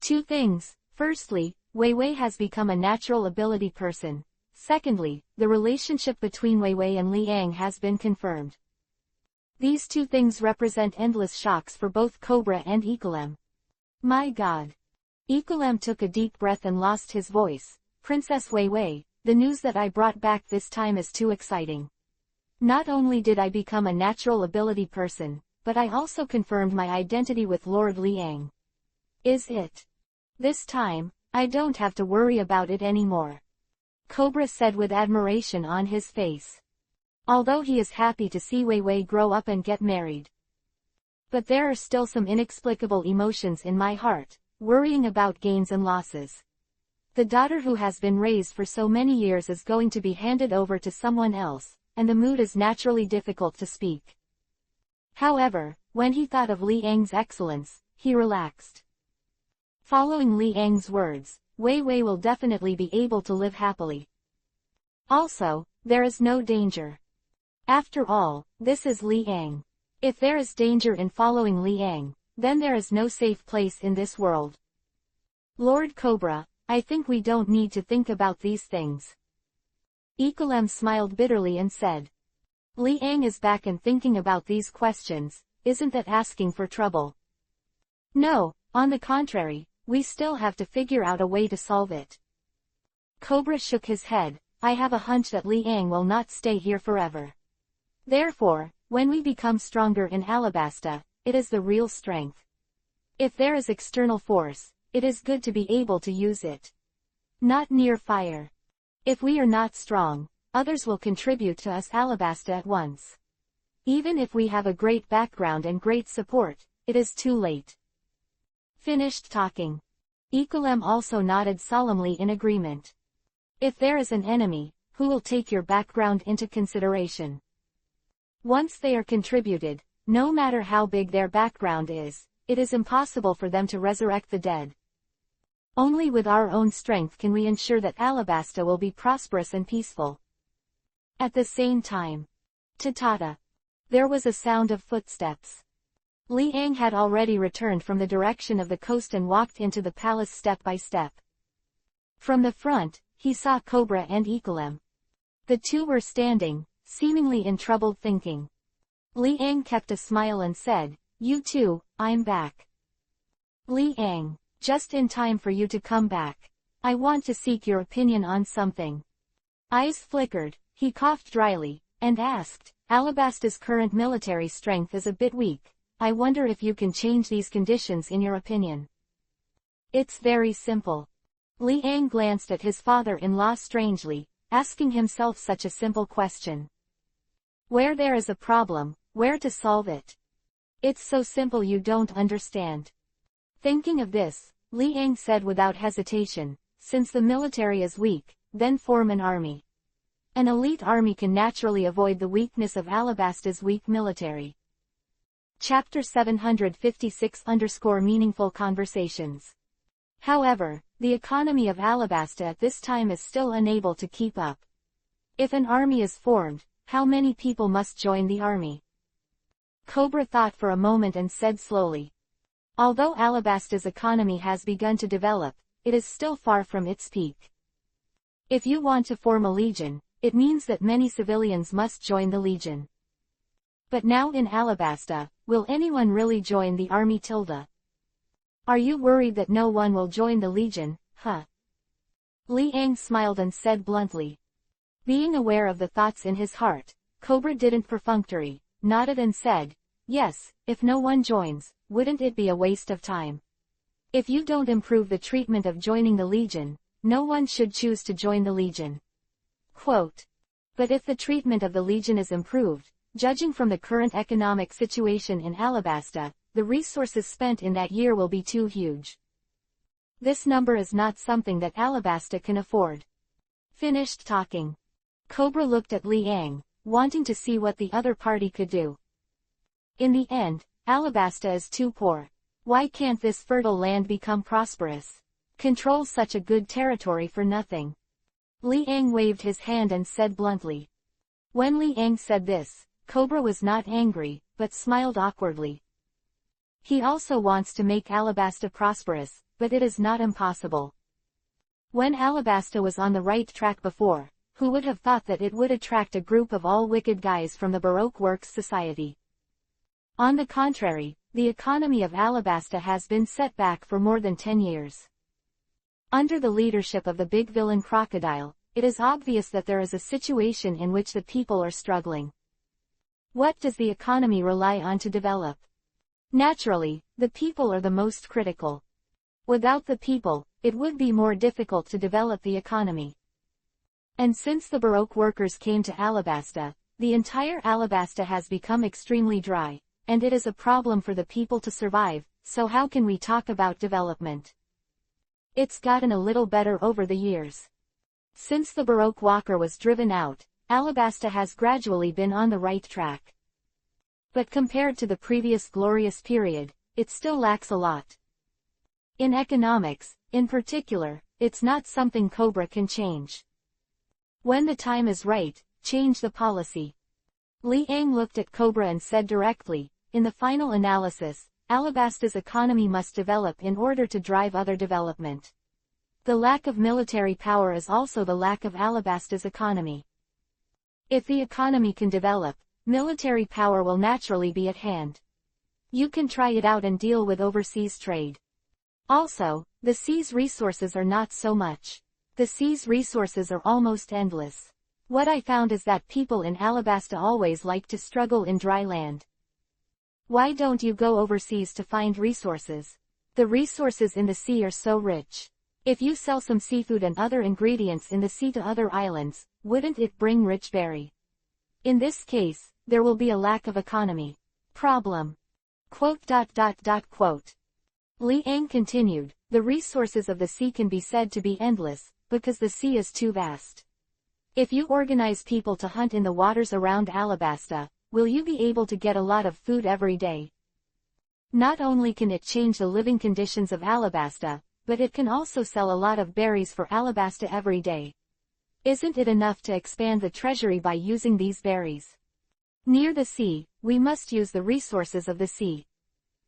Two things. Firstly, Wei Wei has become a natural ability person. Secondly, the relationship between Wei Wei and Li Ang has been confirmed. These two things represent endless shocks for both Cobra and Ecolem. My God. Ecolem took a deep breath and lost his voice. Princess Wei Wei, the news that I brought back this time is too exciting. Not only did I become a natural ability person, but I also confirmed my identity with Lord Li Ang. Is it? This time, I don't have to worry about it anymore. Cobra said with admiration on his face. Although he is happy to see Wei Wei grow up and get married. But there are still some inexplicable emotions in my heart, worrying about gains and losses. The daughter who has been raised for so many years is going to be handed over to someone else, and the mood is naturally difficult to speak. However, when he thought of Li Ang's excellence, he relaxed. Following Li Ang's words, Wei Wei will definitely be able to live happily. Also, there is no danger. After all, this is Liang. If there is danger in following Liang, then there is no safe place in this world. Lord Cobra, I think we don't need to think about these things. EPUB smiled bitterly and said. Liang is back and thinking about these questions, isn't that asking for trouble? No, on the contrary, we still have to figure out a way to solve it. Cobra shook his head. I have a hunch that Liang will not stay here forever. Therefore, when we become stronger in Alabasta, it is the real strength. If there is external force, it is good to be able to use it. Not near fire. If we are not strong, others will contribute to us Alabasta at once. Even if we have a great background and great support, it is too late. Finished talking. EPUB also nodded solemnly in agreement. If there is an enemy, who will take your background into consideration? Once they are contributed, no matter how big their background is, it is impossible for them to resurrect the dead. Only with our own strength can we ensure that Alabasta will be prosperous and peaceful. At the same time. Ta-ta-ta. There was a sound of footsteps. Liang had already returned from the direction of the coast and walked into the palace step by step. From the front, he saw Cobra and EPUB. The two were standing, seemingly in troubled thinking. Liang kept a smile and said, You too, I'm back. Liang, just in time for you to come back. I want to seek your opinion on something. Eyes flickered, he coughed dryly, and asked, Alabasta's current military strength is a bit weak. I wonder if you can change these conditions in your opinion. It's very simple. Liang glanced at his father-in-law strangely, asking himself such a simple question. Where there is a problem, where to solve it? It's so simple you don't understand. Thinking of this, Liang said without hesitation, since the military is weak, then form an army. An elite army can naturally avoid the weakness of Alabasta's weak military. Chapter 756_Meaningful Conversations. However, the economy of Alabasta at this time is still unable to keep up. If an army is formed, how many people must join the army? Cobra thought for a moment and said slowly. Although Alabasta's economy has begun to develop, it is still far from its peak. If you want to form a legion, it means that many civilians must join the legion. But now in Alabasta, will anyone really join the army tilde? Are you worried that no one will join the legion, huh? Liang smiled and said bluntly. Being aware of the thoughts in his heart, Cobra didn't perfunctory, nodded and said, yes, if no one joins, wouldn't it be a waste of time? If you don't improve the treatment of joining the legion, no one should choose to join the legion. Quote. But if the treatment of the legion is improved, judging from the current economic situation in Alabasta, the resources spent in that year will be too huge. This number is not something that Alabasta can afford. Finished talking. Cobra looked at Liang, wanting to see what the other party could do. In the end, Alabasta is too poor. Why can't this fertile land become prosperous? Control such a good territory for nothing. Liang waved his hand and said bluntly. When Liang said this, Cobra was not angry, but smiled awkwardly. He also wants to make Alabasta prosperous, but it is not impossible. When Alabasta was on the right track before, who would have thought that it would attract a group of all wicked guys from the Baroque Works Society? On the contrary, the economy of Alabasta has been set back for more than 10 years. Under the leadership of the big villain Crocodile, it is obvious that there is a situation in which the people are struggling. What does the economy rely on to develop? Naturally, the people are the most critical. Without the people, it would be more difficult to develop the economy. And since the Baroque workers came to Alabasta, the entire Alabasta has become extremely dry, and it is a problem for the people to survive, so how can we talk about development? It's gotten a little better over the years. Since the Baroque walker was driven out, Alabasta has gradually been on the right track. But compared to the previous glorious period, it still lacks a lot. In economics, in particular, it's not something Cobra can change. When the time is right, change the policy. Li Ang looked at Cobra and said directly, in the final analysis, Alabasta's economy must develop in order to drive other development. The lack of military power is also the lack of Alabasta's economy. If the economy can develop, military power will naturally be at hand. You can try it out and deal with overseas trade. Also, the sea's resources are not so much. The sea's resources are almost endless. What I found is that people in Alabasta always like to struggle in dry land. Why don't you go overseas to find resources? The resources in the sea are so rich. If you sell some seafood and other ingredients in the sea to other islands, wouldn't it bring rich berry? In this case, there will be a lack of economy. Problem. Quote. Li Ang continued, the resources of the sea can be said to be endless, because the sea is too vast. If you organize people to hunt in the waters around Alabasta, will you be able to get a lot of food every day? Not only can it change the living conditions of Alabasta, but it can also sell a lot of berries for Alabasta every day. Isn't it enough to expand the treasury by using these berries? Near the sea, we must use the resources of the sea.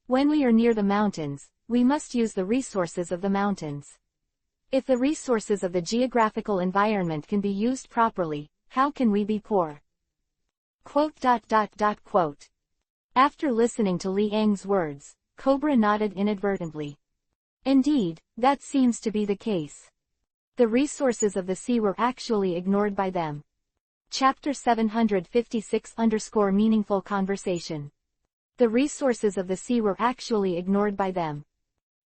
When we are near the mountains, we must use the resources of the mountains. If the resources of the geographical environment can be used properly, how can we be poor? Quote. After listening to Li Ang's words, Cobra nodded inadvertently. Indeed, that seems to be the case. The resources of the sea were actually ignored by them. Chapter 756_Meaningful Conversation. The resources of the sea were actually ignored by them.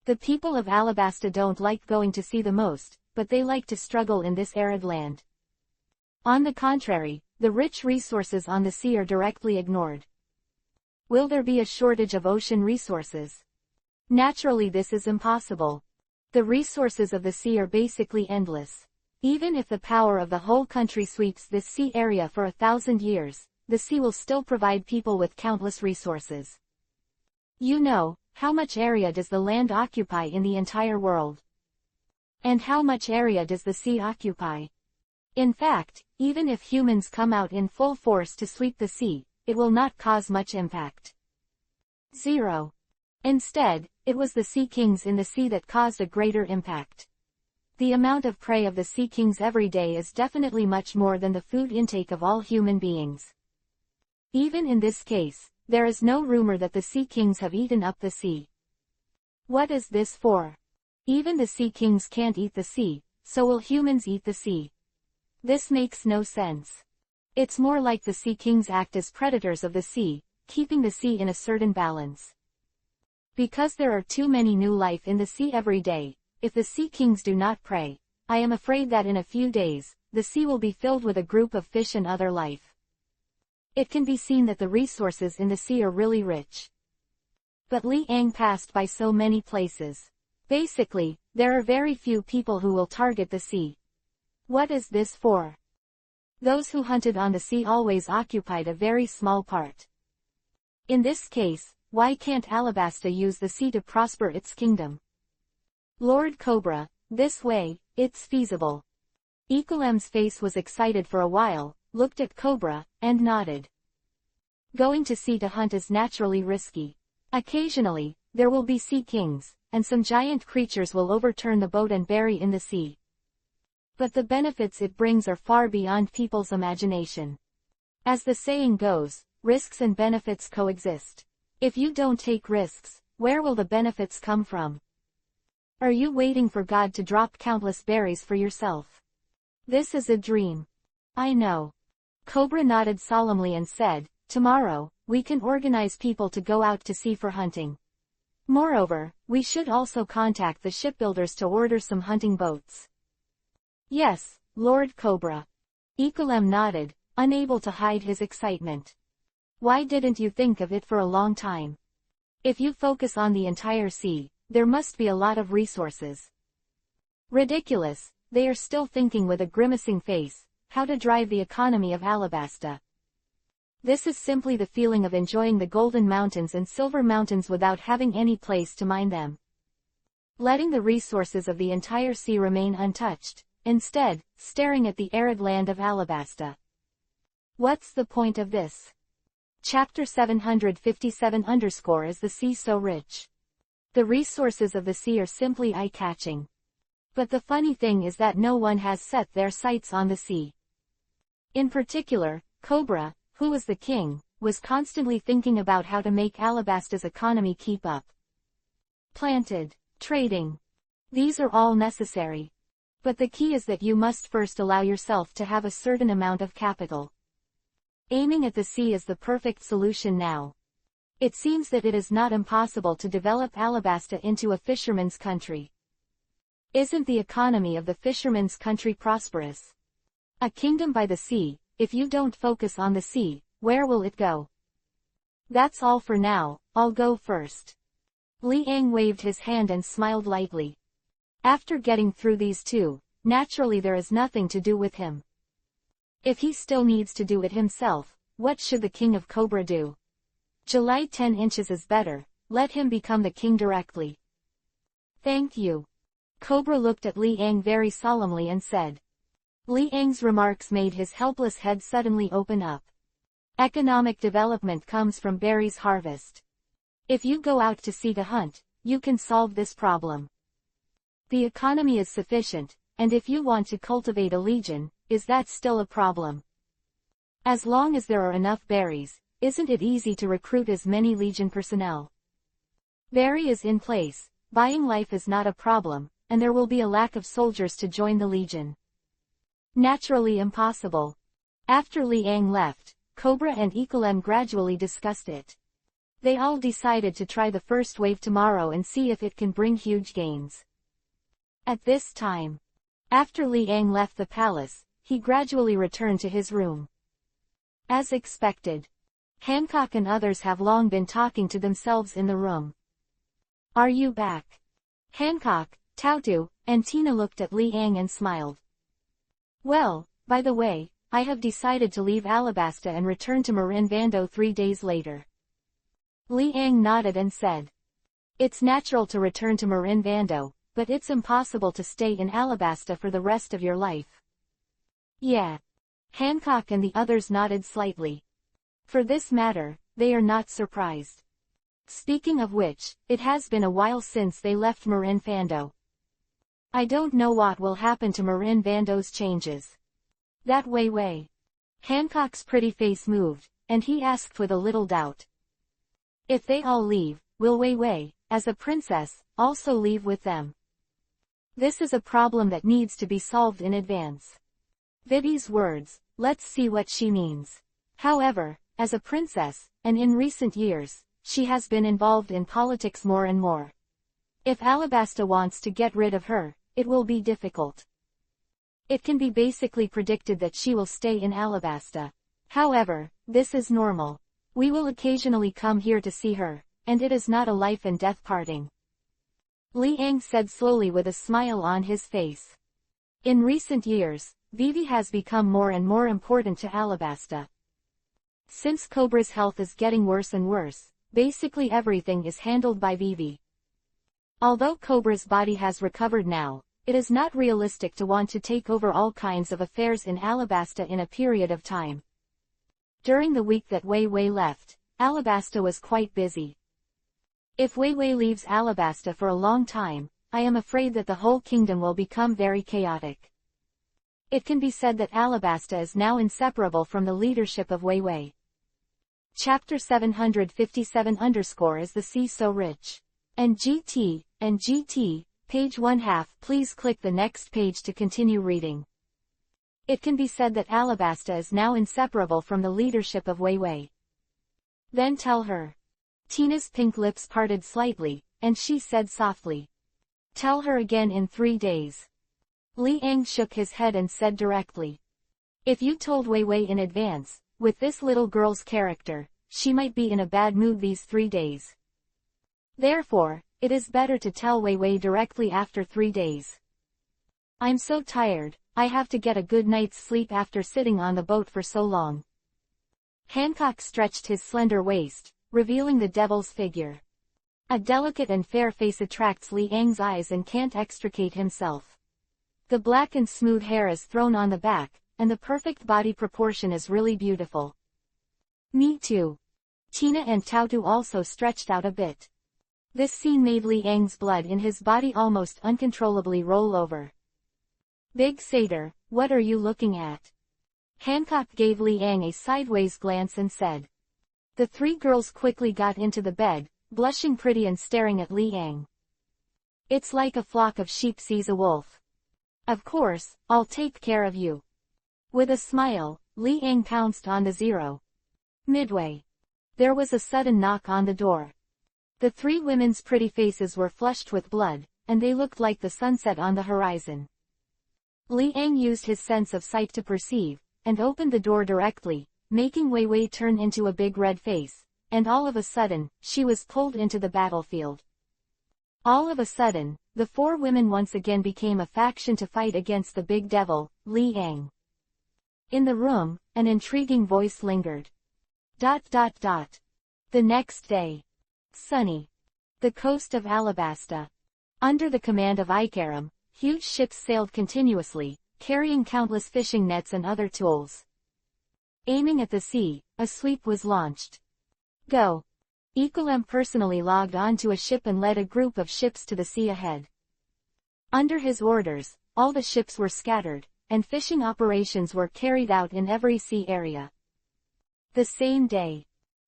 The people of Alabasta don't like going to sea the most, but they like to struggle in this arid land. On the contrary, the rich resources on the sea are directly ignored. Will there be a shortage of ocean resources? Naturally, this is impossible. The resources of the sea are basically endless. Even if the power of the whole country sweeps this sea area for 1,000 years, the sea will still provide people with countless resources. You know, how much area does the land occupy in the entire world? And how much area does the sea occupy? In fact, even if humans come out in full force to sweep the sea, it will not cause much impact. 0. Instead, it was the sea kings in the sea that caused a greater impact. The amount of prey of the sea kings every day is definitely much more than the food intake of all human beings. Even in this case, there is no rumor that the sea kings have eaten up the sea. What is this for? Even the sea kings can't eat the sea, so will humans eat the sea? This makes no sense. It's more like the sea kings act as predators of the sea, keeping the sea in a certain balance. Because there are too many new life in the sea every day, if the sea kings do not prey, I am afraid that in a few days, the sea will be filled with a group of fish and other life. It can be seen that the resources in the sea are really rich. But Li Ang passed by so many places. Basically, there are very few people who will target the sea. What is this for? Those who hunted on the sea always occupied a very small part. In this case, why can't Alabasta use the sea to prosper its kingdom? Lord Cobra, this way, it's feasible. EPUB's face was excited for a while, looked at Cobra, and nodded. Going to sea to hunt is naturally risky. Occasionally, there will be sea kings, and some giant creatures will overturn the boat and bury in the sea. But the benefits it brings are far beyond people's imagination. As the saying goes, risks and benefits coexist. If you don't take risks, where will the benefits come from? Are you waiting for God to drop countless berries for yourself? This is a dream. I know. Cobra nodded solemnly and said, tomorrow, we can organize people to go out to sea for hunting. Moreover, we should also contact the shipbuilders to order some hunting boats. Yes, Lord Cobra. EPUB nodded, unable to hide his excitement. Why didn't you think of it for a long time? If you focus on the entire sea, there must be a lot of resources. Ridiculous, they are still thinking with a grimacing face, how to drive the economy of Alabasta. This is simply the feeling of enjoying the golden mountains and silver mountains without having any place to mine them. Letting the resources of the entire sea remain untouched, instead, staring at the arid land of Alabasta. What's the point of this? Chapter 757 Is the sea so rich? The resources of the sea are simply eye-catching. But the funny thing is that no one has set their sights on the sea. In particular, Cobra, who was the king, was constantly thinking about how to make Alabasta's economy keep up. Planted, trading. These are all necessary. But the key is that you must first allow yourself to have a certain amount of capital. Aiming at the sea is the perfect solution now. It seems that it is not impossible to develop Alabasta into a fisherman's country. Isn't the economy of the fisherman's country prosperous? A kingdom by the sea, if you don't focus on the sea, where will it go? That's all for now, I'll go first. Liang waved his hand and smiled lightly. After getting through these two, naturally there is nothing to do with him. If he still needs to do it himself, what should the king of Cobra do? July 10 inches is better, let him become the king directly. Thank you. Cobra looked at Liang very solemnly and said. Liang's remarks made his helpless head suddenly open up. Economic development comes from berries harvest. If you go out to sea to hunt, you can solve this problem. The economy is sufficient, and if you want to cultivate a legion, is that still a problem? As long as there are enough berries, isn't it easy to recruit as many legion personnel? Berry is in place, buying life is not a problem, and there will be a lack of soldiers to join the legion. Naturally impossible. After Liang left, Cobra and Ecolem gradually discussed it. They all decided to try the first wave tomorrow and see if it can bring huge gains. At this time, after Liang left the palace, he gradually returned to his room. As expected, Hancock and others have long been talking to themselves in the room. Are you back? Hancock, Tautu, and Tina looked at Liang and smiled. Well, by the way, I have decided to leave Alabasta and return to Marin Vando 3 days later. Liang nodded and said. It's natural to return to Marin Vando, but it's impossible to stay in Alabasta for the rest of your life. Yeah. Hancock and the others nodded slightly. For this matter, they are not surprised. Speaking of which, it has been a while since they left Marin Vando. I don't know what will happen to Marin Vando's changes. That Wei. Hancock's pretty face moved, and he asked with a little doubt. If they all leave, will Wei, as a princess, also leave with them? This is a problem that needs to be solved in advance. Vivi's words, let's see what she means. However, as a princess, and in recent years, she has been involved in politics more and more. If Alabasta wants to get rid of her, it will be difficult. It can be basically predicted that she will stay in Alabasta. However, this is normal. We will occasionally come here to see her, and it is not a life and death parting. Liang said slowly with a smile on his face. In recent years, Vivi has become more and more important to Alabasta. Since Cobra's health is getting worse and worse, basically everything is handled by Vivi. Although Cobra's body has recovered now, it is not realistic to want to take over all kinds of affairs in Alabasta in a period of time. During the week that Wei left, Alabasta was quite busy. If Wei leaves Alabasta for a long time, I am afraid that the whole kingdom will become very chaotic. It can be said that Alabasta is now inseparable from the leadership of Wei. Chapter 757 Is the sea so rich? And GT, page 1/2. Please click the next page to continue reading. It can be said that Alabasta is now inseparable from the leadership of Wei. Then tell her. Tina's pink lips parted slightly, and she said softly. Tell her again in 3 days. Liang shook his head and said directly. If you told Wei in advance, with this little girl's character, she might be in a bad mood these 3 days. Therefore, it is better to tell Wei directly after 3 days. I'm so tired, I have to get a good night's sleep after sitting on the boat for so long. Hancock stretched his slender waist, revealing the devil's figure. A delicate and fair face attracts Liang's eyes and can't extricate himself. The black and smooth hair is thrown on the back, and the perfect body proportion is really beautiful. Me too. Tina and Tautu also stretched out a bit. This scene made Li Ang's blood in his body almost uncontrollably roll over. Big Satyr, what are you looking at? Hancock gave Li Ang a sideways glance and said. The three girls quickly got into the bed, blushing pretty and staring at Li Ang. It's like a flock of sheep sees a wolf. Of course, I'll take care of you. With a smile, Li Ang pounced on the zero. Midway. There was a sudden knock on the door. The three women's pretty faces were flushed with blood, and they looked like the sunset on the horizon. Li Ang used his sense of sight to perceive, and opened the door directly, making Wei Wei turn into a big red face, and all of a sudden, she was pulled into the battlefield. All of a sudden, the four women once again became a faction to fight against the big devil, Li Ang. In the room, an intriguing voice lingered. ... The next day. Sunny. The coast of Alabasta. Under the command of Ikaram, huge ships sailed continuously, carrying countless fishing nets and other tools. Aiming at the sea, a sweep was launched. Go. Ikolem personally logged onto a ship and led a group of ships to the sea ahead. Under his orders, all the ships were scattered, and fishing operations were carried out in every sea area. The same day.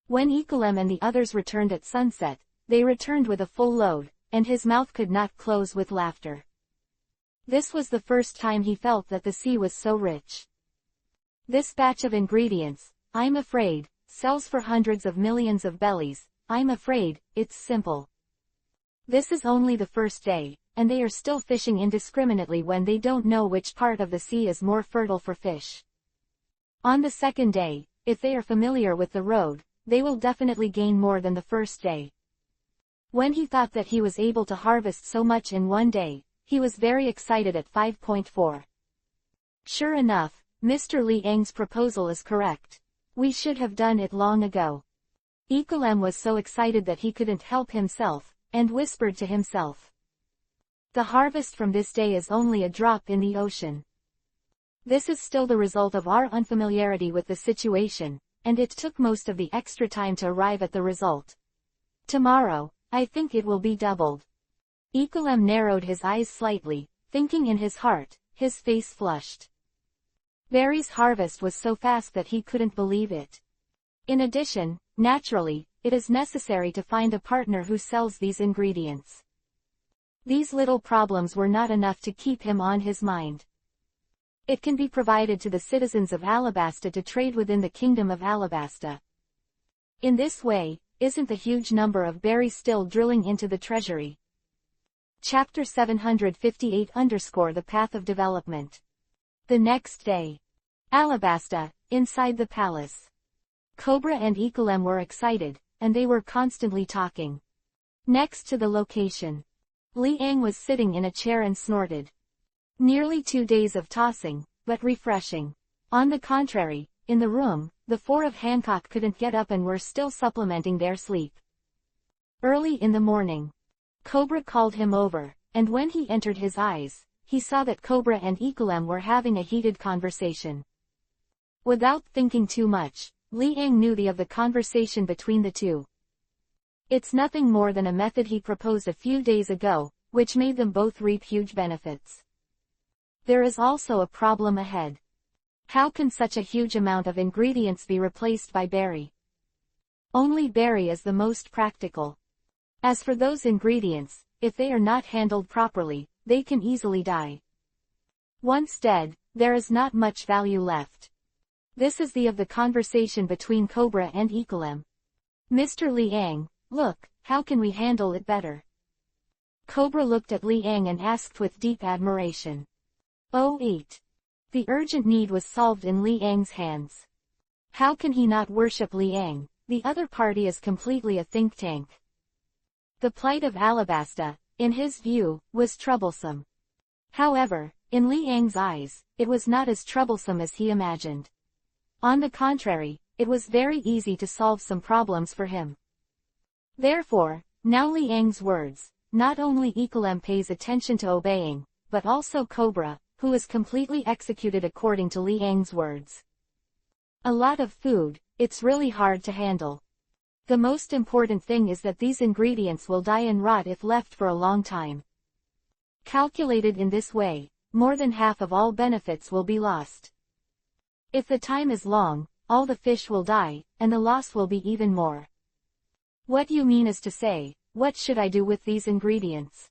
When Ikolem and the others returned at sunset, they returned with a full load, and his mouth could not close with laughter. This was the first time he felt that the sea was so rich. This batch of ingredients, I'm afraid, sells for hundreds of millions of bellies. I'm afraid, it's simple. This is only the first day, and they are still fishing indiscriminately when they don't know which part of the sea is more fertile for fish. On the second day, if they are familiar with the road, they will definitely gain more than the first day. When he thought that he was able to harvest so much in one day, he was very excited at 5.4. Sure enough, Mr. Li Ang's proposal is correct. We should have done it long ago. Ikolem was so excited that he couldn't help himself, and whispered to himself. The harvest from this day is only a drop in the ocean. This is still the result of our unfamiliarity with the situation, and it took most of the extra time to arrive at the result. Tomorrow, I think it will be doubled. Ikolem narrowed his eyes slightly, thinking in his heart, his face flushed. Barry's harvest was so fast that he couldn't believe it. In addition, naturally, it is necessary to find a partner who sells these ingredients. These little problems were not enough to keep him on his mind. It can be provided to the citizens of Alabasta to trade within the Kingdom of Alabasta. In this way, isn't the huge number of berries still drilling into the treasury? Chapter 758 _ The Path of Development. The next day. Alabasta, inside the palace. Cobra and Ikolem were excited, and they were constantly talking. Next to the location. Li Ang was sitting in a chair and snorted. Nearly 2 days of tossing, but refreshing. On the contrary, in the room, the four of Hancock couldn't get up and were still supplementing their sleep. Early in the morning. Cobra called him over, and when he entered his eyes, he saw that Cobra and Ikolem were having a heated conversation. Without thinking too much, Li Ang knew of the conversation between the two. It's nothing more than a method he proposed a few days ago, which made them both reap huge benefits. There is also a problem ahead. How can such a huge amount of ingredients be replaced by berry? Only berry is the most practical. As for those ingredients, if they are not handled properly, they can easily die. Once dead, there is not much value left. This is the conversation between Cobra and Ikolem. Mr. Li Ang, look, how can we handle it better? Cobra looked at Li Ang and asked with deep admiration. Oh 8. The urgent need was solved in Li Ang's hands. How can he not worship Li Ang? The other party is completely a think tank. The plight of Alabasta, in his view, was troublesome. However, in Li Ang's eyes, it was not as troublesome as he imagined. On the contrary, it was very easy to solve some problems for him. Therefore, now Li Ang's words, not only Ikolem pays attention to obeying, but also Cobra, who was completely executed according to Li Ang's words. A lot of food, it's really hard to handle. The most important thing is that these ingredients will die and rot if left for a long time. Calculated in this way, more than half of all benefits will be lost. If the time is long, all the fish will die, and the loss will be even more. What you mean is to say, what should I do with these ingredients?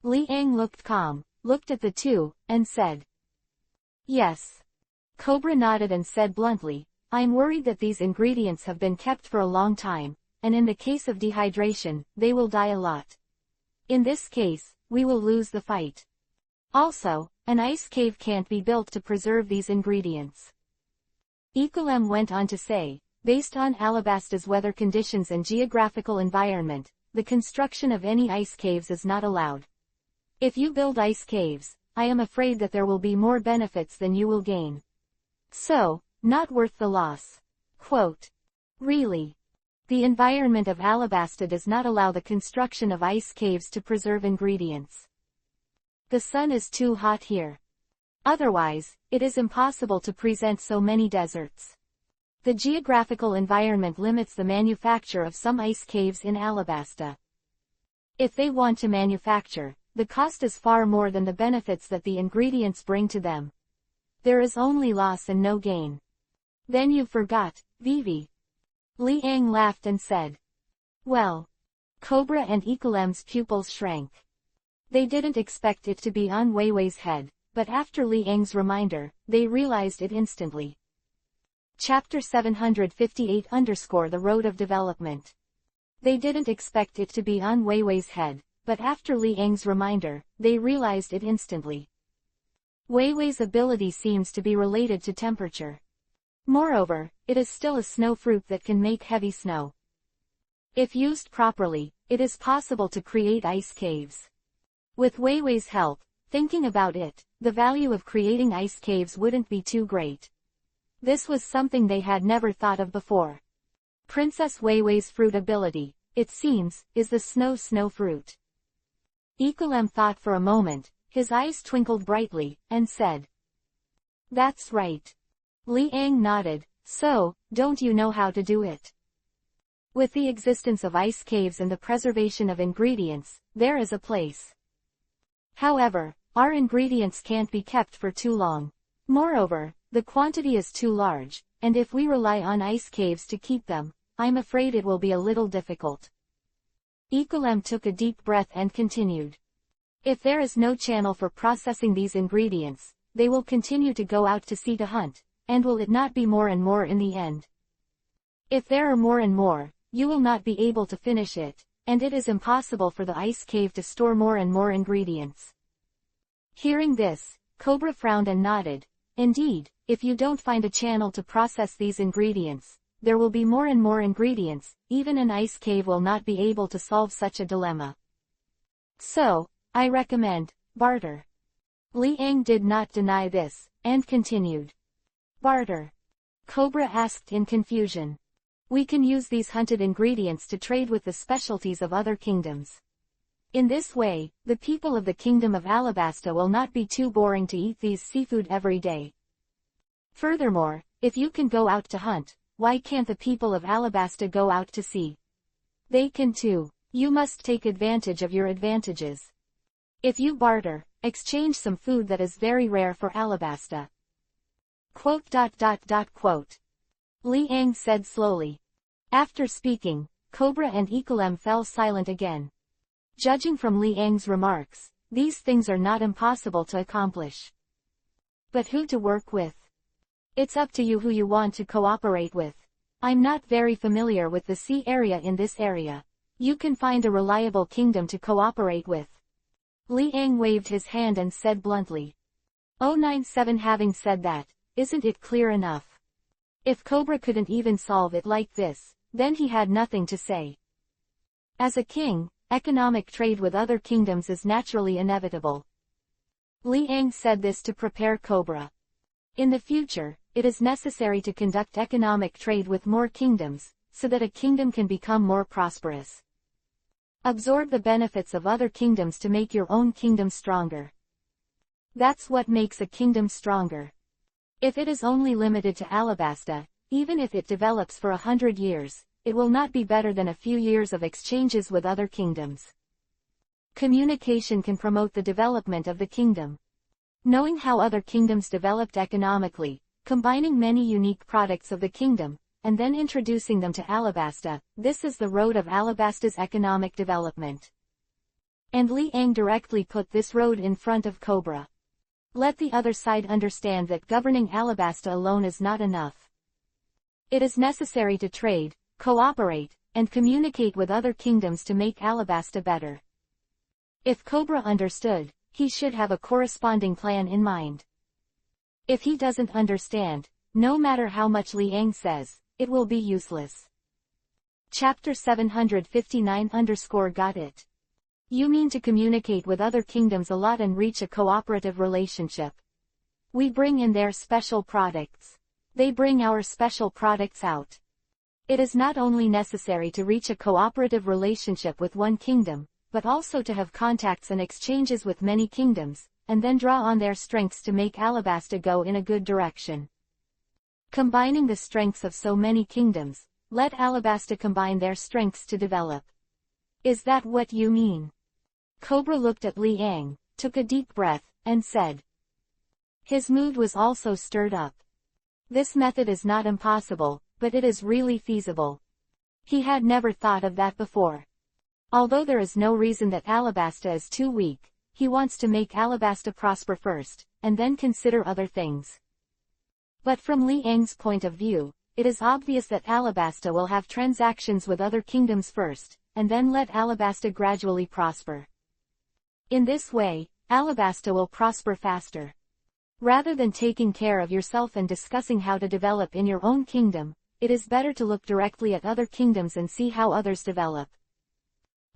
Li Ang looked calm, looked at the two, and said. Yes. Cobra nodded and said bluntly, I'm worried that these ingredients have been kept for a long time, and in the case of dehydration, they will die a lot. In this case, we will lose the fight. Also, an ice cave can't be built to preserve these ingredients. EPUB went on to say, based on Alabasta's weather conditions and geographical environment, the construction of any ice caves is not allowed. If you build ice caves, I am afraid that there will be more benefits than you will gain. So, not worth the loss. Quote. Really? The environment of Alabasta does not allow the construction of ice caves to preserve ingredients. The sun is too hot here. Otherwise, it is impossible to present so many deserts. The geographical environment limits the manufacture of some ice caves in Alabasta. If they want to manufacture, the cost is far more than the benefits that the ingredients bring to them. There is only loss and no gain. Then you forgot, Vivi. Li Ang laughed and said. Well. Cobra and EPUB's pupils shrank. They didn't expect it to be on Weiwei's head, but after Li Ang's reminder, they realized it instantly. Chapter 758 _ The Road of Development. They didn't expect it to be on Weiwei's head, but after Li Ang's reminder, they realized it instantly. Weiwei's ability seems to be related to temperature. Moreover, it is still a snow fruit that can make heavy snow. If used properly, it is possible to create ice caves. With Weiwei's help, thinking about it, the value of creating ice caves wouldn't be too great. This was something they had never thought of before. Princess Weiwei's fruit ability, it seems, is the snow fruit. EPUB thought for a moment, his eyes twinkled brightly, and said. That's right. Li Ang nodded, so, don't you know how to do it? With the existence of ice caves and the preservation of ingredients, there is a place. However, our ingredients can't be kept for too long. Moreover, the quantity is too large, and if we rely on ice caves to keep them, I'm afraid it will be a little difficult. EPUB took a deep breath and continued. If there is no channel for processing these ingredients, they will continue to go out to sea to hunt, and will it not be more and more in the end? If there are more and more, you will not be able to finish it, and it is impossible for the ice cave to store more and more ingredients. Hearing this, Cobra frowned and nodded. Indeed, if you don't find a channel to process these ingredients, there will be more and more ingredients, even an ice cave will not be able to solve such a dilemma. So, I recommend, barter. Li Ang did not deny this, and continued. Barter? Cobra asked in confusion. We can use these hunted ingredients to trade with the specialties of other kingdoms. In this way, the people of the Kingdom of Alabasta will not be too boring to eat these seafood every day. Furthermore, if you can go out to hunt, why can't the people of Alabasta go out to sea? They can too. You must take advantage of your advantages. If you barter, exchange some food that is very rare for Alabasta. Quote. Li Ang said slowly. After speaking, Cobra and EPUB fell silent again. Judging from Li Ang's remarks, these things are not impossible to accomplish. But who to work with? It's up to you who you want to cooperate with. I'm not very familiar with the sea area in this area. You can find a reliable kingdom to cooperate with. Li Ang waved his hand and said bluntly. 097 Having said that, isn't it clear enough? If Cobra couldn't even solve it like this, then he had nothing to say. As a king, economic trade with other kingdoms is naturally inevitable. Li Ang said this to prepare Cobra. In the future, it is necessary to conduct economic trade with more kingdoms, so that a kingdom can become more prosperous. Absorb the benefits of other kingdoms to make your own kingdom stronger. That's what makes a kingdom stronger. If it is only limited to Alabasta, even if it develops for 100 years, it will not be better than a few years of exchanges with other kingdoms. Communication can promote the development of the kingdom. Knowing how other kingdoms developed economically, combining many unique products of the kingdom, and then introducing them to Alabasta, this is the road of Alabasta's economic development. And Liang directly put this road in front of Cobra. Let the other side understand that governing Alabasta alone is not enough. It is necessary to trade, cooperate, and communicate with other kingdoms to make Alabasta better. If Cobra understood, he should have a corresponding plan in mind. If he doesn't understand, no matter how much Liang says, it will be useless. Chapter 759_Got it. You mean to communicate with other kingdoms a lot and reach a cooperative relationship. We bring in their special products. They bring our special products out. It is not only necessary to reach a cooperative relationship with one kingdom, but also to have contacts and exchanges with many kingdoms, and then draw on their strengths to make Alabasta go in a good direction. Combining the strengths of so many kingdoms, let Alabasta combine their strengths to develop. Is that what you mean? Cobra looked at Liang, took a deep breath, and said. His mood was also stirred up. This method is not impossible, but it is really feasible. He had never thought of that before. Although there is no reason that Alabasta is too weak, he wants to make Alabasta prosper first, and then consider other things. But from Liang's point of view, it is obvious that Alabasta will have transactions with other kingdoms first, and then let Alabasta gradually prosper. In this way, Alabasta will prosper faster. Rather than taking care of yourself and discussing how to develop in your own kingdom, it is better to look directly at other kingdoms and see how others develop.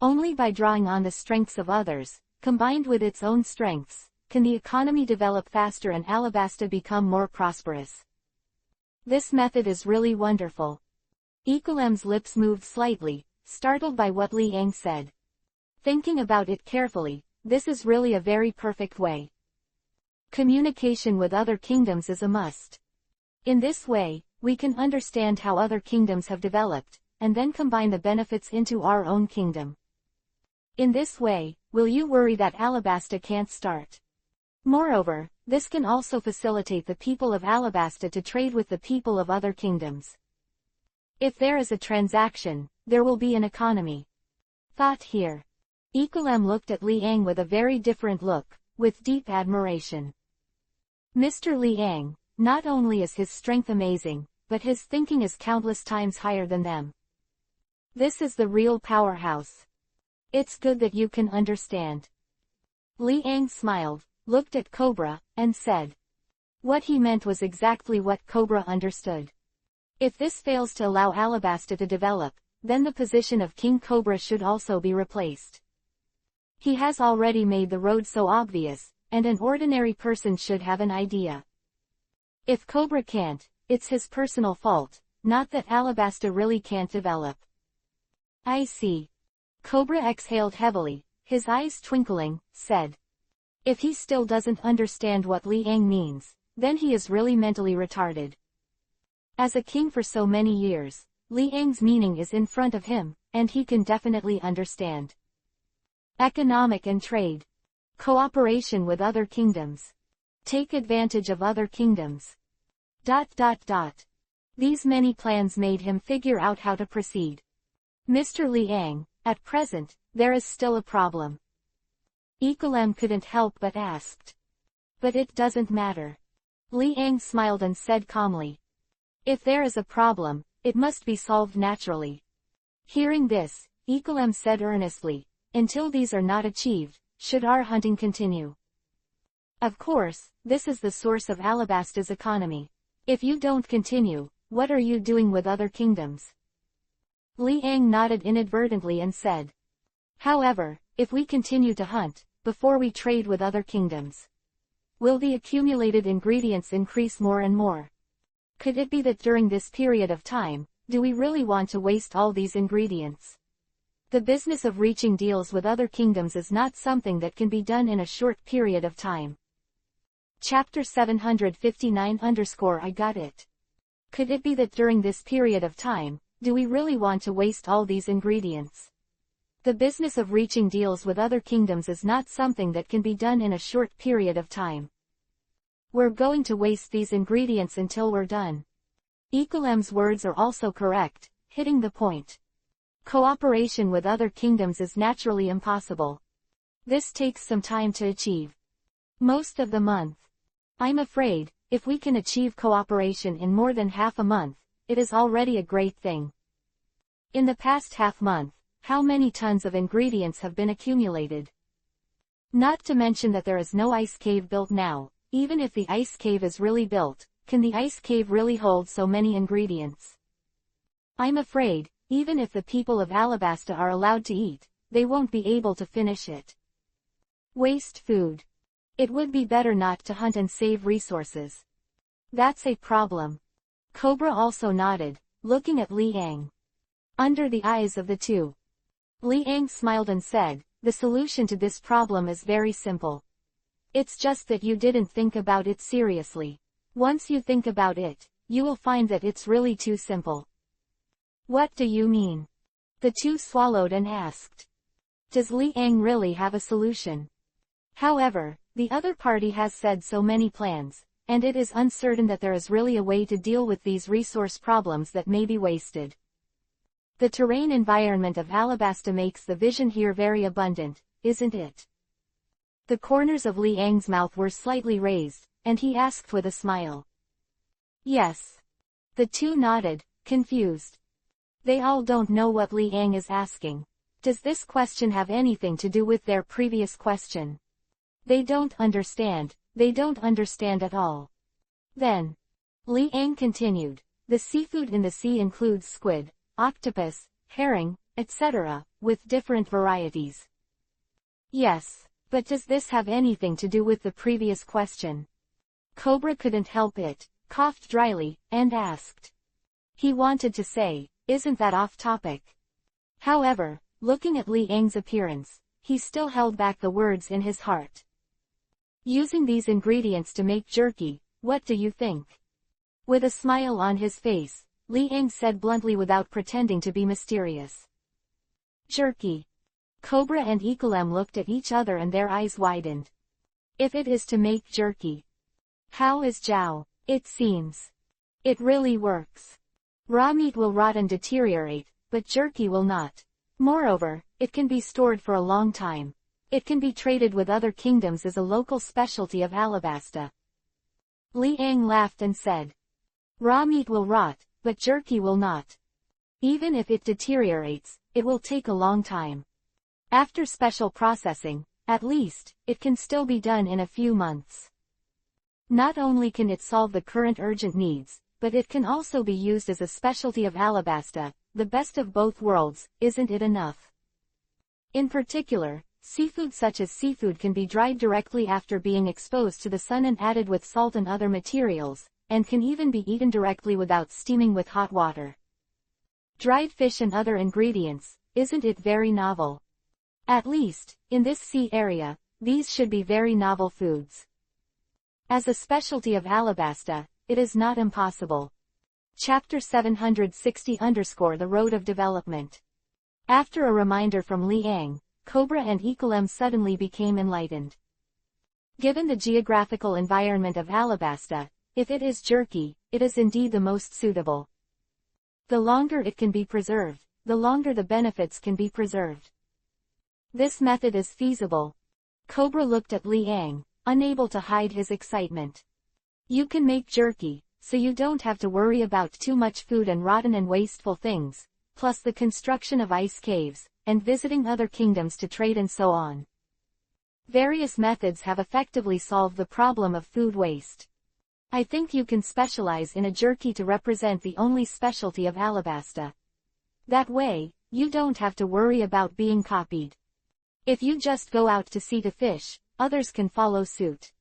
Only by drawing on the strengths of others, combined with its own strengths, can the economy develop faster and Alabasta become more prosperous. This method is really wonderful. EPUB's lips moved slightly, startled by what Liang said. Thinking about it carefully, this is really a very perfect way. Communication with other kingdoms is a must. In this way, we can understand how other kingdoms have developed, and then combine the benefits into our own kingdom. In this way, will you worry that Alabasta can't start? Moreover, this can also facilitate the people of Alabasta to trade with the people of other kingdoms. If there is a transaction, there will be an economy. Thought here. EPUB looked at Liang with a very different look, with deep admiration. Mr. Liang, not only is his strength amazing, but his thinking is countless times higher than them. This is the real powerhouse. It's good that you can understand. Liang smiled, looked at Cobra, and said. What he meant was exactly what Cobra understood. If this fails to allow Alabasta to develop, then the position of King Cobra should also be replaced. He has already made the road so obvious, and an ordinary person should have an idea. If Cobra can't, it's his personal fault, not that Alabasta really can't develop. I see. Cobra exhaled heavily, his eyes twinkling, said. If he still doesn't understand what Liang means, then he is really mentally retarded. As a king for so many years, Liang's meaning is in front of him, and he can definitely understand. Economic and trade. Cooperation with other kingdoms. Take advantage of other kingdoms. ... These many plans made him figure out how to proceed. Mr. Liang, at present, there is still a problem. EPUB couldn't help but asked. But it doesn't matter. Liang smiled and said calmly. If there is a problem, it must be solved naturally. Hearing this, EPUB said earnestly, until these are not achieved, should our hunting continue? Of course, this is the source of Alabasta's economy. If you don't continue, what are you doing with other kingdoms? Liang nodded inadvertently and said. However, if we continue to hunt, before we trade with other kingdoms, will the accumulated ingredients increase more and more? Could it be that during this period of time, do we really want to waste all these ingredients? The business of reaching deals with other kingdoms is not something that can be done in a short period of time. Chapter 759 I got it. Could it be that during this period of time, do we really want to waste all these ingredients? The business of reaching deals with other kingdoms is not something that can be done in a short period of time. We're going to waste these ingredients until we're done. EPUB's words are also correct, hitting the point. Cooperation with other kingdoms is naturally impossible. This takes some time to achieve. Most of the month. I'm afraid, if we can achieve cooperation in more than half a month, it is already a great thing. In the past half month, how many tons of ingredients have been accumulated? Not to mention that there is no ice cave built now. Even if the ice cave is really built, can the ice cave really hold so many ingredients? I'm afraid, even if the people of Alabasta are allowed to eat, they won't be able to finish it. Waste food. It would be better not to hunt and save resources. That's a problem. Cobra also nodded, looking at Liang. Under the eyes of the two, Liang smiled and said, the solution to this problem is very simple. It's just that you didn't think about it seriously. Once you think about it, you will find that it's really too simple. What do you mean? The two swallowed and asked. Does Liang really have a solution? However, the other party has said so many plans, and it is uncertain that there is really a way to deal with these resource problems that may be wasted. The terrain environment of Alabasta makes the vision here very abundant, isn't it? The corners of Liang's mouth were slightly raised, and he asked with a smile. Yes. The two nodded, confused. They all don't know what Liang is asking. Does this question have anything to do with their previous question? They don't understand at all. Then, Liang continued, the seafood in the sea includes squid, octopus, herring, etc., with different varieties. Yes, but does this have anything to do with the previous question? Cobra couldn't help it, coughed dryly, and asked. He wanted to say, isn't that off topic? However, looking at Liang's appearance, he still held back the words in his heart. Using these ingredients to make jerky, what do you think? With a smile on his face, Liang said bluntly without pretending to be mysterious. Jerky. Cobra and EPUB looked at each other and their eyes widened. If it is to make jerky. How is Jiao? It seems. It really works. Raw meat will rot and deteriorate, but jerky will not. Moreover, it can be stored for a long time. It can be traded with other kingdoms as a local specialty of Alabasta. Liang laughed and said. Raw meat will rot, but jerky will not. Even if it deteriorates, it will take a long time. After special processing, at least, it can still be done in a few months. Not only can it solve the current urgent needs, but it can also be used as a specialty of Alabasta, the best of both worlds, isn't it enough? In particular, seafood such as seafood can be dried directly after being exposed to the sun and added with salt and other materials, and can even be eaten directly without steaming with hot water. Dried fish and other ingredients, isn't it very novel? At least, in this sea area, these should be very novel foods. As a specialty of Alabasta, it is not impossible. Chapter 760 The Road of Development. After a reminder from Liang, Cobra and EPUB suddenly became enlightened. Given the geographical environment of Alabasta, if it is jerky, it is indeed the most suitable. The longer it can be preserved, the longer the benefits can be preserved. This method is feasible. Cobra looked at Liang, unable to hide his excitement. You can make jerky, so you don't have to worry about too much food and rotten and wasteful things, plus the construction of ice caves, and visiting other kingdoms to trade and so on. Various methods have effectively solved the problem of food waste. I think you can specialize in a jerky to represent the only specialty of Alabasta. That way, you don't have to worry about being copied. If you just go out to sea to fish, others can follow suit.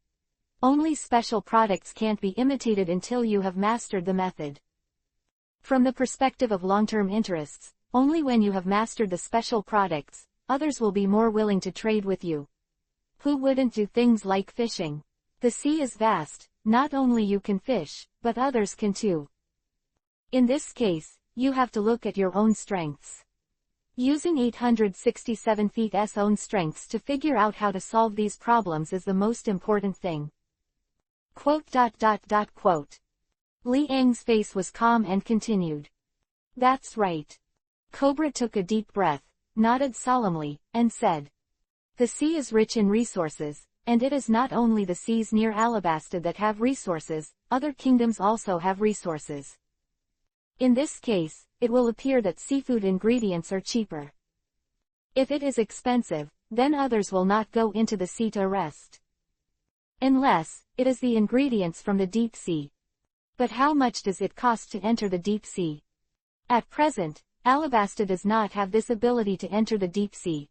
Only special products can't be imitated until you have mastered the method. From the perspective of long-term interests, only when you have mastered the special products, others will be more willing to trade with you. Who wouldn't do things like fishing? The sea is vast, not only you can fish, but others can too. In this case, you have to look at your own strengths. Using 867 feet's own strengths to figure out how to solve these problems is the most important thing. Quote. Li Ang's face was calm and continued. That's right. Cobra took a deep breath, nodded solemnly, and said. The sea is rich in resources, and it is not only the seas near Alabasta that have resources, other kingdoms also have resources. In this case, it will appear that seafood ingredients are cheaper. If it is expensive, then others will not go into the sea to rest. Unless, it is the ingredients from the deep sea. But how much does it cost to enter the deep sea? At present, Alabasta does not have this ability to enter the deep sea.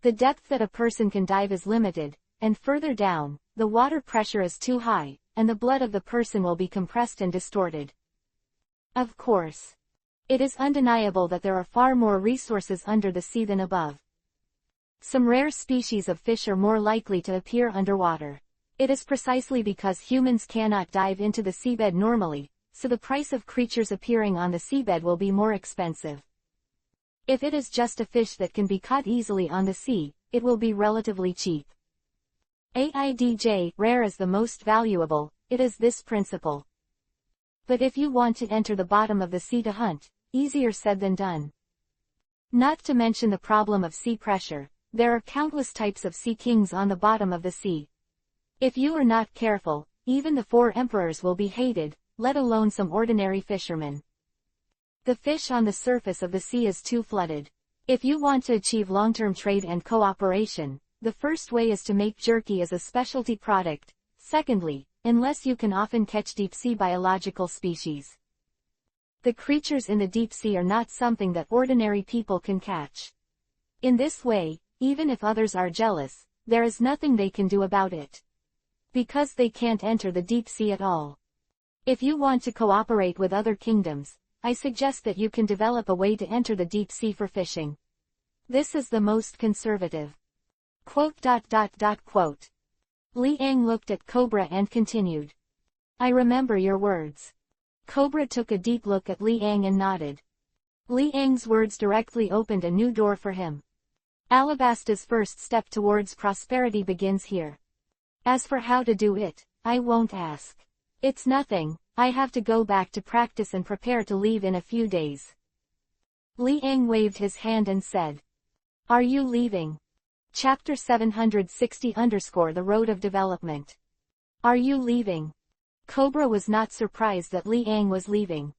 The depth that a person can dive is limited, and further down, the water pressure is too high, and the blood of the person will be compressed and distorted. Of course. It is undeniable that there are far more resources under the sea than above. Some rare species of fish are more likely to appear underwater. It is precisely because humans cannot dive into the seabed normally, so the price of creatures appearing on the seabed will be more expensive. If it is just a fish that can be caught easily on the sea, it will be relatively cheap. AIDJ, rare is the most valuable, it is this principle. But if you want to enter the bottom of the sea to hunt, easier said than done. Not to mention the problem of sea pressure, there are countless types of sea kings on the bottom of the sea. If you are not careful, even the 4 emperors will be hated, let alone some ordinary fishermen. The fish on the surface of the sea is too flooded. If you want to achieve long-term trade and cooperation, the first way is to make jerky as a specialty product. Secondly, unless you can often catch deep-sea biological species. The creatures in the deep sea are not something that ordinary people can catch. In this way, even if others are jealous, there is nothing they can do about it. Because they can't enter the deep sea at all. If you want to cooperate with other kingdoms, I suggest that you can develop a way to enter the deep sea for fishing. This is the most conservative. Quote. Li Ang looked at Cobra and continued. I remember your words. Cobra took a deep look at Li Ang and nodded. Li Ang's words directly opened a new door for him. Alabasta's first step towards prosperity begins here. As for how to do it, I won't ask. It's nothing, I have to go back to practice and prepare to leave in a few days. Li Ang waved his hand and said. Are you leaving? Chapter 760 _ The Road of Development. Are you leaving? Cobra was not surprised that Li Ang was leaving.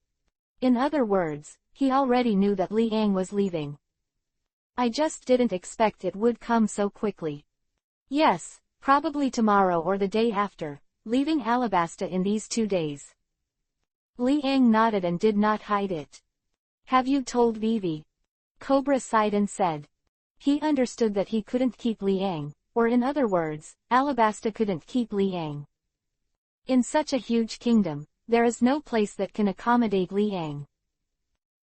In other words, he already knew that Li Ang was leaving. I just didn't expect it would come so quickly. Yes, probably tomorrow or the day after, leaving Alabasta in these 2 days. Li Ang nodded and did not hide it. Have you told Vivi? Cobra sighed and said. He understood that he couldn't keep Li Ang, or in other words, Alabasta couldn't keep Li Ang. In such a huge kingdom, there is no place that can accommodate Li Ang.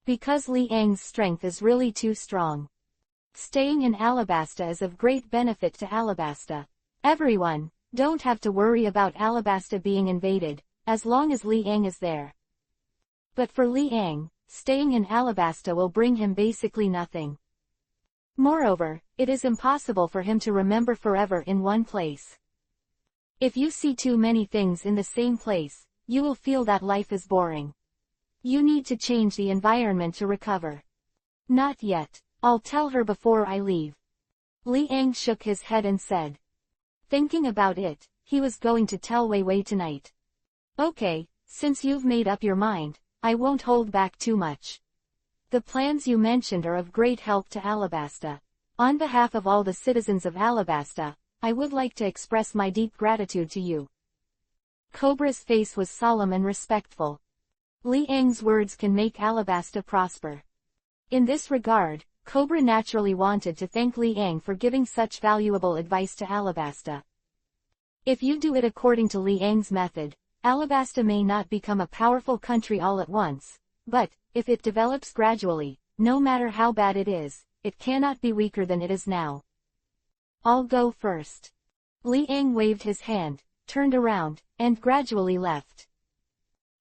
Because Li Ang's strength is really too strong. Staying in Alabasta is of great benefit to Alabasta. Everyone, don't have to worry about Alabasta being invaded, as long as Li Ang is there. But for Li Ang, staying in Alabasta will bring him basically nothing. Moreover, it is impossible for him to remember forever in one place. If you see too many things in the same place, you will feel that life is boring. You need to change the environment to recover. Not yet, I'll tell her before I leave. Li Ang shook his head and said. Thinking about it, he was going to tell Wei Wei tonight. Okay, since you've made up your mind, I won't hold back too much. The plans you mentioned are of great help to Alabasta. On behalf of all the citizens of Alabasta, I would like to express my deep gratitude to you. Cobra's face was solemn and respectful. Li Ang's words can make Alabasta prosper. In this regard, Cobra naturally wanted to thank Li Ang for giving such valuable advice to Alabasta. If you do it according to Li Ang's method, Alabasta may not become a powerful country all at once, but, if it develops gradually, no matter how bad it is, it cannot be weaker than it is now. I'll go first. Li Ang waved his hand, turned around, and gradually left.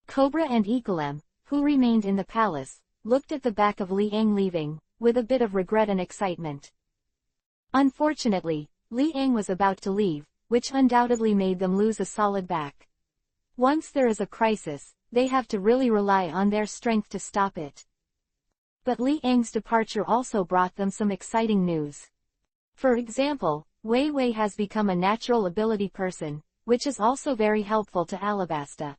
Cobra and Ecolem, who remained in the palace, looked at the back of Liang leaving, with a bit of regret and excitement. Unfortunately, Liang was about to leave, which undoubtedly made them lose a solid back. Once there is a crisis, they have to really rely on their strength to stop it. But Liang's departure also brought them some exciting news. For example, Wei Wei has become a natural ability person, which is also very helpful to Alabasta.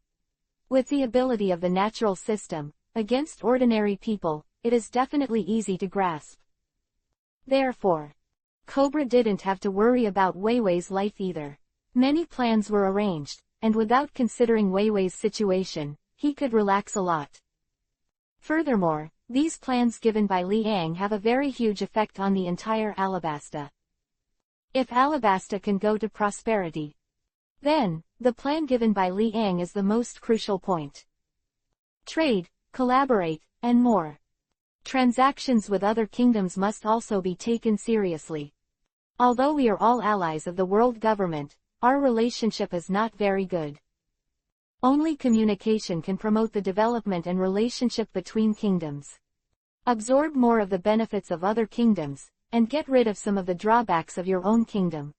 With the ability of the natural system, against ordinary people, it is definitely easy to grasp. Therefore, Cobra didn't have to worry about Wei Wei's life either. Many plans were arranged, and without considering Wei Wei's situation, he could relax a lot. Furthermore, these plans given by Liang have a very huge effect on the entire Alabasta. If Alabasta can go to prosperity, then, the plan given by Liang is the most crucial point. Trade, collaborate, and more. Transactions with other kingdoms must also be taken seriously. Although we are all allies of the world government, our relationship is not very good. Only communication can promote the development and relationship between kingdoms. Absorb more of the benefits of other kingdoms, and get rid of some of the drawbacks of your own kingdom.